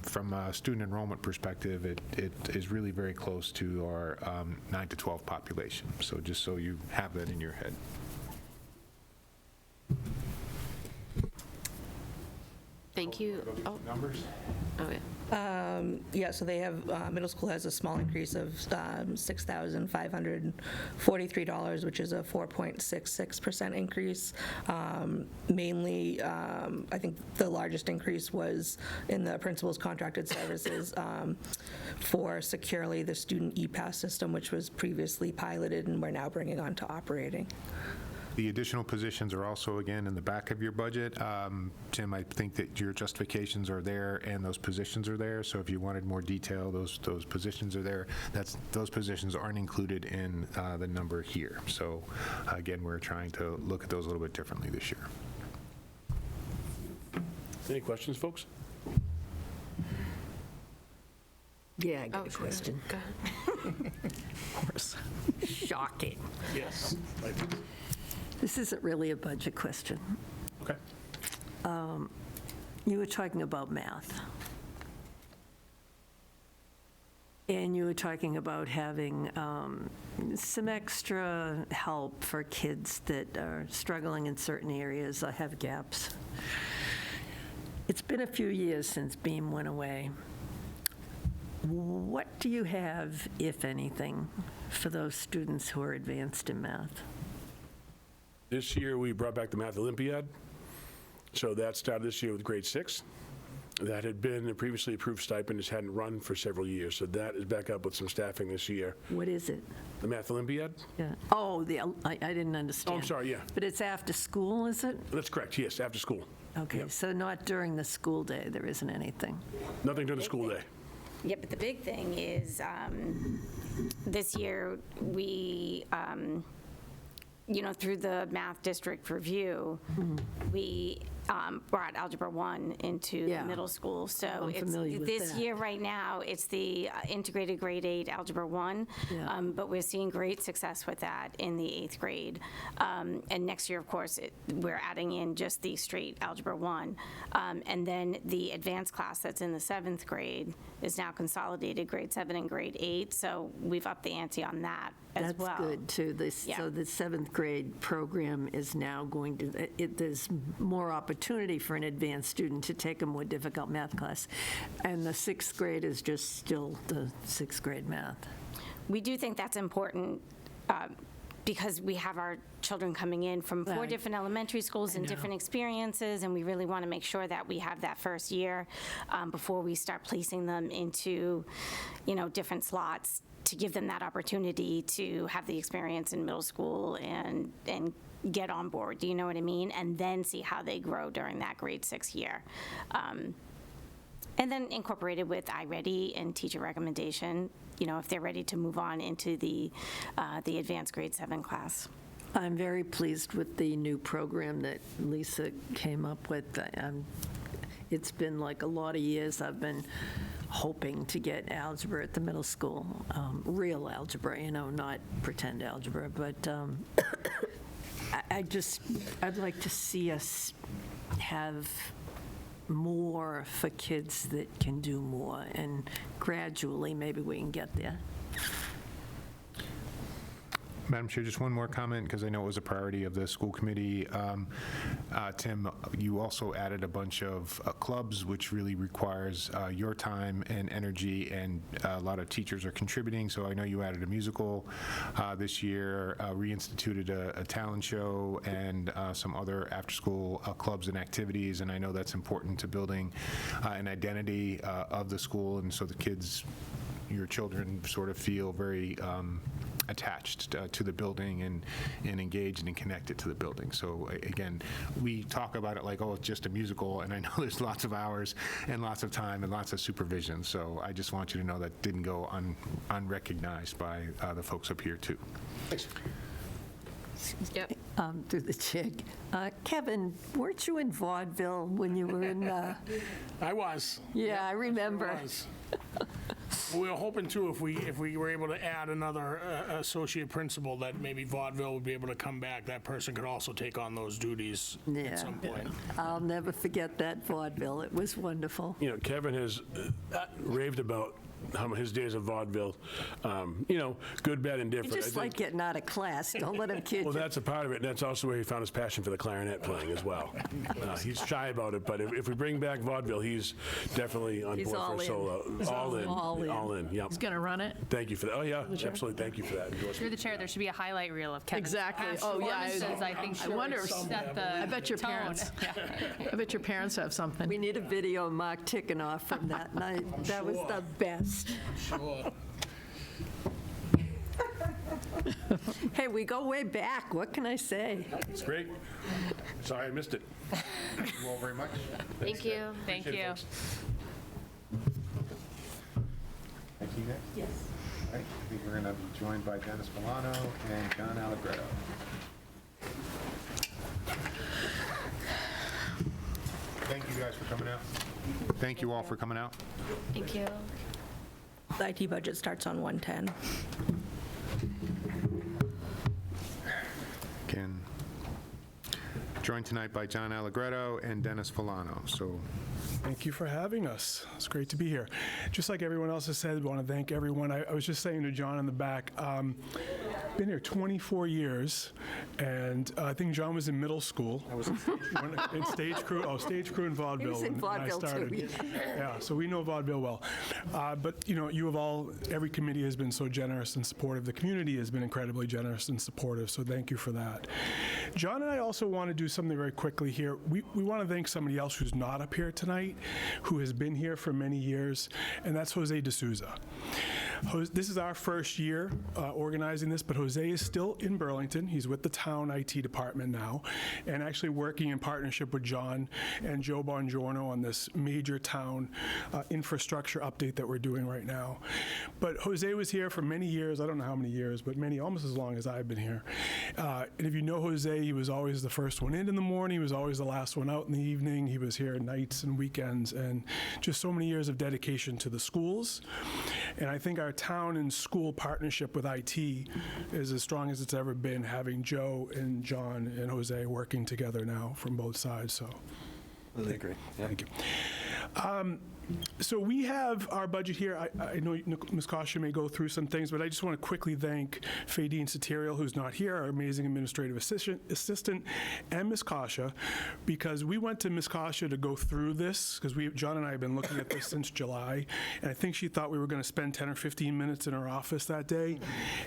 from a student enrollment perspective, it is really very close to our 9 to 12 population. each. So just so you have that in your head. Thank you. Oh, numbers? Okay. Yeah, so they have, middle school has a small increase of $6,543, which is a 4.66% increase. Mainly, I think the largest increase was in the principal's contracted services for Securely, the student e-pass system, which was previously piloted and we're now bringing on to operating. The additional positions are also, again, in the back of your budget. Tim, I think that your justifications are there and those positions are there, so if you wanted more detail, those positions are there. Those positions aren't included in the number here. So, again, we're trying to look at those a little bit differently this year. Any questions, folks? Yeah, I got a question. Go ahead. Of course. Shocking. Yes. This isn't really a budget question. Okay. You were talking about math. And you were talking about having some extra help for kids that are struggling in certain areas or have gaps. It's been a few years since BEAM went away. What do you have, if anything, for those students who are advanced in math? This year, we brought back the Math Olympiad. So that started this year with grade 6. That had been a previously approved stipend, just hadn't run for several years. So that is back up with some staffing this year. What is it? The Math Olympiad? Yeah. Oh, I didn't understand. Oh, I'm sorry, yeah. But it's after school, is it? That's correct, yes, after school. Okay, Yep. so not during the school day, there isn't anything? Nothing during the school day. Yeah, but the big thing is, this year, we, through the math district review, we brought Algebra 1 into the middle school. So I'm it's familiar with this that. year, right now, it's the integrated grade 8 Algebra 1. Yeah. But we're seeing great success with that in the 8th grade. And next year, of course, we're adding in just the straight Algebra 1. And then the advanced class that's in the 7th grade is now consolidated grade 7 and grade 8. So we've upped the ante on that as well. That's good, too. So the 7th grade program is now going to, there's more opportunity for an advanced student to take a more difficult math class. And the 6th grade is just still the 6th grade math. We do think that's important because we have our children coming in from 4 Right. different elementary schools and different experiences, and we really want to make sure that we have that first year before we start placing them into, different slots to give them that opportunity to have the experience in middle school and get on board, do you know what I mean? And then see how they grow during that grade 6 year. And then incorporated with iReady and teacher recommendation, if they're ready to move on into the advanced grade 7 class. I'm very pleased with the new program that Lisa came up with. It's been like a lot of years I've been hoping to get algebra at the middle school, real algebra, not pretend algebra, but I'd like to see us have more for kids that can do more, and gradually maybe we can get there. Madam Chair, just one more comment, because I know it was a priority of the school committee. Tim, you also added a bunch of clubs, which really requires your time and energy, and a lot of teachers are contributing. So I know you added a musical this year, reinstituted a talent show, and some other after-school clubs and activities, and I know that's important to building an identity of the school, and so the kids, your children, sort of feel very attached to the building and engaged and connected to the building. So again, we talk about it like, oh, it's just a musical, and I know there's lots of hours and lots of time and lots of supervision. So I just want you to know that didn't go unrecognized by the folks up here too. Thanks. Yep. Through the chig. Kevin, weren't you in vaudeville when you were in? I was. Yeah, I remember. I was. We were hoping too, if we were able to add another associate principal, that maybe vaudeville would be able to come back. That person could also take on those duties at some point. I'll never forget that vaudeville. It was wonderful. Kevin has raved about his days of vaudeville, good, bad, and different. You just like getting out of class. Don't let him kid Well, you. that's a part of it. That's also where he found his passion for the clarinet playing as well. He's shy about it, but if we bring back vaudeville, he's definitely on He's board all for a in. solo. He's All in. all in. Yep. He's going to run it? Thank you for that. Oh, yeah, absolutely. Thank you for that endorsement. Through the chair, there should be a highlight reel of Kevin's Exactly. past Oh, yeah, performances, I think, I should wonder if set the I bet your tone. parents. I bet your parents have something. We need a video of Mark ticking off from that night. That was the best. Sure. Hey, we go way back. What can I say? It's great. Sorry I missed it. Thank you all very much. Thank you. Thank Appreciate it, you. folks. Thank you, guys. Yes. All right, I think we're going to be joined by Dennis Milano and John Allegretto. Thank you guys for coming out. Thank you all for coming out. Thank you. The IT budget starts on 110. Again, joined tonight by John Allegretto and Dennis Milano. So Thank you for having us. It's great to be here. Just like everyone else has said, I want to thank everyone. I was just saying to John in the back, been here 24 years, and I think John was in middle school. I was in stage crew. Stage crew in vaudeville. He was in when I vaudeville, started. too. Yeah, so we know vaudeville well. But you have every committee has been so generous and supportive. The community has been incredibly generous and supportive. So thank you for that. John and I also want to do something very quickly here. We want to thank somebody else who's not up here tonight, who has been here for many years, and that's Jose D'Souza. This is our first year organizing this, but Jose is still in Burlington. He's with the town IT department now, and actually working in partnership with John and Joe Bongiorno on this major town infrastructure update that we're doing right now. But Jose was here for many years. I don't know how many years, but many, almost as long as I've been here. And if you know Jose, he was always the first one in the morning. He was always the last one out in the evening. He was here nights and weekends, and just so many years of dedication to the schools. And I think our town and school partnership with IT is as strong as it's ever been, having Joe and John and Jose working together now from both sides. So, Really great. thank you. So we have our budget here. I know Ms. Kasha may go through some things, but I just want to quickly thank Fadine Satirial, who's not here, our amazing administrative assistant, and Ms. Kasha, because we went to Ms. Kasha to go through this, because John and I have been looking at this since July, and I think she thought we were going to spend 10 or 15 minutes in her office that day.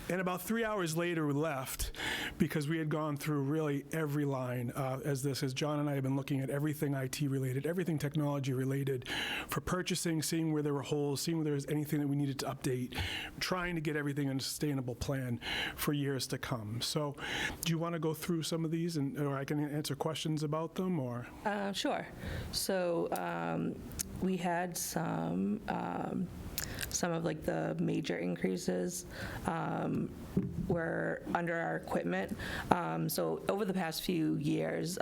And about 3 hours later, we left, because we had gone through really every line as John and I have been looking at everything IT related, everything technology related, for purchasing, seeing where there were holes, seeing where there was anything that we needed to update, trying to get everything in a sustainable plan for years to come. So do you want to go through some of these, or I can answer questions about them, or? Sure. So we had some of like the major increases were under our equipment. So over the past few years,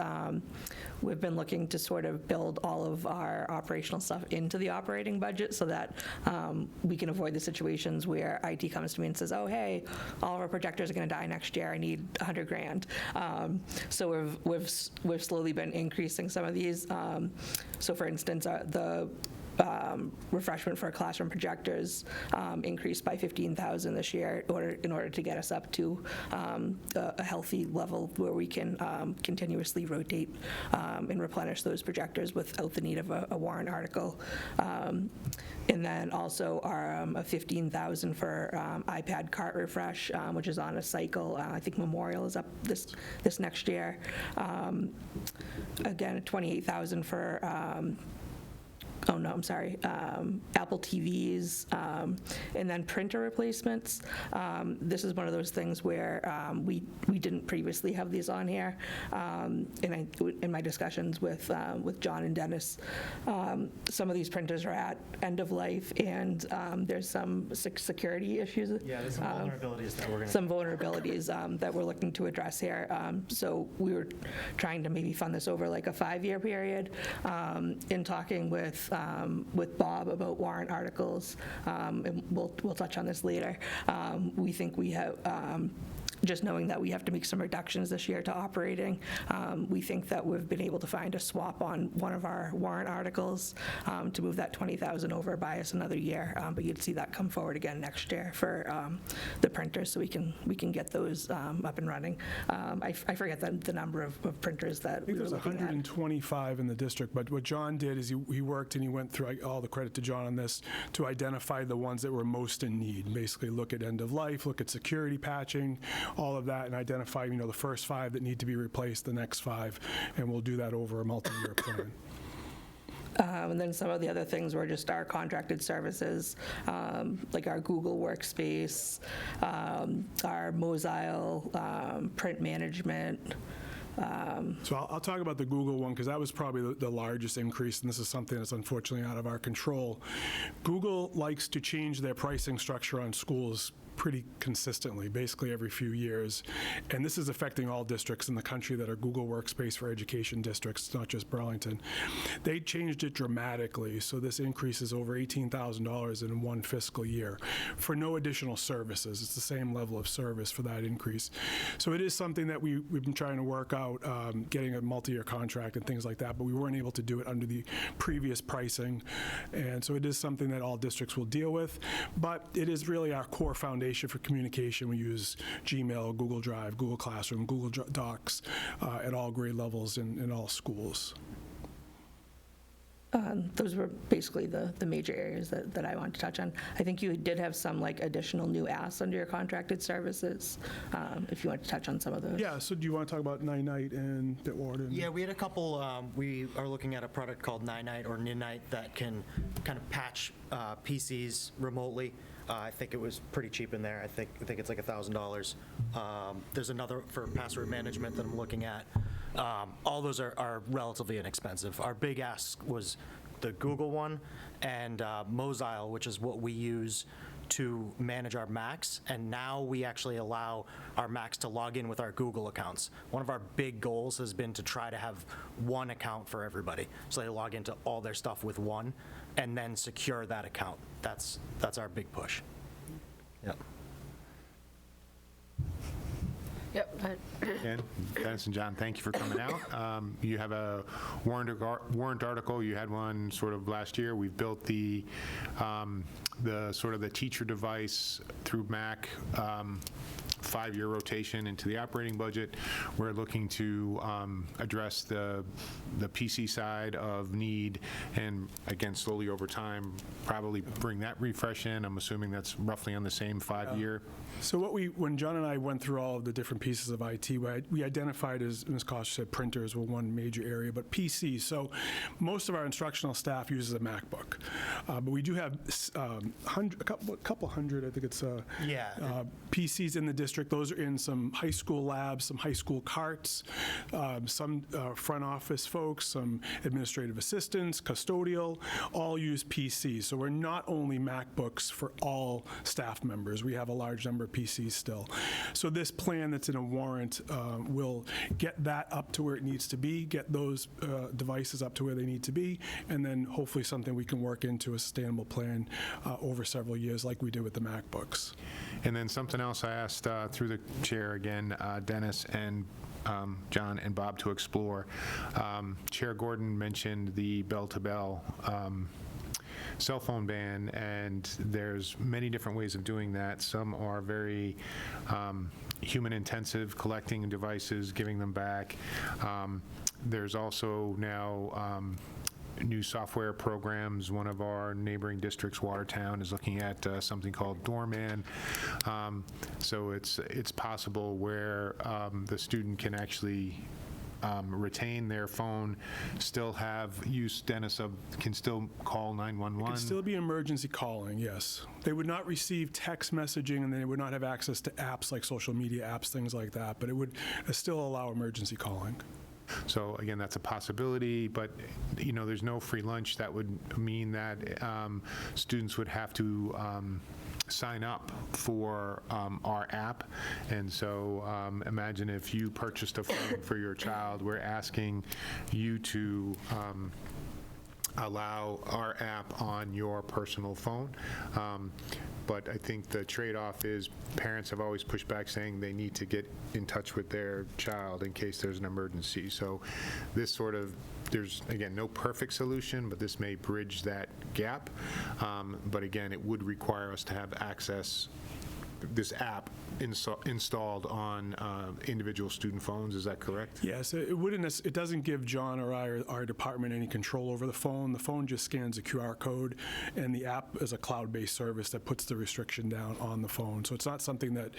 we've been looking to sort of build all of our operational stuff into the operating budget so that we can avoid the situations where IT comes to me and says, oh, hey, all of our projectors are going to die next year. I need $100,000. So we've slowly been increasing some of these. So for instance, the refreshment for classroom projectors increased by $15,000 this year in order to get us up to a healthy level where we can continuously rotate and replenish those projectors without the need of a warrant article. And then also our a $15,000 for iPad cart refresh, which is on a cycle. I think Memorial is up this next year. Again, $28,000 for Apple TVs, and then printer replacements. This is one of those things where we didn't previously have these on here. In my discussions with John and Dennis, some of these printers are at end of life, and there's some security issues. Yeah, there's some vulnerabilities that we're going to... Some vulnerabilities that we're looking to address here. So we were trying to maybe fund this over like a 5-year period. In talking with Bob about warrant articles, and we'll touch on this later. We think we have just knowing that we have to make some reductions this year to operating, we think that we've been able to find a swap on one of our warrant articles to move that 20,000 over by us another year. But you'd see that come forward again next year for the printers, so we can get those up and running. I forget the number of printers that we were There's looking at. 125 in the district, but what John did is he worked and he went through, all the credit to John on this, to identify the ones that were most in need. Basically look at end of life, look at security patching, all of that, and identify, the first 5 that need to be replaced, the next 5, and we'll do that over a multi-year plan. And then some of the other things were just our contracted services, like our Google Workspace, our Mozile print management. So I'll talk about the Google one, because that was probably the largest increase, and this is something that's unfortunately out of our control. Google likes to change their pricing structure on schools pretty consistently, basically every few years. And this is affecting all districts in the country that are Google Workspace for Education districts, not just Burlington. They changed it dramatically, so this increase is over $18,000 in one fiscal year for no additional services. It's the same level of service for that increase. So it is something that we've been trying to work out, getting a multi-year contract and things like that, but we weren't able to do it under the previous pricing. And so it is something that all districts will deal with, but it is really our core foundation for communication. We use Gmail, Google Drive, Google Classroom, Google Docs at all grade levels in all schools. Those were basically the major areas that I wanted to touch on. I think you did have some additional new asks under your contracted services, if you want to touch on some of those. Yeah, so do you want to talk about Night and Bitwarden? Yeah, we had a couple, we are looking at a product called Night or Ninite that can kind of patch PCs remotely. I think it was pretty cheap in there. I think it's like $1,000. There's another for password management that I'm looking at. All those are relatively inexpensive. Our big ask was the Google one and Mozile, which is what we use to manage our Macs, and now we actually allow our Macs to log in with our Google accounts. One of our big goals has been to try to have one account for everybody, so they log into all their stuff with one, and then secure that account. That's our big push. Yep. Yep. And Dennis and John, thank you for coming out. You have a warrant article. You had one sort of last year. We've built the sort of the teacher device through Mac 5-year rotation into the operating budget. We're looking to address the PC side of need, and again, slowly over time, probably bring that refresh in. I'm assuming that's roughly on the same 5-year. So when John and I went through all of the different pieces of IT, we identified, as Ms. Kosh said, printers were one major area, but PCs. So most of our instructional staff uses a MacBook, but we do have a couple hundred, I think it's PCs in the district. Those are in some high school labs, some high school carts, some front office folks, some administrative assistants, custodial, all use PCs. So we're not only MacBooks for all staff members. We have a large number of PCs still. So this plan that's in a warrant will get that up to where it needs to be, get those devices up to where they need to be, and then hopefully something we can work into a sustainable plan over several years like we did with the MacBooks. And then something else I asked through the chair again, Dennis and John and Bob to explore. Chair Gordon mentioned the bell-to-bell cell phone ban, and there's many different ways of doing that. Some are very human intensive, collecting devices, giving them back. There's also now new software programs. One of our neighboring districts, Watertown, is looking at something called Doorman. So it's possible where the student can actually retain their phone, still have use, Dennis, can still call 911. It can still be emergency calling, yes. They would not receive text messaging, and they would not have access to apps like social media apps, things like that, but it would still allow emergency calling. So again, that's a possibility, but there's no free lunch. That would mean that students would have to sign up for our app. And so imagine if you purchased a phone for your child, we're asking you to allow our app on your personal phone. But I think the trade-off is parents have always pushed back saying they need to get in touch with their child in case there's an emergency. So this sort of, there's, again, no perfect solution, but this may bridge that gap. But again, it would require us to have access, this app installed on individual student phones. Is that correct? Yes, it wouldn't. It doesn't give John or I or our department any control over the phone. The phone just scans a QR code, and the app is a cloud-based service that puts the restriction down on the phone. So it's not something that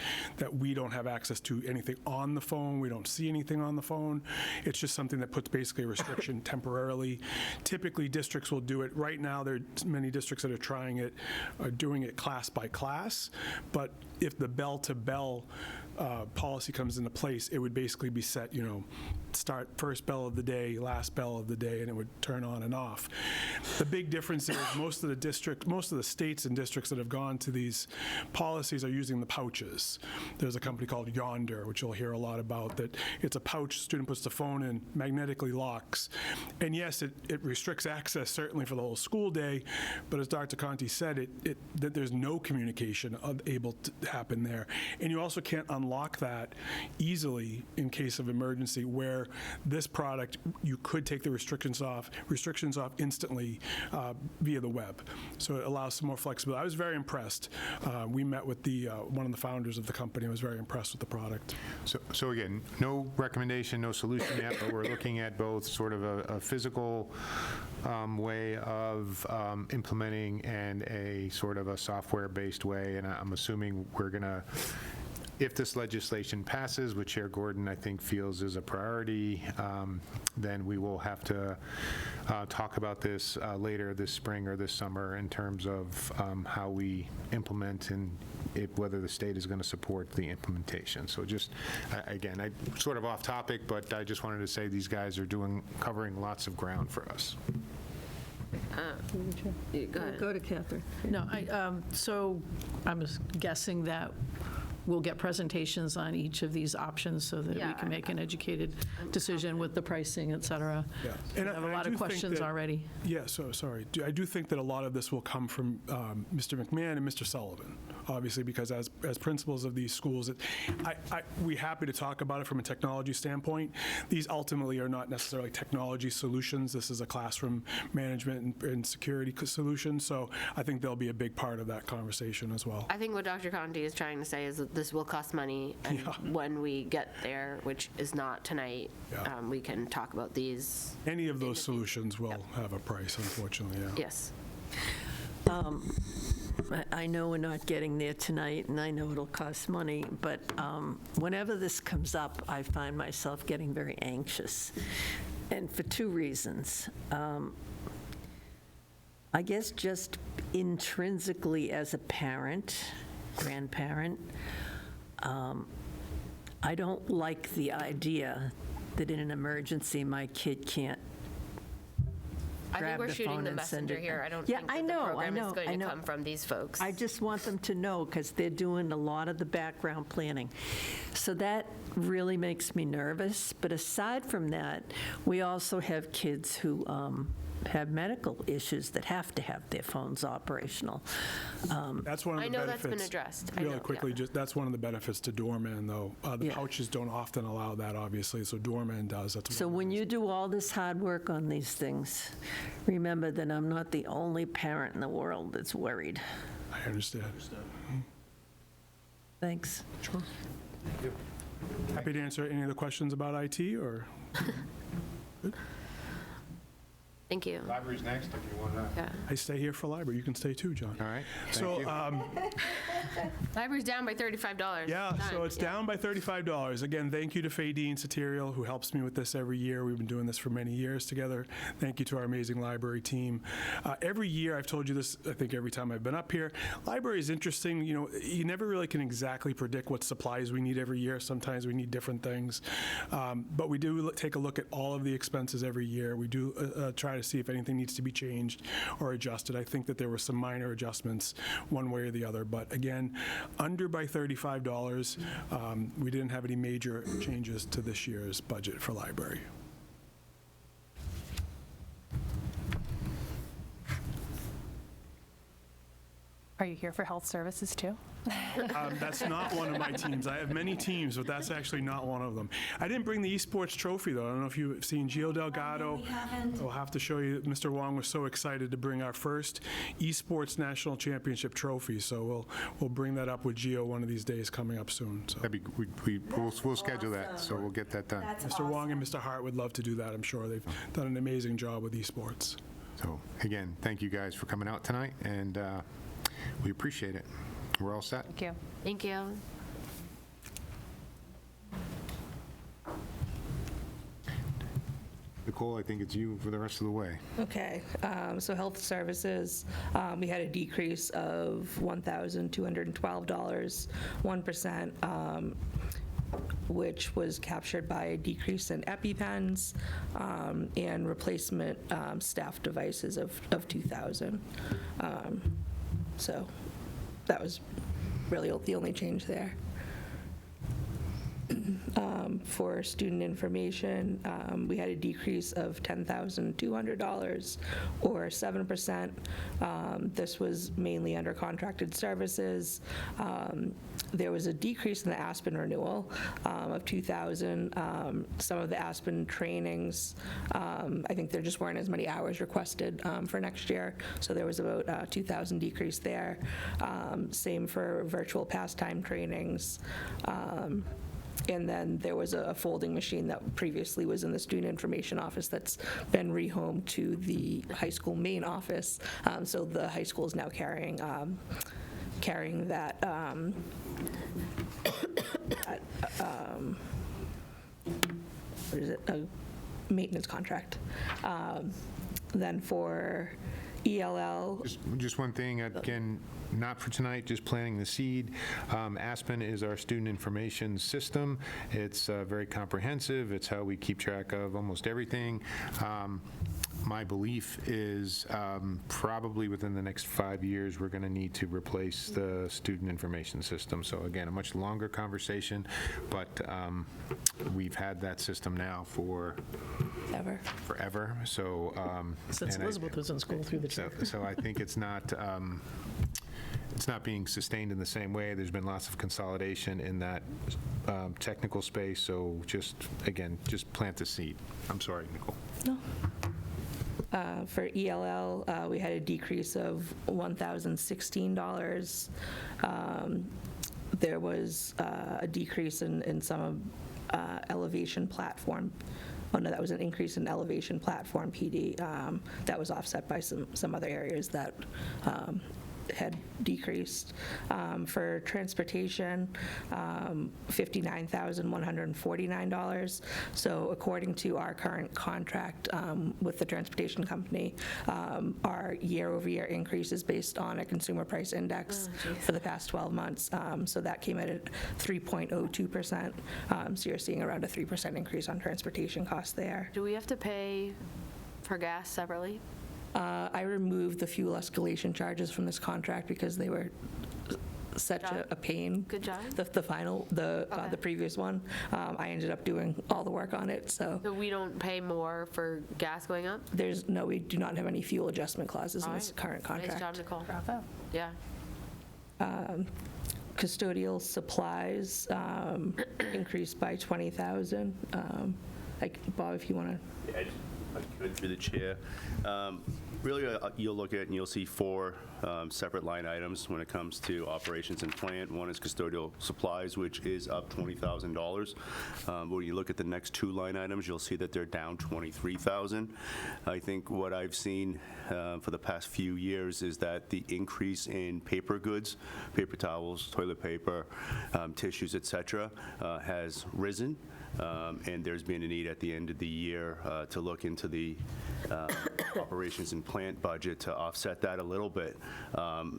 we don't have access to anything on the phone. We don't see anything on the phone. It's just something that puts basically a restriction temporarily. Typically, districts will do it. Right now, there are many districts that are trying it, are doing it class by class. But if the bell-to-bell policy comes into place, it would basically be set, start first bell of the day, last bell of the day, and it would turn on and off. The big difference is most of the states and districts that have gone to these policies are using the pouches. There's a company called Yonder, which you'll hear a lot about, that it's a pouch, student puts the phone in, magnetically locks. And yes, it restricts access certainly for the whole school day, but as Dr. Conti said, that there's no communication able to happen there. And you also can't unlock that easily in case of emergency, where this product, you could take the restrictions off instantly via the web. So it allows some more flexibility. I was very impressed. We met with one of the founders of the company. I was very impressed with the product. So again, no recommendation, no solution yet, but we're looking at both sort of a physical way of implementing and a sort of a software-based way. And I'm assuming we're going to, if this legislation passes, which Chair Gordon, I think, feels is a priority, then we will have to talk about this later this spring or this summer in terms of how we implement and whether the state is going to support the implementation. So just, again, I sort of off topic, but I just wanted to say these guys are covering lots of ground for us. Go ahead. Go to Catherine. No, so I'm just guessing that we'll get presentations on each of these options so that we can make an educated decision with the pricing, et cetera. Yeah. And I have a lot of questions already. Yeah, so sorry. I do think that a lot of this will come from Mr. McMahon and Mr. Sullivan, obviously, because as principals of these schools, we're happy to talk about it from a technology standpoint. These ultimately are not necessarily technology solutions. This is a classroom management and security solution, so I think they'll be a big part of that conversation as well. I think what Dr. Conti is trying to say is that this will cost money, and when we get there, which is not tonight, we can talk about these. Any of those solutions will have a price, unfortunately, Yes. I know we're not getting there tonight, and I know it'll cost money, but whenever this comes up, I find myself getting very anxious, and for two reasons. I guess just intrinsically as a parent, grandparent, I don't like the idea that in an emergency my kid can't I think grab we're the shooting phone the and send messenger it. here. I don't Yeah, think I that the know, program I know, is going I to know. come from these folks. I just want them to know because they're doing a lot of the background planning. So that really makes me nervous. But aside from that, we also have kids who have medical issues that have to have their phones operational. That's one of the benefits. I know that's been addressed. Really quickly, that's one of the benefits to doorman, though. The pouches don't often allow that, obviously, so doorman does. That's So when you do all this hard work on these things, remember that I'm not the only parent in the world that's worried. I understand. Thanks. Sure. Happy to answer any of the questions about IT, or? Good. Thank you. Library's next, if you want to. I stay here for library. You can stay too, John. All right. So, Library's down by $35. yeah, so it's down by $35. Again, thank you to Fadine Satirial, who helps me with this every year. We've been doing this for many years together. Thank you to our amazing library team. Every year, I've told you this, I think every time I've been up here, library is interesting. You never really can exactly predict what supplies we need every year. Sometimes we need different things. But we do take a look at all of the expenses every year. We do try to see if anything needs to be changed or adjusted. I think that there were some minor adjustments one way or the other, but again, under by $35. We didn't have any major changes to this year's budget for library. you here for health services too? That's not one of my teams. I have many teams, but that's actually not one of them. I didn't bring the esports trophy, though. I don't know if you've seen Gio Delgado. We haven't. I'll have to show you. Mr. Wong was so excited to bring our first esports national championship trophy, so we'll bring that up with Gio one of these days coming up soon. So. We'll schedule that, so we'll get that done. That's Mr. Wong and Mr. Hart would love to do that, I'm sure. They've done an amazing job with esports. So, again, thank you guys for coming out tonight, and we appreciate it. We're all set. Thank you. Thank you. Nicole, I think it's you for the rest of the way. Okay, so health services, we had a decrease of $1,212, 1%, which was captured by a decrease in EpiPens and replacement staff devices of 2,000. So that was really the only change there. For student information, we had a decrease of $10,200 or 7%. This was mainly under contracted services. There was a decrease in the Aspen renewal of $2,000. Some of the Aspen trainings, I think there just weren't as many hours requested for next year, so there was about a $2,000 decrease there. Same for virtual pastime trainings. And then there was a folding machine that previously was in the student information office that's been rehomed to the high school main office. So the high school is now carrying that what is it? A maintenance contract. Then for ELL. Just one thing, again, not for tonight, just planting the seed. Aspen is our student information system. It's very comprehensive. It's how we keep track of almost everything. My belief is probably within the next 5 years, we're going to need to replace the student information system. So again, a much longer conversation, but we've had that system now for forever. So Since Elizabeth was in school through the so I think it's not being sustained in the same way. There's been lots of consolidation in that technical space. So just plant the seed. I'm sorry, Nicole. No. For ELL, we had a decrease of $1,016. There was a decrease in some elevation platform. Oh, no, that was an increase in elevation platform PD. That was offset by some other areas that had decreased. For transportation, $59,149. So according to our current contract with the transportation company, our year-over-year increase is based on a consumer price index for the past 12 months. So that came in at 3.02%. So you're seeing around a 3% increase on transportation costs there. Do we have to pay for gas separately? I removed the fuel escalation charges from this contract because they were such a pain. Good job. The previous one, I ended up doing all the work on it, so. So we don't pay more for gas going up? We do not have any fuel adjustment clauses in this current contract. Nice job, Nicole. Bravo. Yeah. Custodial supplies increased by $20,000. Bob, if you want to. Through the chair. Really, you'll look at and you'll see four separate line items when it comes to operations and plant. One is custodial supplies, which is up $20,000. When you look at the next two line items, you'll see that they're down $23,000. I think what I've seen for the past few years is that the increase in paper goods, paper towels, toilet paper, tissues, et cetera, has risen. And there's been a need at the end of the year to look into the operations and plant budget to offset that a little bit.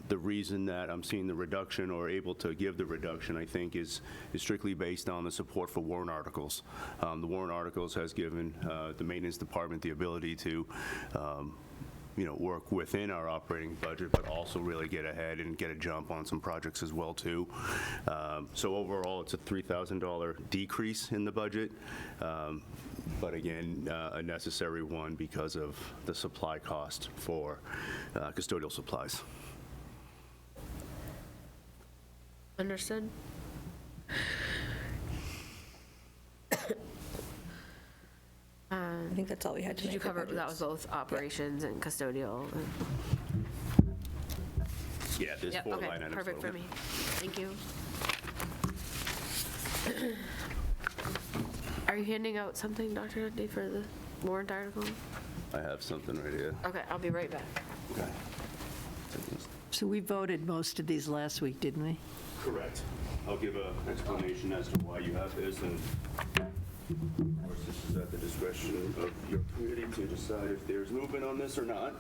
The reason that I'm seeing the reduction or able to give the reduction, I think, is strictly based on the support for warrant articles. The warrant articles has given the maintenance department the ability to work within our operating budget, but also really get ahead and get a jump on some projects as well, too. So overall, it's a $3,000 decrease in the budget, but again, a necessary one because of the supply cost for custodial supplies. Understood. I think that's all we had Did tonight. you for cover, that was budgets. both operations and custodial? Yeah, there's Yep, 4 okay, line items. perfect for total. me. Thank you. Are you handing out something, Dr. Dundee, for the warrant article? I have something right here. Okay, I'll be right back. Okay. So we voted most of these last week, didn't we? Correct. I'll give an explanation as to why you have this, and of course, this is at the discretion of your committee to decide if there's movement on this or not.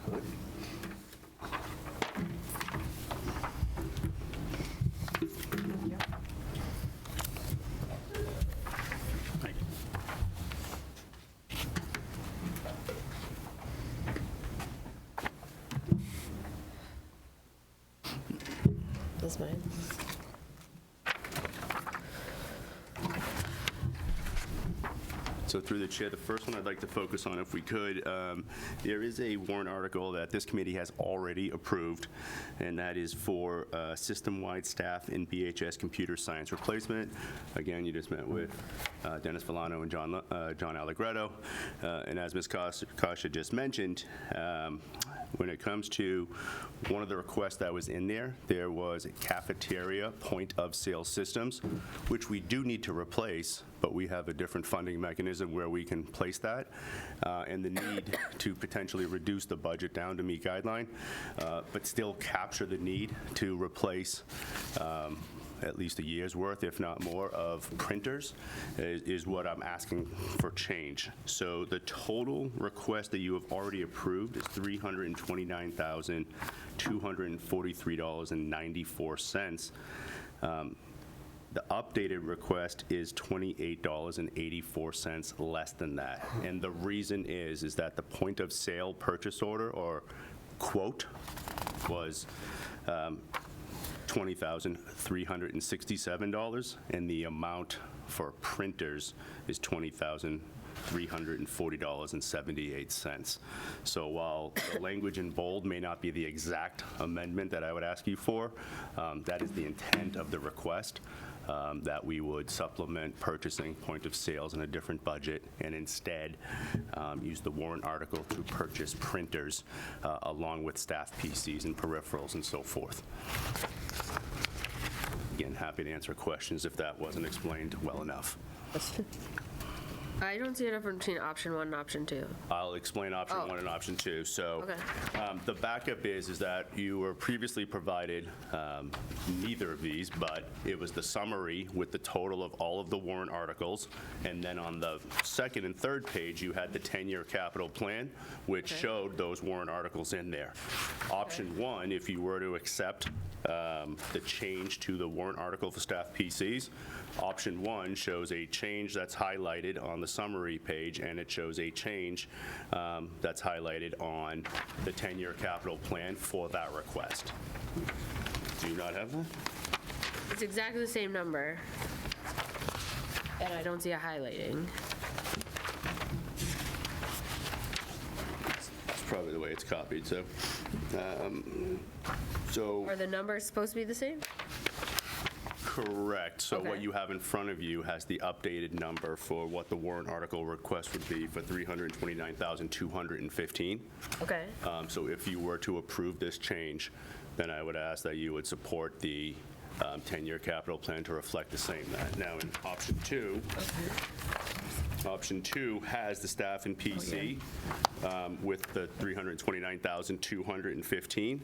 That's mine. So through the chair, the first one I'd like to focus on, if we could, there is a warrant article that this committee has already approved, and that is for system-wide staff in BHS computer science replacement. Again, you just met with Dennis Villano and John Allegretto. And as Ms. Kasha just mentioned, when it comes to one of the requests that was in there, there was cafeteria point of sale systems, which we do need to replace, but we have a different funding mechanism where we can place that, and the need to potentially reduce the budget down to meet guideline, but still capture the need to replace at least a year's worth, if not more, of printers is what I'm asking for change. So the total request that you have already approved is $329,243.94. The updated request is $28.84 less than that. And the reason is that the point of sale purchase order or quote was $20,367, and the amount for printers is $20,340.78. So while the language in bold may not be the exact amendment that I would ask you for, that is the intent of the request, that we would supplement purchasing point of sales in a different budget and instead use the warrant article to purchase printers along with staff PCs and peripherals and so forth. Again, happy to answer questions if that wasn't explained well enough. I don't see a difference between option 1 and option 2. I'll explain option 1 and option 2. So Okay. the backup is that you were previously provided neither of these, but it was the summary with the total of all of the warrant articles. And then on the second and third page, you had the 10-year capital plan, which showed those warrant articles in there. Option 1, if you were to accept the change to the warrant article for staff PCs, option 1 shows a change that's highlighted on the summary page, and it shows a change that's highlighted on the 10-year capital plan for that request. Do you not have that? It's exactly the same number, and I don't see a highlighting. That's probably the way it's copied, so. Are the numbers supposed to be the same? Correct. So what Okay. you have in front of you has the updated number for what the warrant article request would be for $329,215. Okay. So if you were to approve this change, then I would ask that you would support the 10-year capital plan to reflect the same. Now, in option 2, option 2 has the staff and PC with the $329,215.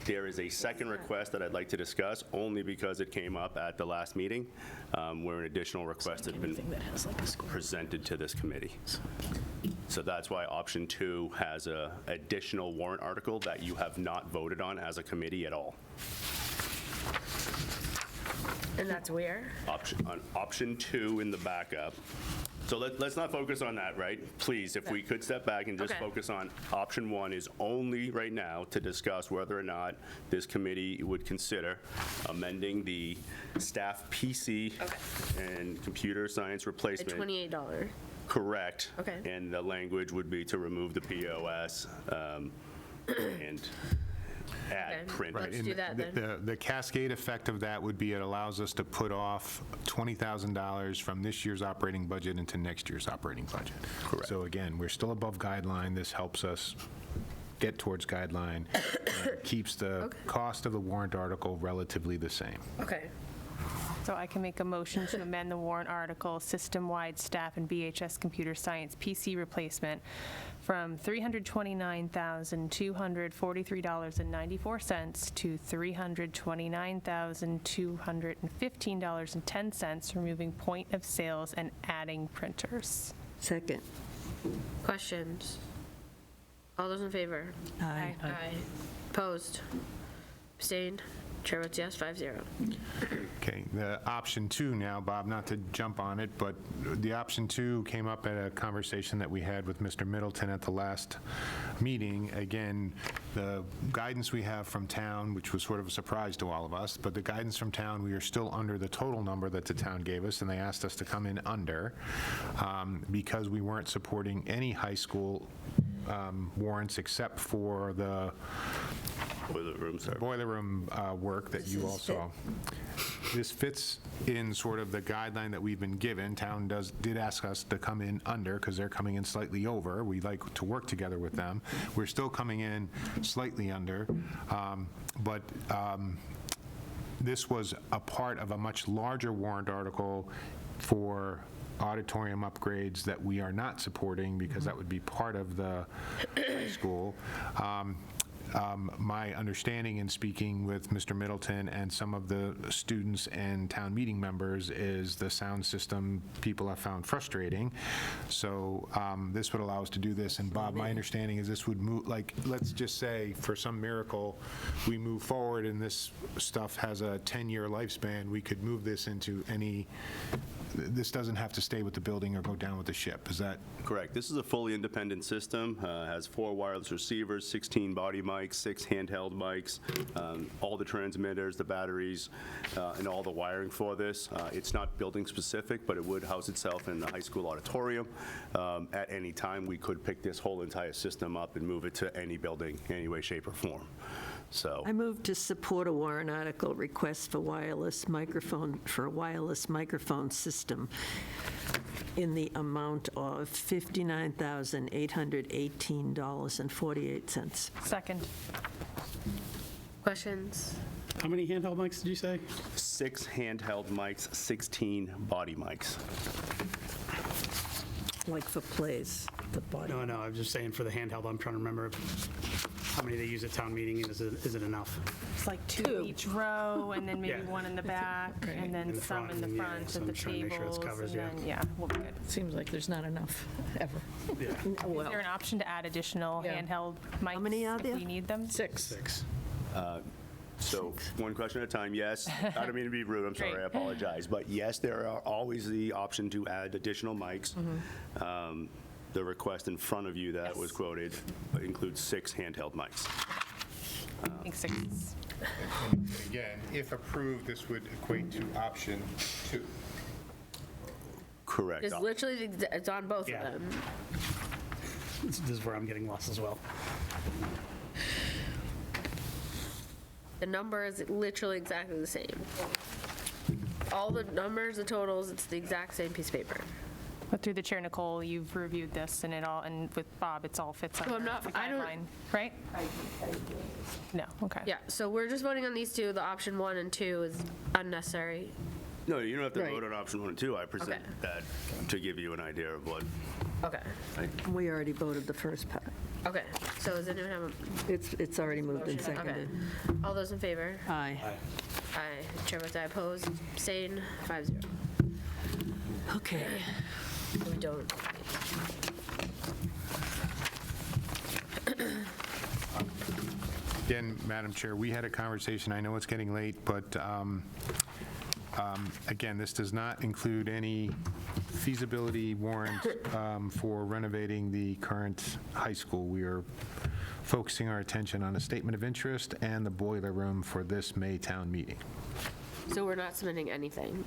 There is a second request that I'd like to discuss, only because it came up at the last meeting, where an additional request had been presented to this committee. So that's why option 2 has an additional warrant article that you have not voted on as a committee at all. And that's where? On option 2 in the backup. So let's not focus on that, right? Please, if we could step back and just Okay. focus on option 1 is only right now to discuss whether or not this committee would consider amending the staff PC and computer science At replacement. $28. Correct. Okay. And the language would be to remove the POS and add print. Let's do that then. The cascade effect of that would be it allows us to put off $20,000 from this year's operating budget into next year's operating budget. Correct. So again, we're still above guideline. This helps us get towards guideline, and keeps the cost of the warrant article relatively the same. Okay. So I can make a motion to amend the warrant article, system-wide staff and BHS computer science PC replacement from $329,243.94 to $329,215.10, removing point of sales and adding printers. Second. Questions? All those in favor? Aye. Aye. Opposed? Abstained? Chair votes yes, 5-0. Okay, the option 2 now, Bob, not to jump on it, but the option 2 came up at a conversation that we had with Mr. Middleton at the last meeting. Again, the guidance we have from town, which was sort of a surprise to all of us, but the guidance from town, we are still under the total number that the town gave us, and they asked us to come in under because we weren't supporting any high school warrants except for the boiler room work that you all saw. This fits in sort of the guideline that we've been given. Town did ask us to come in under because they're coming in slightly over. We like to work together with them. We're still coming in slightly under, but this was a part of a much larger warrant article for auditorium upgrades that we are not supporting because that would be part of the high school. My understanding in speaking with Mr. Middleton and some of the students and town meeting members is the sound system people have found frustrating. So this would allow us to do this. And Bob, my understanding is this would move, like, let's just say for some miracle, we move forward and this stuff has a 10-year lifespan, we could move this into any, this doesn't have to stay with the building or go down with the ship. Is that? Correct. This is a fully independent system. Has 4 wireless receivers, 16 body mics, 6 handheld mics, all the transmitters, the batteries, and all the wiring for this. It's not building specific, but it would house itself in the high school auditorium. At any time, we could pick this whole entire system up and move it to any building, any way, shape, or form. So I move to support a warrant article request for a wireless microphone system in the amount of $59,818.48. Second. Questions? How many handheld mics did you say? 6 handheld mics, 16 body mics. Like for plays, the body. No, I'm just saying for the handheld, I'm trying to remember how many they use at town meeting, and is it enough? It's like 2 each row, and then maybe 1 in the back, and then In the some in the front, front so of the I'm trying to make sure it's tables. covers, And then, we'll be good. Seems like there's not enough, ever. Is there an option to add additional handheld mics? How many are there? If we need them? 6. So one question at a time, yes. I don't mean to be rude, I'm sorry, I apologize. But yes, there are always the option to add additional mics. The request in front of you that was quoted includes 6 handheld mics. I think 6. Again, if approved, this would equate to option 2. Correct. It's literally, it's on both of them. This is where I'm getting lost as well. The number is literally exactly the same. All the numbers, the totals, it's the exact same piece of paper. But through the chair, Nicole, you've reviewed this and and with Bob, it's all fits under the guideline, right? No, okay. Yeah, so we're just voting on these 2. The option 1 and 2 is unnecessary. No, you don't have to Right. vote on option 1 and 2. I present Okay. that to give you an idea of what. Okay. We already voted the first part. Okay, so does anyone have a? It's already moved and Okay. seconded. All those in favor? Aye. Aye. Chair votes aye. Opposed? Abstained? 5-0. Okay. We don't. Again, Madam Chair, we had a conversation, I know it's getting late, but again, this does not include any feasibility warrant for renovating the current high school. We are focusing our attention on a statement of interest and the boiler room for this May town meeting. So we're not submitting anything?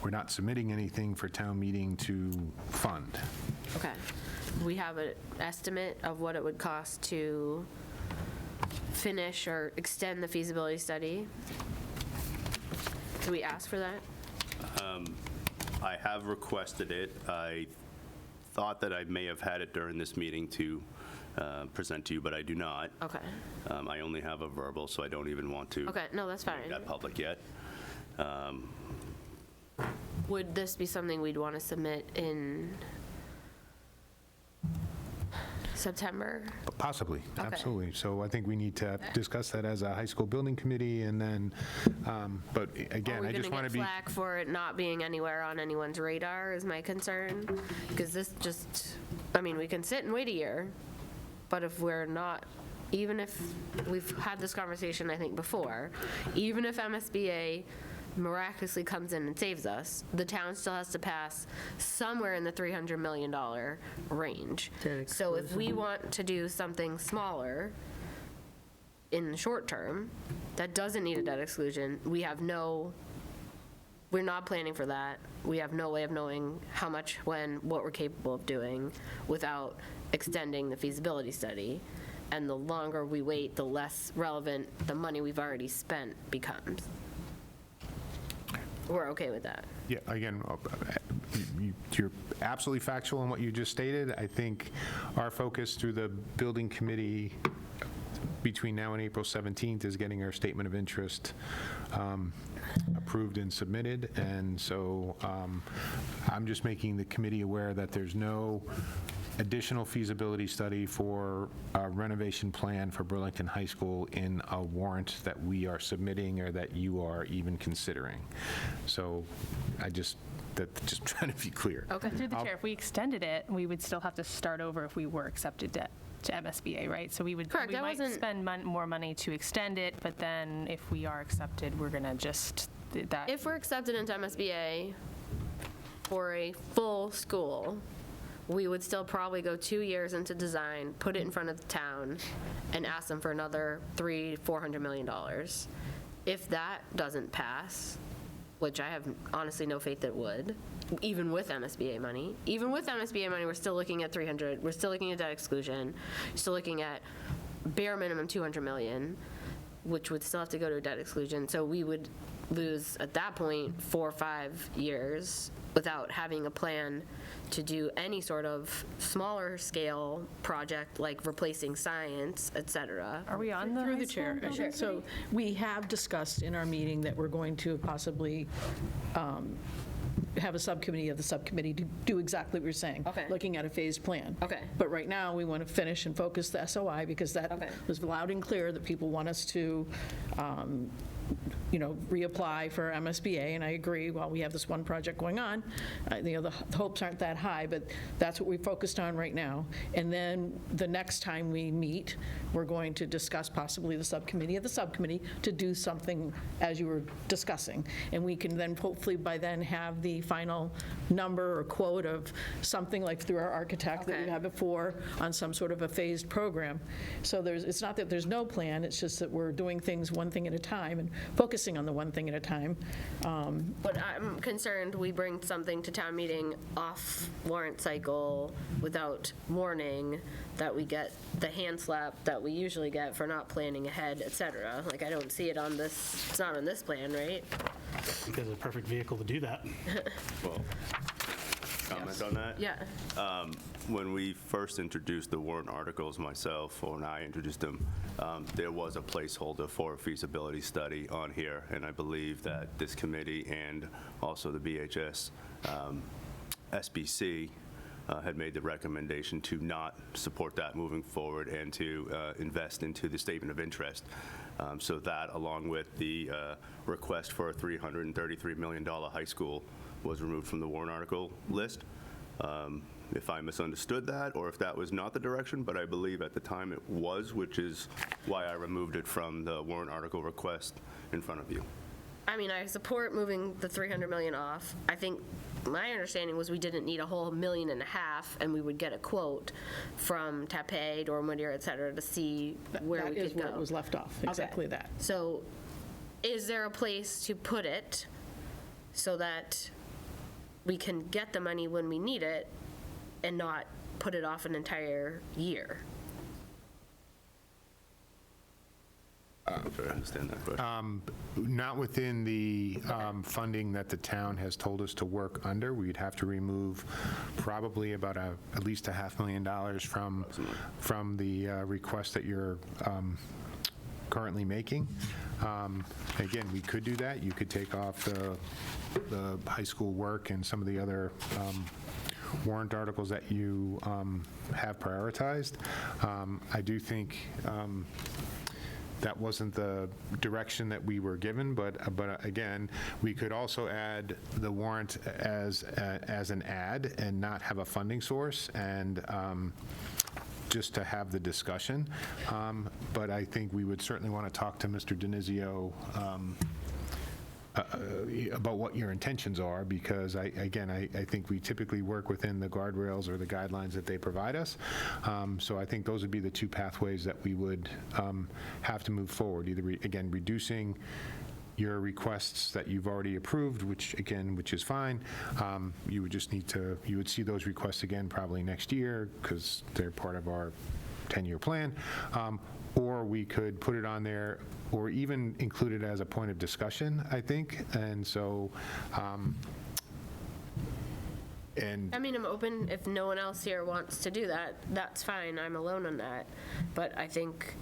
We're not submitting anything for town meeting to fund. Okay. We have an estimate of what it would cost to finish or extend the feasibility study? Do we ask for that? I have requested it. I thought that I may have had it during this meeting to present to you, but I do not. Okay. I only have a verbal, so I don't even want to Okay, no, that's make fine. that public yet. Would this be something we'd want to submit in September? Possibly, Okay. absolutely. So I think we need to discuss that as a high school building committee, and then, but again, I just want to be. Are we going to get flack for it not being anywhere on anyone's radar is my concern? Because this just, I mean, we can sit and wait a year, but if we're not, even if, we've had this conversation, I think, before, even if MSBA miraculously comes in and saves us, the town still has to pass somewhere in the $300 million range. So if we want to do something smaller in the short term, that doesn't need a debt exclusion, we're not planning for that. We have no way of knowing how much, when, what we're capable of doing without extending the feasibility study. And the longer we wait, the less relevant the money we've already spent becomes. We're okay with that. Yeah, again, you're absolutely factual in what you just stated. I think our focus through the building committee between now and April 17th is getting our statement of interest approved and submitted. And so I'm just making the committee aware that there's no additional feasibility study for a renovation plan for Burlington High School in a warrant that we are submitting or that you are even considering. So just trying to be clear. Okay. Through the chair, if we extended it, we would still have to start over if we were accepted to MSBA, right? So we might spend more money to extend it, but then if we are accepted, we're going to just, that. If we're accepted into MSBA for a full school, we would still probably go 2 years into design, put it in front of the town, and ask them for another $400 million. If that doesn't pass, which I have honestly no faith it would, even with MSBA money, we're still looking at 300, we're still looking at debt exclusion, still looking at bare minimum 200 million, which would still have to go to a debt exclusion. So we would lose, at that point, 4 or 5 years without having a plan to do any sort of smaller scale project like replacing science, et cetera. Are we on the Through high the school chair. building So committee? we have discussed in our meeting that we're going to possibly have a subcommittee of the subcommittee to do exactly what you're saying. Okay. Looking at a phased plan. Okay. But right now, we want to finish and focus the SOI because that was loud and clear that people want us to reapply for MSBA, and I agree, while we have this one project going on, the hopes aren't that high, but that's what we focused on right now. And then the next time we meet, we're going to discuss possibly the subcommittee of the subcommittee to do something as you were discussing. And we can then hopefully by then have the final number or quote of something like through our architect that we had before on some sort of a phased program. So it's not that there's no plan, it's just that we're doing things one thing at a time and focusing on the one thing at a time. But I'm concerned we bring something to town meeting off warrant cycle without warning, that we get the hand slap that we usually get for not planning ahead, et cetera. Like, I don't see it on this, it's not on this plan, right? Because it's a perfect vehicle to do that. Well, comment on that? Yeah. When we first introduced the warrant articles, myself, or when I introduced them, there was a placeholder for a feasibility study on here, and I believe that this committee and also the BHS SBC had made the recommendation to not support that moving forward and to invest into the statement of interest. So that, along with the request for a $333 million high school, was removed from the warrant article list. If I misunderstood that, or if that was not the direction, but I believe at the time it was, which is why I removed it from the warrant article request in front of you. I mean, I support moving the 300 million off. I think my understanding was we didn't need a whole $1.5 million, and we would get a quote from Taipei, Durham Whittier, et cetera, to see where we could go. That is where it was left off, exactly that. So is there a place to put it so that we can get the money when we need it and not put it off an entire year? not sure I understand that question. Not within the funding that the town has told us to work under. We'd have to remove probably about at least $500,000 from the request that you're currently making. Again, we could do that. You could take off the high school work and some of the other warrant articles that you have prioritized. I do think that wasn't the direction that we were given, but again, we could also add the warrant as an add and not have a funding source, and just to have the discussion. But I think we would certainly want to talk to Mr. Denizio about what your intentions are, because I think we typically work within the guardrails or the guidelines that they provide us. So I think those would be the two pathways that we would have to move forward, either, again, reducing your requests that you've already approved, which is fine. You would just need to, you would see those requests again probably next year, because they're part of our 10-year plan. Or we could put it on there, or even include it as a point of discussion, I think. And so, I mean, I'm open, if no one else here wants to do that, that's fine, I'm alone on that. But I think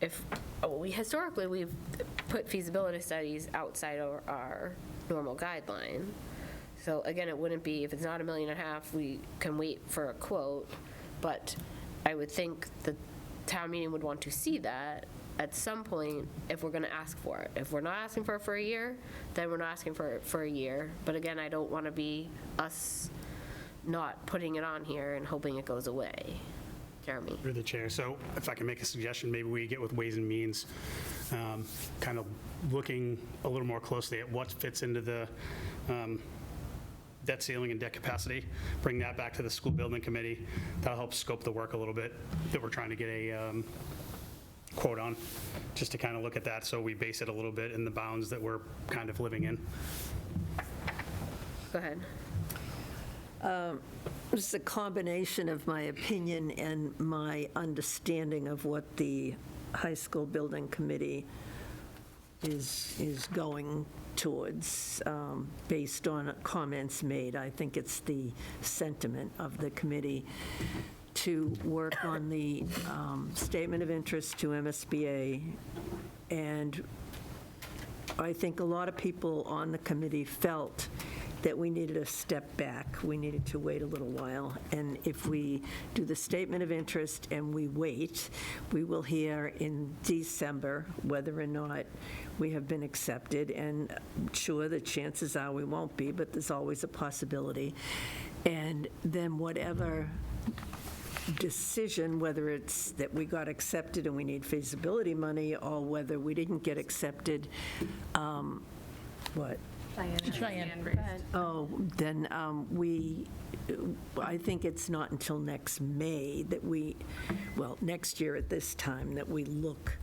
historically, we've put feasibility studies outside of our normal guideline. So again, it wouldn't be, if it's not $1.5 million, we can wait for a quote. But I would think the town meeting would want to see that at some point if we're going to ask for it. If we're not asking for it for a year, then we're not asking for it for a year. But again, I don't want to be us not putting it on here and hoping it goes away. Jeremy. Through the chair. So if I can make a suggestion, maybe we get with Ways and Means, kind of looking a little more closely at what fits into the debt ceiling and debt capacity, bring that back to the school building committee. That'll help scope the work a little bit that we're trying to get a quote on, just to kind of look at that so we base it a little bit in the bounds that we're kind of living in. Go ahead. This is a combination of my opinion and my understanding of what the high school building committee is going towards, based on comments made. I think it's the sentiment of the committee to work on the statement of interest to MSBA, and I think a lot of people on the committee felt that we needed a step back. We needed to wait a little while. And if we do the statement of interest and we wait, we will hear in December whether or not we have been accepted. And sure, the chances are we won't be, but there's always a possibility. And then whatever decision, whether it's that we got accepted and we need feasibility money, or whether we didn't get accepted, what? Cheyenne. Oh, then I think it's not until next May that next year at this time, that we look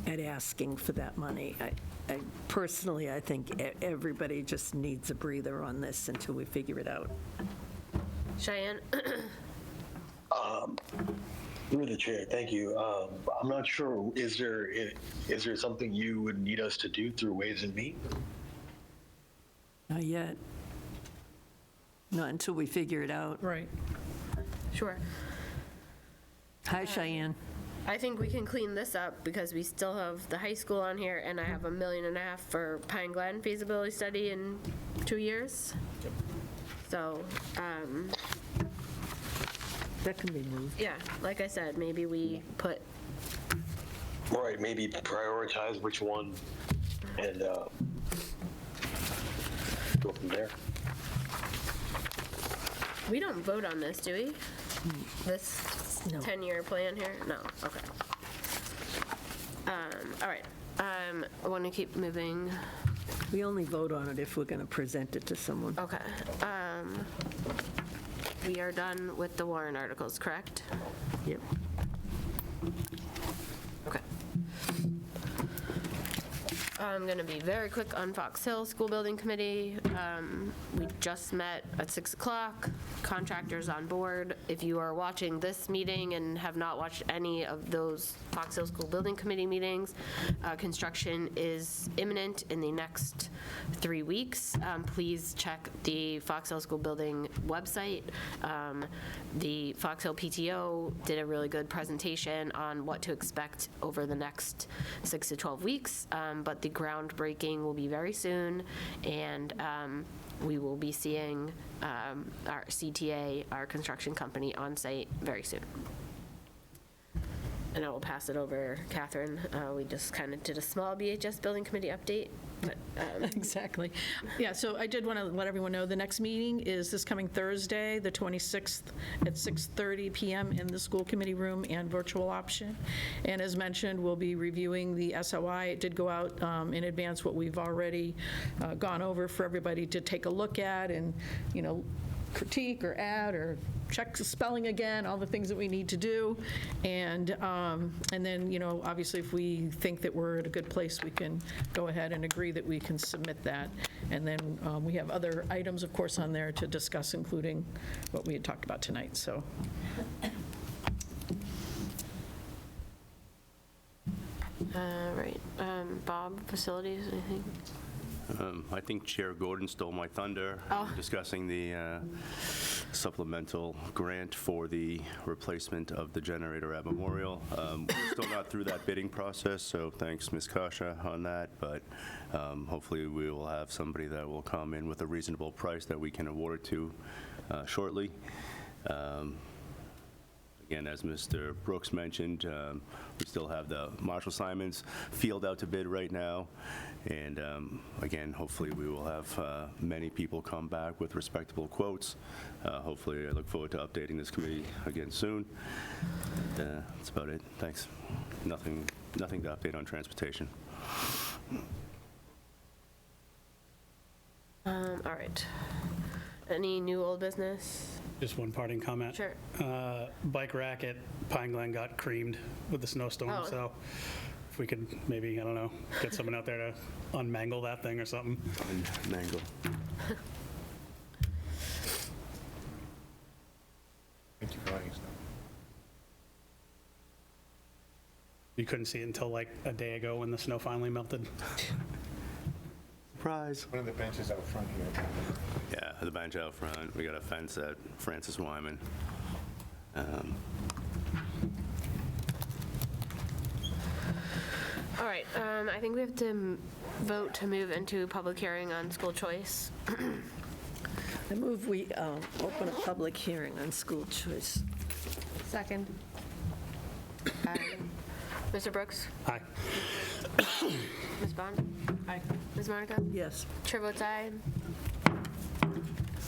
at asking for that money. Personally, I think everybody just needs a breather on this until we figure it out. Cheyenne? Through the chair, thank you. I'm not sure, is there something you would need us to do through Ways and Means? Not yet. Not until we figure it out. Right. Sure. Hi, Cheyenne. I think we can clean this up because we still have the high school on here, and I have $1.5 million for Pine Glen feasibility study in 2 years. So, that can be moved. Yeah, like I said, maybe we put. Right, maybe prioritize which one and go from there. We don't vote on this, do we? This 10-year plan here? No, okay. All right, I want to keep moving. We only vote on it if we're going to present it to someone. Okay. We are done with the warrant articles, correct? Yep. Okay. I'm going to be very quick on Fox Hill School Building Committee. We just met at 6 o'clock. Contractors on board. If you are watching this meeting and have not watched any of those Fox Hill School Building Committee meetings, construction is imminent in the next 3 weeks. Please check the Fox Hill School Building website. The Fox Hill PTO did a really good presentation on what to expect over the next 6 to 12 weeks, but the groundbreaking will be very soon, and we will be seeing our CTA, our construction company, on site very soon. And I will pass it over, Catherine. We just kind of did a small BHS Building Committee update. But, Exactly. Yeah, so I did want to let everyone know the next meeting is this coming Thursday, the 26th, at 6:30 PM in the school committee room and virtual option. And as mentioned, we'll be reviewing the SOI. It did go out in advance, what we've already gone over for everybody to take a look at and, critique or add or check the spelling again, all the things that we need to do. And then, obviously, if we think that we're at a good place, we can go ahead and agree that we can submit that. And then we have other items, of course, on there to discuss, including what we had talked about tonight, so. Right. Bob, facilities, anything? I think Chair Gordon stole my thunder discussing the supplemental grant for the replacement of the generator at Memorial. We're still not through that bidding process, so thanks, Ms. Kasha, on that, but hopefully we will have somebody that will come in with a reasonable price that we can award it to shortly. Again, as Mr. Brooks mentioned, we still have the Marshall Simons field out to bid right now. And again, hopefully we will have many people come back with respectable quotes. Hopefully, I look forward to updating this committee again soon. That's about it. Thanks. Nothing to update on transportation. All right. Any new old business? Just one parting comment. Sure. Bike rack at Pine Glen got creamed with the snowstorm, so if we could maybe, I don't know, get someone out there to unmangle that thing or something. Unmangle. Thank you for letting us know. You couldn't see it until like a day ago when the snow finally melted. Surprise. One of the benches out front here. Yeah, the bench out front. We got a fence at Francis Wyman. All right. I think we have to vote to move into public hearing on school choice. I move we open a public hearing on school choice. Second. Mr. Brooks? Aye. Ms. Bond? Aye. Ms. Monica? Yes. Chair votes aye.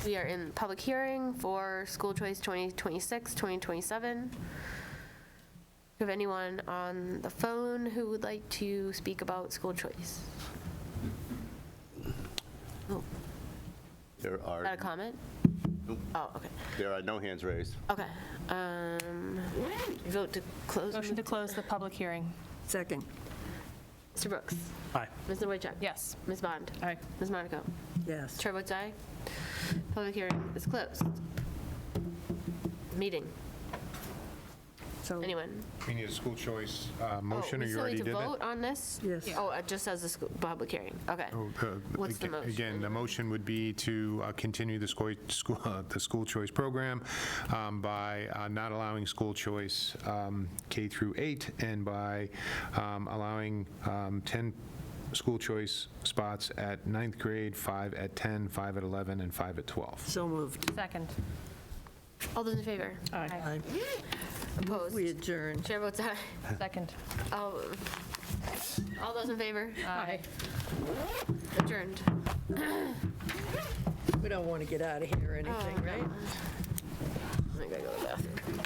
We are in public hearing for school choice 2026, 2027. Do you have anyone on the phone who would like to speak about school choice? Oh, There is are that a comment? Nope. Oh, okay. There are no hands raised. Okay. Vote to close. Motion to close the public hearing. Second. Mr. Brooks? Aye. Ms. Novichok? Yes. Ms. Bond? Aye. Ms. Monaco? Yes. Chair votes aye. Public hearing is closed. Meeting. So Anyone? We need a school choice motion, or you already did We that? still need to vote on this? Yes. Oh, it just says the public hearing. Okay. What's the motion? Again, the motion would be to continue the school choice program by not allowing school choice K through 8, and by allowing 10 school choice spots at 9th grade, 5 at 10, 5 at 11, and 5 at 12. So moved. Second. All those in favor? Aye. Opposed? We adjourn. Chair votes aye. Second. All those in favor? Aye. Adjourned. We don't want to get out of here or anything, right? I gotta go to the bathroom.